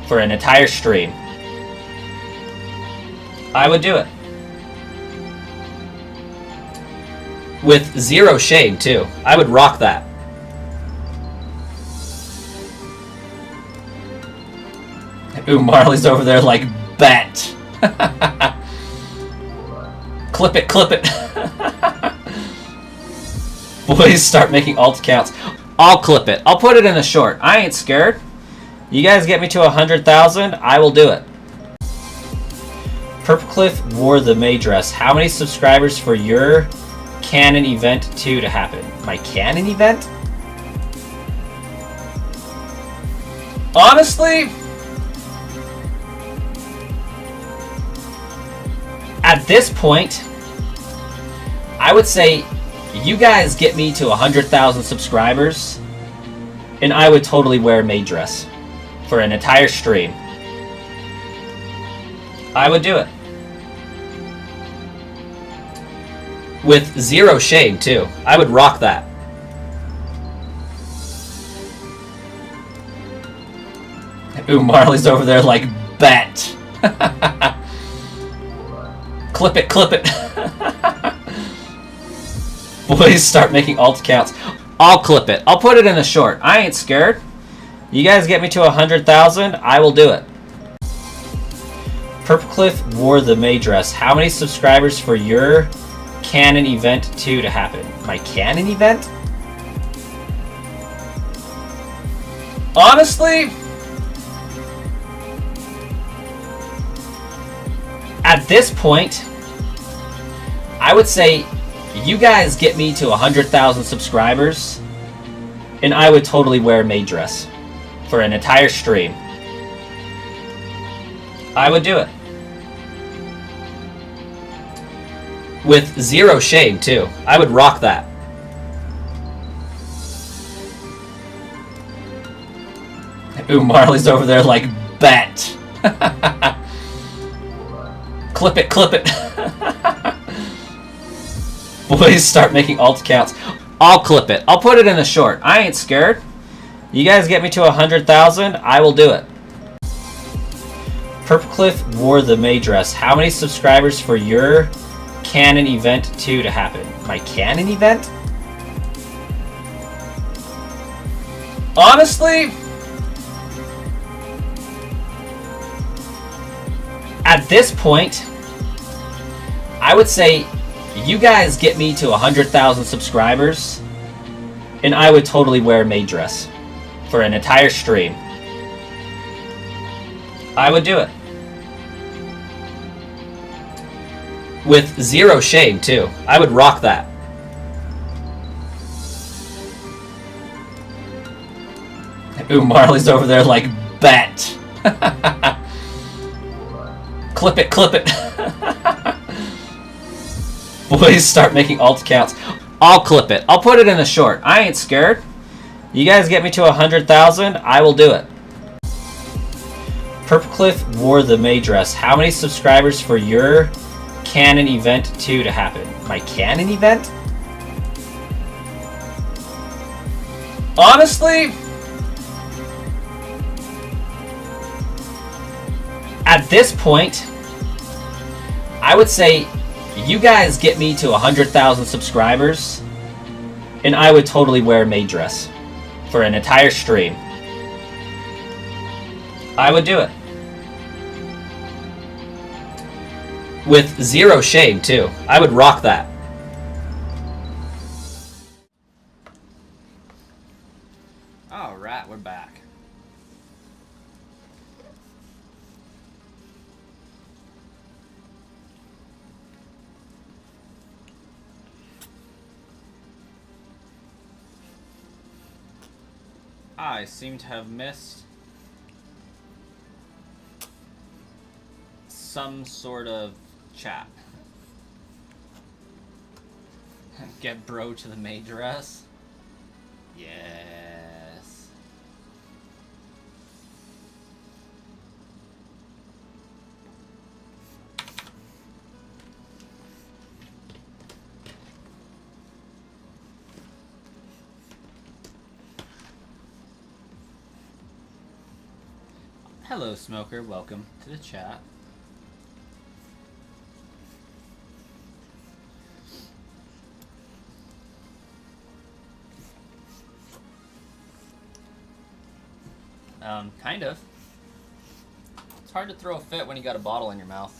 for an entire stream. I would do it. With zero shame, too. I would rock that. Ooh, Marley's over there like, bet. Clip it, clip it. Boys, start making alt accounts. I'll clip it. I'll put it in a short. I ain't scared. You guys get me to 100,000, I will do it. Purplecliff wore the May dress. How many subscribers for your canon event 2 to happen? My canon event? Honestly, at this point, I would say you guys get me to 100,000 subscribers, and I would totally wear a maid dress for an entire stream. I would do it. With zero shame, too. I would rock that. Ooh, Marley's over there like, bet. Clip it, clip it. Boys, start making alt accounts. I'll clip it. I'll put it in the short. I ain't scared. You guys get me to 100,000, I will do it. Purple Cliff wore the May dress. How many subscribers for your canon event 2 to happen? My canon event? Honestly, at this point, I would say you guys get me to 100,000 subscribers, and I would totally wear a maid dress for an entire stream. I would do it. With zero shame, too. I would rock that. Ooh, Marley's over there like, bet. Clip it, clip it. Boys, start making alt accounts. I'll clip it. I'll put it in the short. I ain't scared. You guys get me to 100,000, I will do it. Purple Cliff wore the May dress. How many subscribers for your canon event 2 to happen? My canon event? Honestly, at this point, I would say you guys get me to 100,000 subscribers, and I would totally wear a maid dress for an entire stream. I would do it. With zero shame, too. I would rock that. Ooh, Marley's over there like, bet. Clip it, clip it. Boys, start making alt accounts. I'll clip it. I'll put it in the short. I ain't scared. You guys get me to 100,000, I will do it. Purple Cliff wore the May dress. How many subscribers for your canon event 2 to happen? My canon event? Honestly, at this point, I would say you guys get me to 100,000 subscribers, and I would totally wear a maid dress for an entire stream. I would do it. With zero shame, too. I would rock that. Alright, we're back. I seem to have missed some sort of chat. Get bro to the maid dress? Yes. Hello, Smoker. Welcome to the chat. Kind of. It's hard to throw a fit when you got a bottle in your mouth.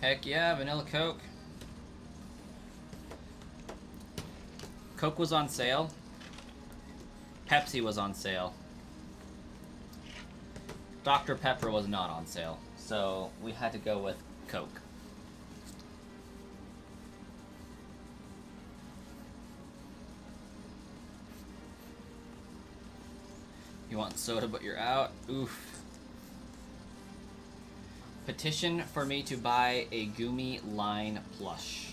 Heck yeah, vanilla Coke. Coke was on sale. Pepsi was on sale. Dr. Pepper was not on sale, so we had to go with Coke. You want soda, but you're out? Oof. Petition for me to buy a Gumi line plush.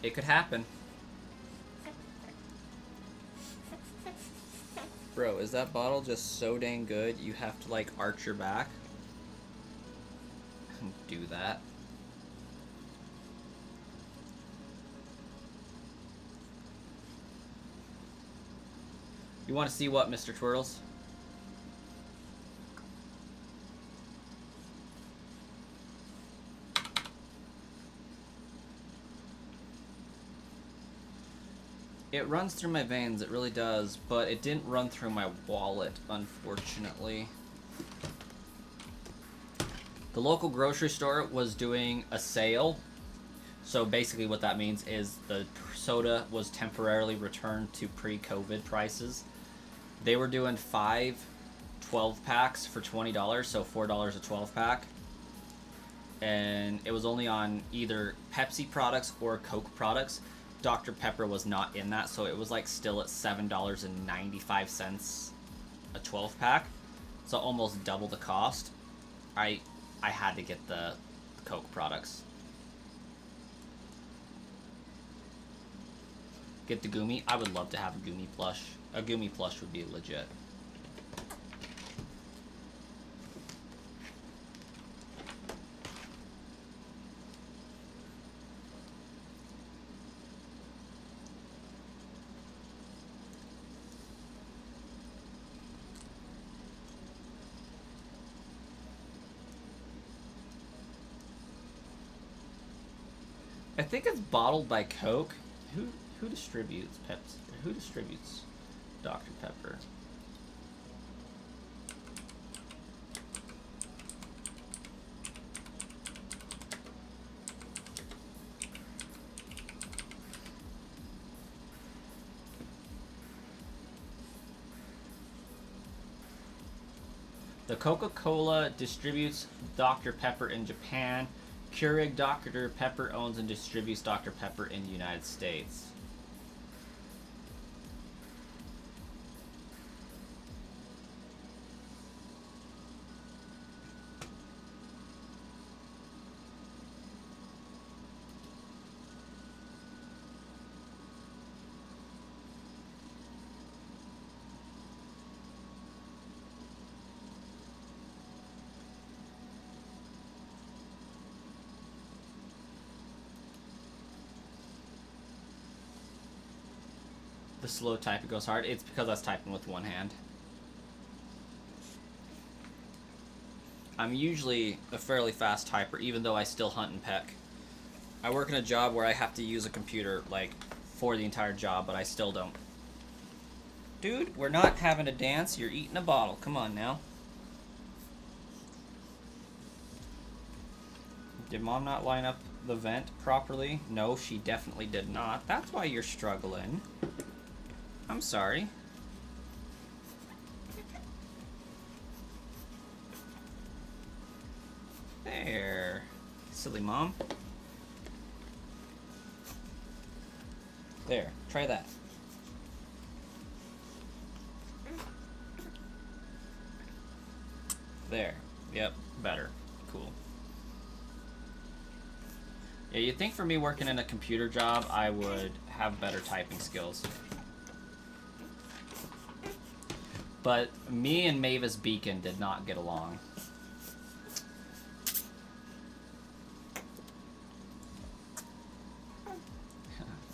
It could happen. Bro, is that bottle just so dang good you have to, like, arch your back? Do that. You want to see what, Mr. Twirls? It runs through my veins, it really does, but it didn't run through my wallet, unfortunately. The local grocery store was doing a sale, so basically what that means is the soda was temporarily returned to pre-COVID prices. They were doing 5 12-packs for $20, so $4 a 12-pack. And it was only on either Pepsi products or Coke products. Dr. Pepper was not in that, so it was like still at $7.95 a 12-pack. So almost double the cost. I had to get the Coke products. Get the Gumi. I would love to have a Gumi plush. A Gumi plush would be legit. I think it's bottled by Coke. Who distributes Pepsi? Who distributes Dr. Pepper? The Coca-Cola distributes Dr. Pepper in Japan. Keurig Dr. Pepper owns and distributes Dr. Pepper in the United States. The slow type, it goes hard. It's because I was typing with one hand. I'm usually a fairly fast typer, even though I still hunt and peck. I work in a job where I have to use a computer, like, for the entire job, but I still don't. Dude, we're not having a dance. You're eating a bottle. Come on now. Did Mom not line up the vent properly? No, she definitely did not. That's why you're struggling. I'm sorry. There. Silly mom. There. Try that. There. Yep. Better. Cool. Yeah, you'd think for me working in a computer job, I would have better typing skills. But me and Mavis Beacon did not get along.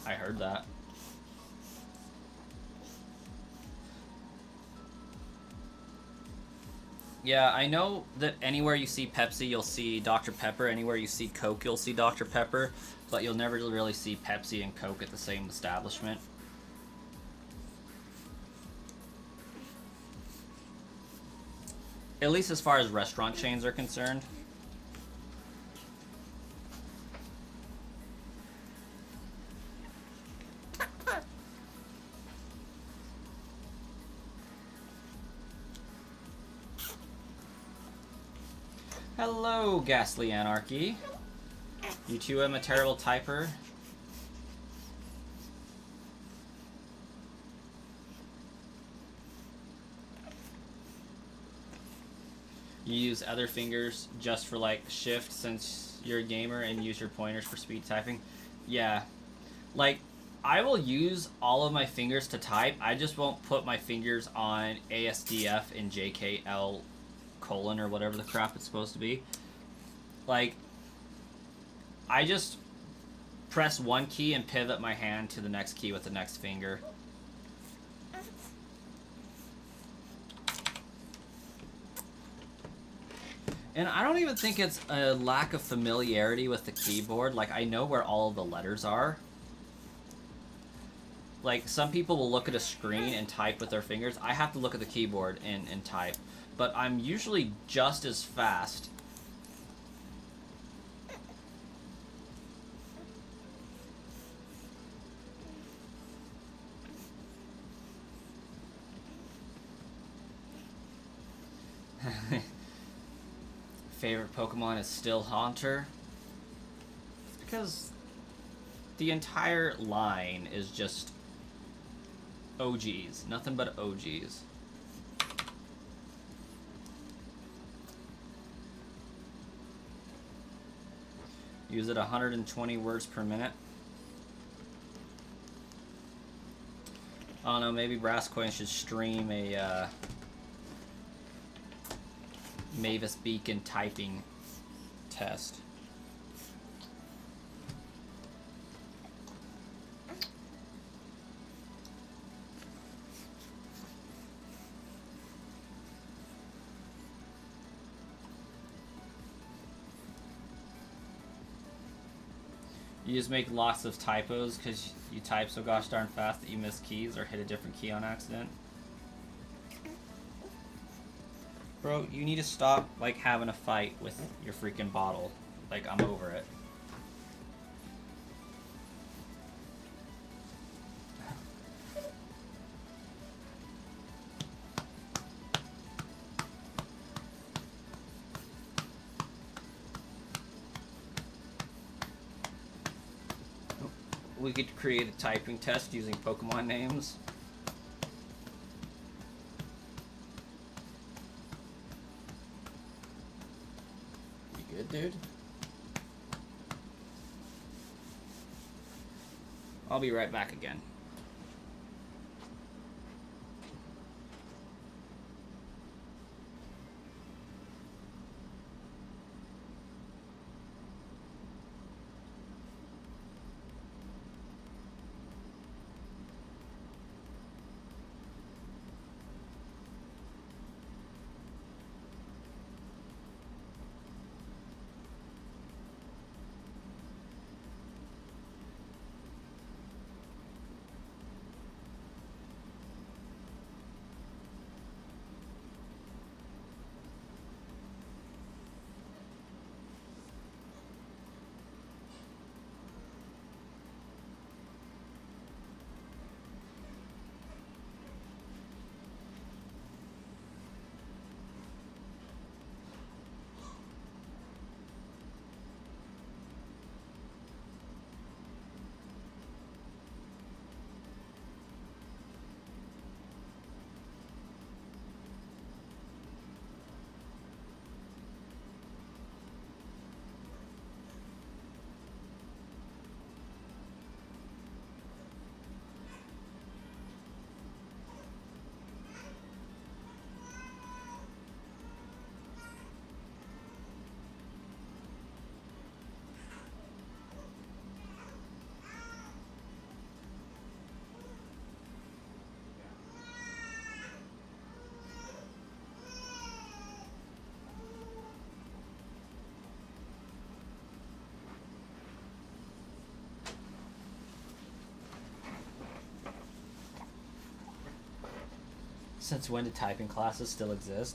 I heard that. Yeah, I know that anywhere you see Pepsi, you'll see Dr. Pepper. Anywhere you see Coke, you'll see Dr. Pepper. But you'll never really see Pepsi and Coke at the same establishment. At least as far as restaurant chains are concerned. Hello, Ghastly Anarchy. You too am a terrible typer. You use other fingers just for like shift since you're a gamer and use your pointers for speed typing. Yeah. Like, I will use all of my fingers to type. I just won't put my fingers on ASDF and JKL colon or whatever the crap it's supposed to be. Like, I just press one key and pivot my hand to the next key with the next finger. And I don't even think it's a lack of familiarity with the keyboard. Like, I know where all of the letters are. Like, some people will look at a screen and type with their fingers. I have to look at the keyboard and type. But I'm usually just as fast. Favorite Pokemon is still Haunter. It's because the entire line is just OGs. Nothing but OGs. Use it 120 words per minute. I don't know, maybe Brasscoin should stream a Mavis Beacon typing test. You just make lots of typos because you type so gosh darn fast that you miss keys or hit a different key on accident. Bro, you need to stop, like, having a fight with your freaking bottle. Like, I'm over it. We could create a typing test using Pokemon names. You good, dude? I'll be right back again. Since when did typing classes still exist?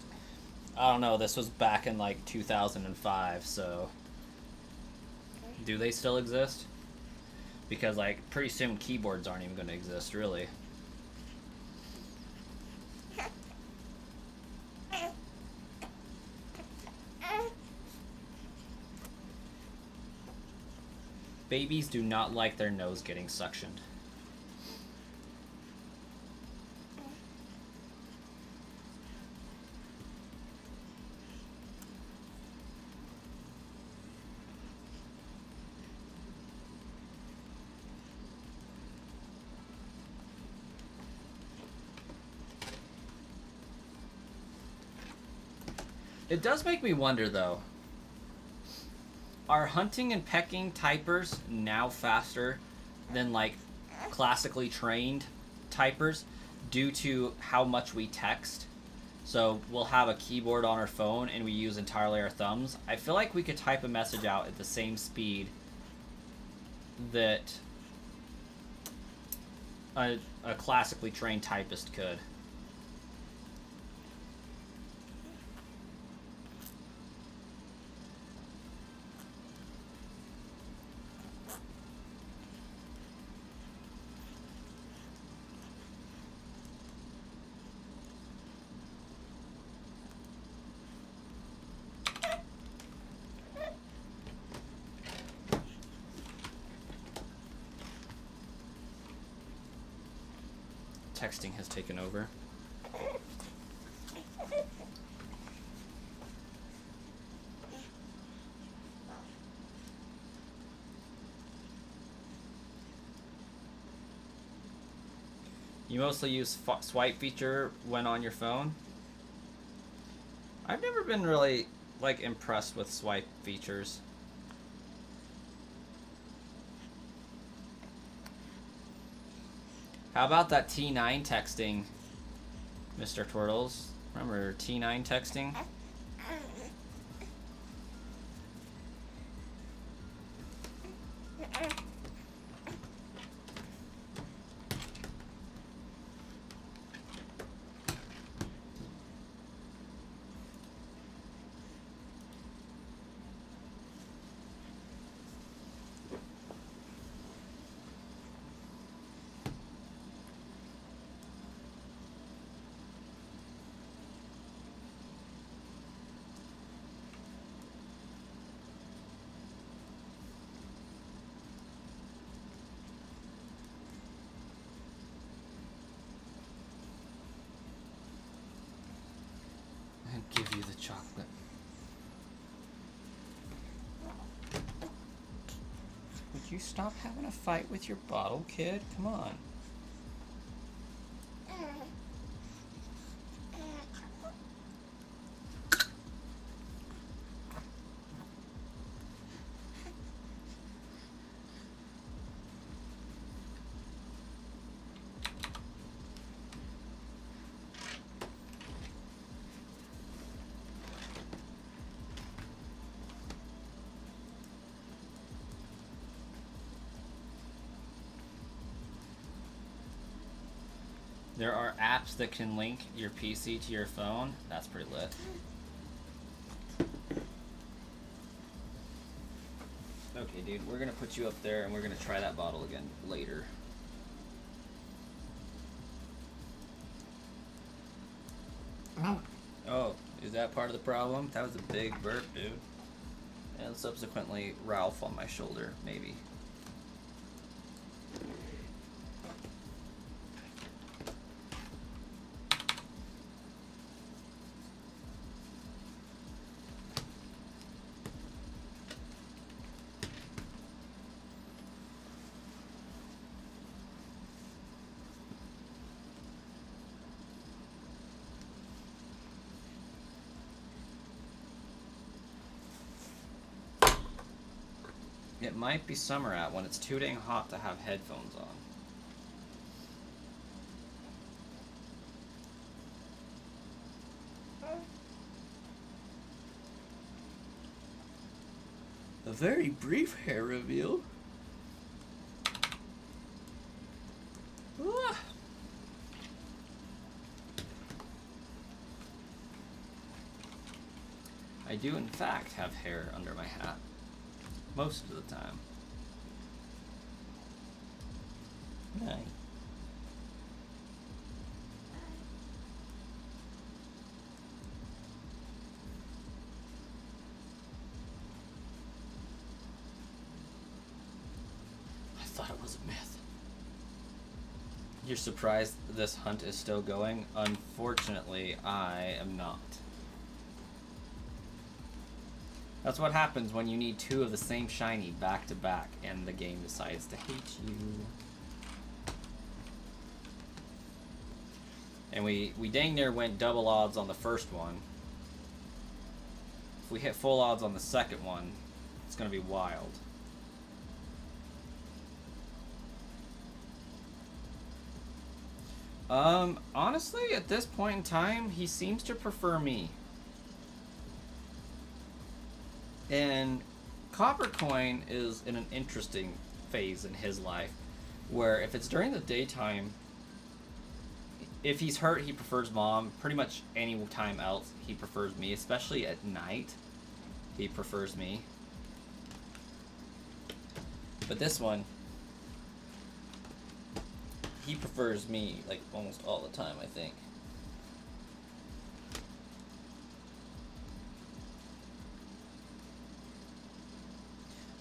I don't know, this was back in like 2005, so... Do they still exist? Because, like, pretty soon keyboards aren't even going to exist, really. Babies do not like their nose getting suctioned. It does make me wonder, though. Are hunting and pecking typers now faster than, like, classically trained typers due to how much we text? So we'll have a keyboard on our phone and we use entirely our thumbs. I feel like we could type a message out at the same speed that a classically trained typist could. Texting has taken over. You mostly use swipe feature when on your phone? I've never been really, like, impressed with swipe features. How about that T9 texting, Mr. Turtles? Remember T9 texting? Give you the chocolate. Would you stop having a fight with your bottle, kid? Come on. There are apps that can link your PC to your phone. That's pretty lit. Okay, dude, we're gonna put you up there and we're gonna try that bottle again later. Oh, is that part of the problem? That was a big burp, dude. And subsequently, Ralph on my shoulder, maybe. It might be summer out when it's too dang hot to have headphones on. A very brief hair reveal. Ah. I do in fact have hair under my hat. Most of the time. Nice. thought it was a myth. You're surprised this hunt is still going? Unfortunately, I am not. That's what happens when you need two of the same shiny back to back and the game decides to hate you. And we dang near went double odds on the first one. If we hit full odds on the second one, it's going to be wild. Honestly, at this point in time, he seems to prefer me. And Coppercoin is in an interesting phase in his life, where if it's during the daytime, if he's hurt, he prefers Mom. Pretty much any time else, he prefers me. Especially at night, he prefers me. But this one, he prefers me, like, almost all the time, I think.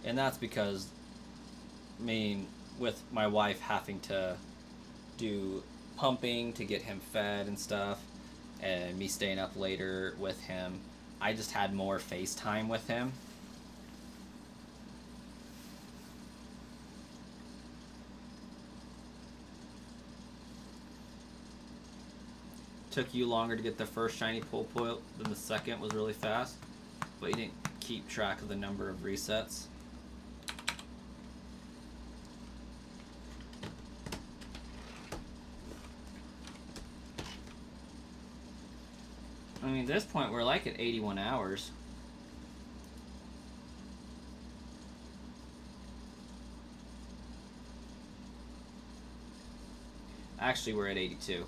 And that's because, I mean, with my wife having to do pumping to get him fed and stuff, and me staying up later with him, I just had more FaceTime with him. Took you longer to get the first shiny Poipole than the second was really fast, but you didn't keep track of the number of resets. I mean, at this point, we're like at 81 hours. Actually, we're at 82.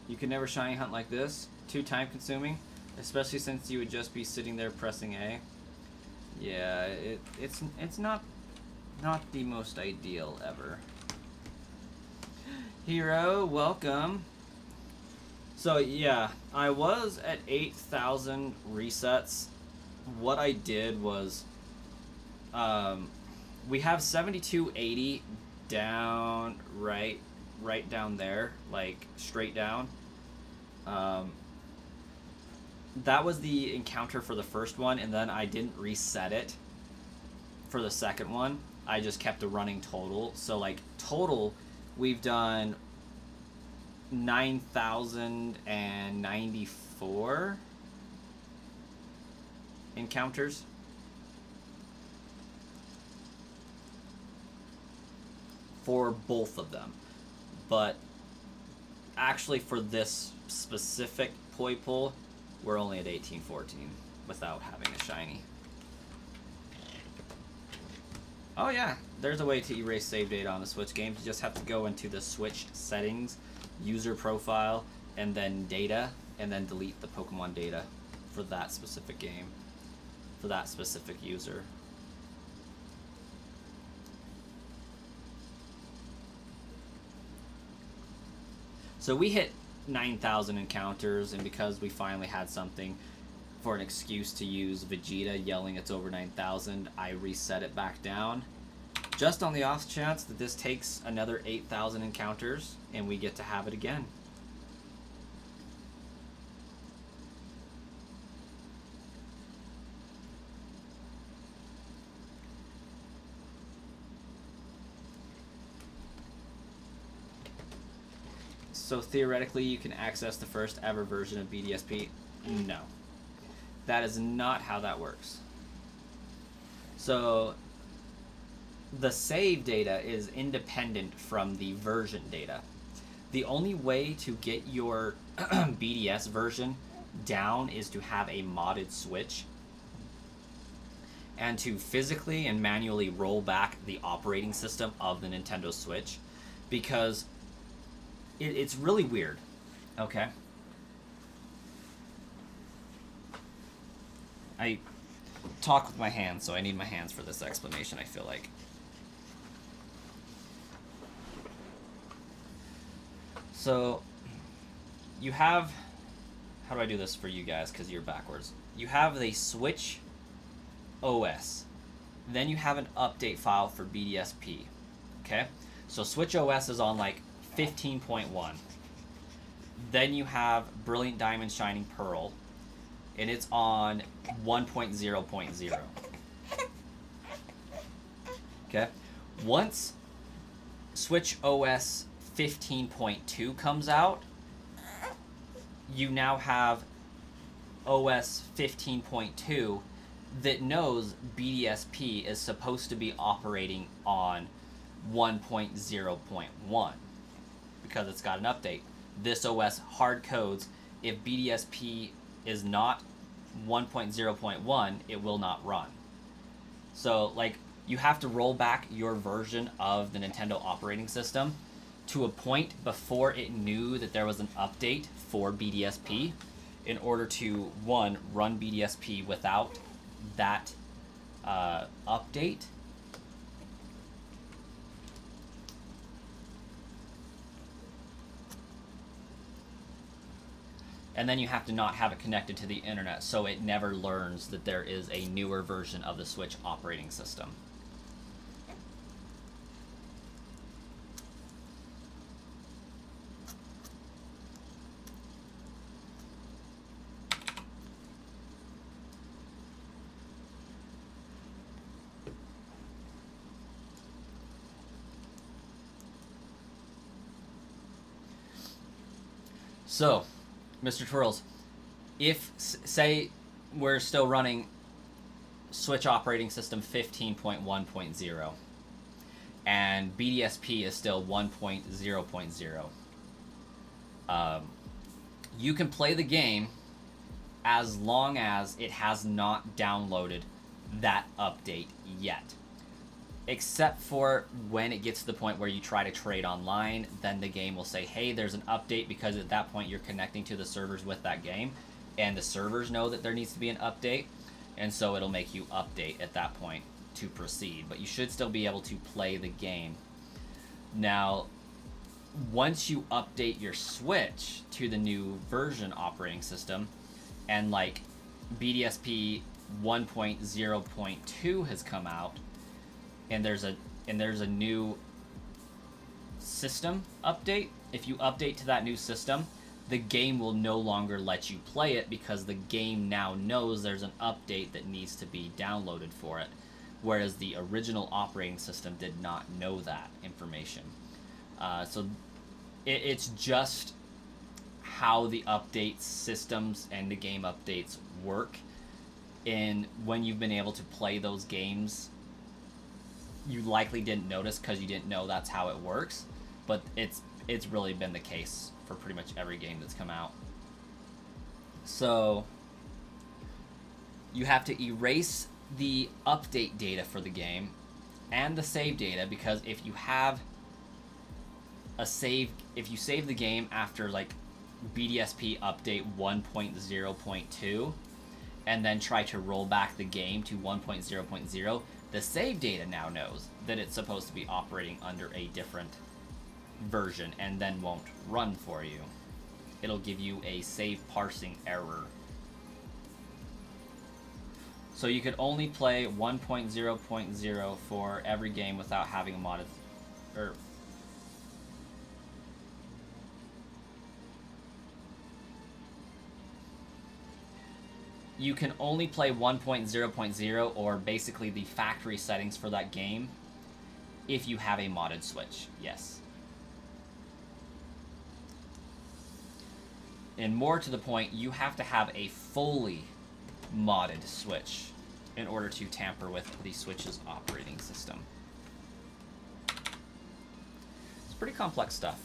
You can never shiny hunt like this. Too time consuming, especially since you would just be sitting there pressing A. Yeah, it's not the most ideal ever. Hero, welcome. So yeah, I was at 8,000 resets. What I did was, we have 7280 down right down there, like straight down. That was the encounter for the first one, and then I didn't reset it for the second one. I just kept a running total. So like total, we've done 9,094 encounters. For both of them. But actually for this specific Poipole, we're only at 1814 without having a shiny. Oh yeah, there's a way to erase save data on the Switch games. You just have to go into the Switch settings, user profile, and then data, and then delete the Pokemon data for that specific game, for that specific user. So we hit 9,000 encounters, and because we finally had something for an excuse to use Vegeta yelling it's over 9,000, I reset it back down. Just on the off chance that this takes another 8,000 encounters and we get to have it again. So theoretically, you can access the first ever version of BDSP? No. That is not how that works. So the save data is independent from the version data. The only way to get your BDS version down is to have a modded Switch. and to physically and manually roll back the operating system of the Nintendo Switch, because it's really weird. Okay. I talk with my hands, so I need my hands for this explanation, I feel like. So, you have... How do I do this for you guys, because you're backwards? You have the Switch OS. Then you have an update file for BDSP. Okay? So Switch OS is on, like, 15.1. Then you have Brilliant Diamond Shining Pearl, and it's on 1.0.0. Okay? Once Switch OS 15.2 comes out, you now have OS 15.2 that knows BDSP is supposed to be operating on 1.0.1 because it's got an update. This OS hard codes if BDSP is not 1.0.1, it will not run. So, like, you have to roll back your version of the Nintendo operating system to a point before it knew that there was an update for BDSP in order to, one, run BDSP without that update. And then you have to not have it connected to the internet so it never learns that there is a newer version of the Switch operating system. So, Mr. Twirls, if, say, we're still running Switch operating system 15.1.0 and BDSP is still 1.0.0, you can play the game as long as it has not downloaded that update yet. Except for when it gets to the point where you try to trade online, then the game will say, hey, there's an update, because at that point you're connecting to the servers with that game, and the servers know that there needs to be an update, and so it'll make you update at that point to proceed. But you should still be able to play the game. Now, once you update your Switch to the new version operating system, and like BDSP 1.0.2 has come out, and there's a new system update, if you update to that new system, the game will no longer let you play it because the game now knows there's an update that needs to be downloaded for it, whereas the original operating system did not know that information. So it's just how the update systems and the game updates work. And when you've been able to play those games, you likely didn't notice because you didn't know that's how it works, but it's really been the case for pretty much every game that's come out. So you have to erase the update data for the game and the save data, because if you have a save, if you save the game after like BDSP update 1.0.2 and then try to roll back the game to 1.0.0, the save data now knows that it's supposed to be operating under a different version and then won't run for you. It'll give you a save parsing error. So you could only play 1.0.0 for every game without having a modded... You can only play 1.0.0, or basically the factory settings for that game, if you have a modded Switch, yes. And more to the point, you have to have a fully modded Switch in order to tamper with the Switch's operating system. It's pretty complex stuff.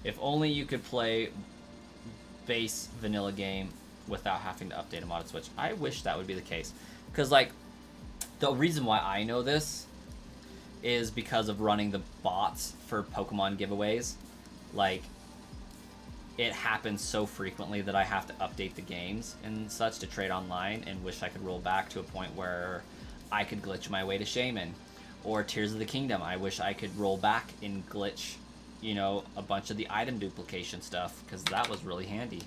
If only you could play base vanilla game without having to update a modded Switch. I wish that would be the case. Because, like, the reason why I know this is because of running the bots for Pokemon giveaways. Like, it happens so frequently that I have to update the games and such to trade online, and wish I could roll back to a point where I could glitch my way to Shaman. Or Tears of the Kingdom, I wish I could roll back and glitch, you know, a bunch of the item duplication stuff, because that was really handy.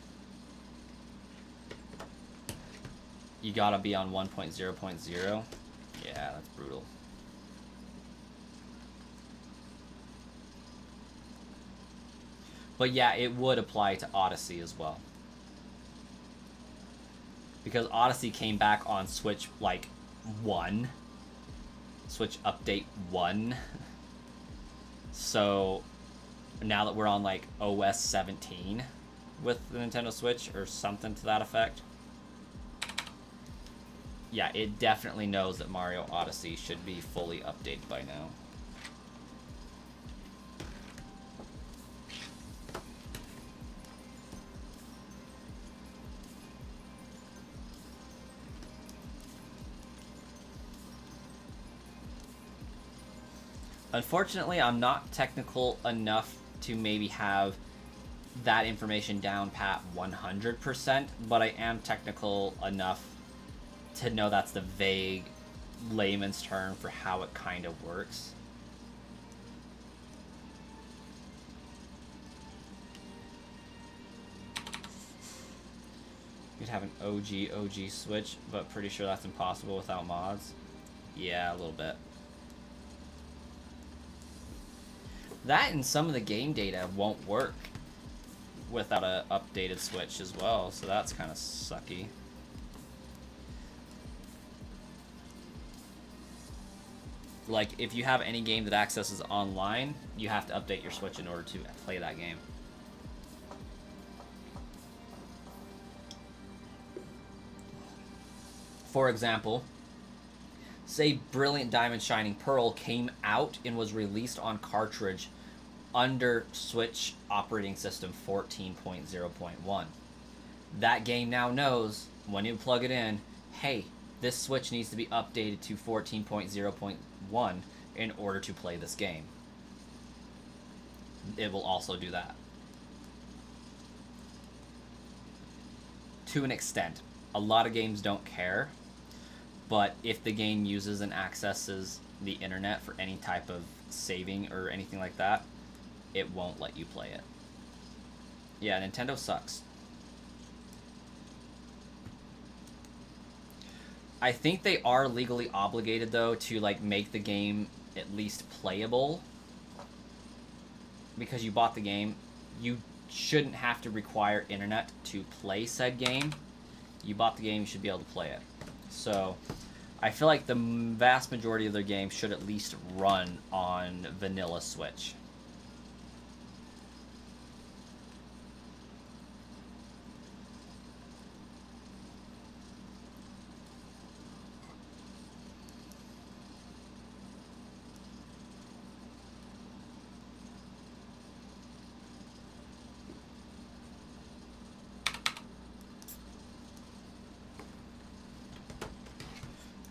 You gotta be on 1.0.0. Yeah, that's brutal. But yeah, it would apply to Odyssey as well. Because Odyssey came back on Switch, like, 1. Switch Update 1. So, now that we're on, like, OS 17 with the Nintendo Switch, or something to that effect. Yeah, it definitely knows that Mario Odyssey should be fully updated by now. Unfortunately, I'm not technical enough to maybe have that information down pat 100%, but I am technical enough to know that's the vague layman's term for how it kind of works. You'd have an OG Switch, but pretty sure that's impossible without mods. Yeah, a little bit. That and some of the game data won't work without an updated Switch as well, so that's kind of sucky. Like, if you have any game that accesses online, you have to update your Switch in order to play that game. For example, say Brilliant Diamond Shining Pearl came out and was released on cartridge under Switch operating system 14.0.1. That game now knows, when you plug it in, hey, this Switch needs to be updated to 14.0.1 in order to play this game. It will also do that. To an extent. A lot of games don't care, but if the game uses and accesses the internet for any type of saving or anything like that, it won't let you play it. Yeah, Nintendo sucks. I think they are legally obligated, though, to, like, make the game at least playable. Because you bought the game, you shouldn't have to require internet to play said game. You bought the game, you should be able to play it. So, I feel like the vast majority of their games should at least run on vanilla Switch.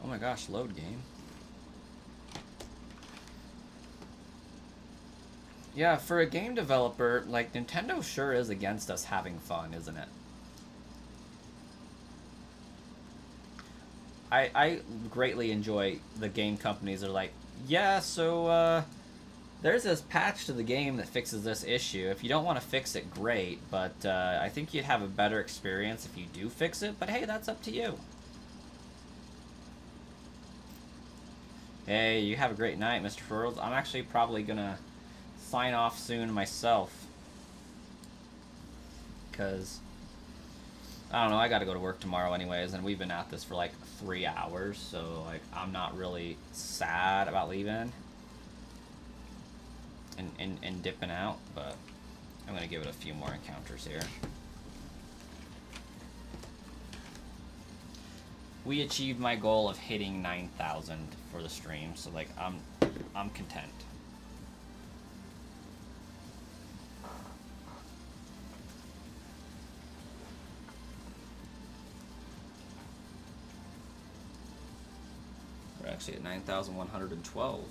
Oh my gosh, load game. Yeah, for a game developer, like, Nintendo sure is against us having fun, isn't it? I greatly enjoy the game companies that are like, yeah, so, there's this patch to the game that fixes this issue. If you don't want to fix it, great, but I think you'd have a better experience if you do fix it, but hey, that's up to you. Hey, you have a great night, Mr. Furls. I'm actually probably gonna sign off soon myself. Because, I don't know, I gotta go to work tomorrow anyways, and we've been at this for like 3 hours, so like I'm not really sad about leaving and dipping out, but I'm gonna give it a few more encounters here. We achieved my goal of hitting 9,000 for the stream, so like I'm content. actually at 9,112.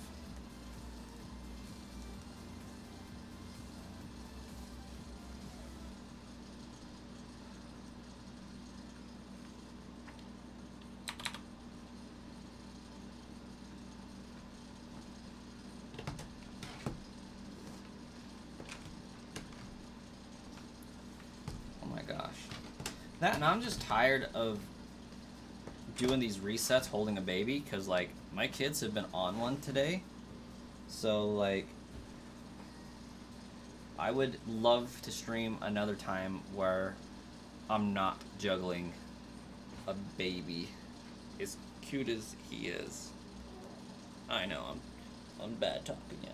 Oh my gosh. That, and I'm just tired of doing these resets holding a baby, because like my kids have been on one today, so like I would love to stream another time where I'm not juggling a baby, as cute as he is. I know I'm bad talking yet.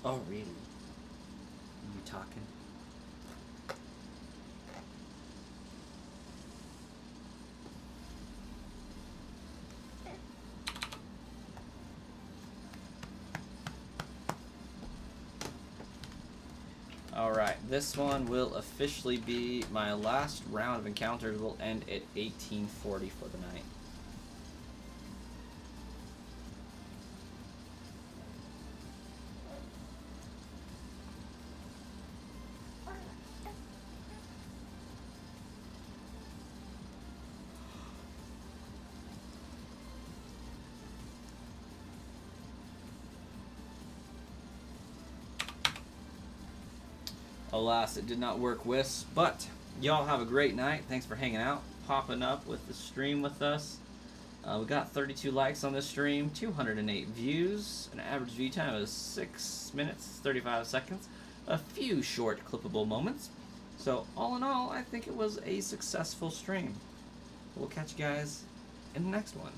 Oh, really? You talking? Alright, this one will officially be my last round of encounters. Will end at 1840 for the night. Alas, it did not work, Whis, but y'all have a great night. Thanks for hanging out, popping up with the stream with us. We got 32 likes on this stream, 208 views, an average view time of 6 minutes, 35 seconds, a few short clippable moments. So all in all, I think it was a successful stream. We'll catch you guys in the next one.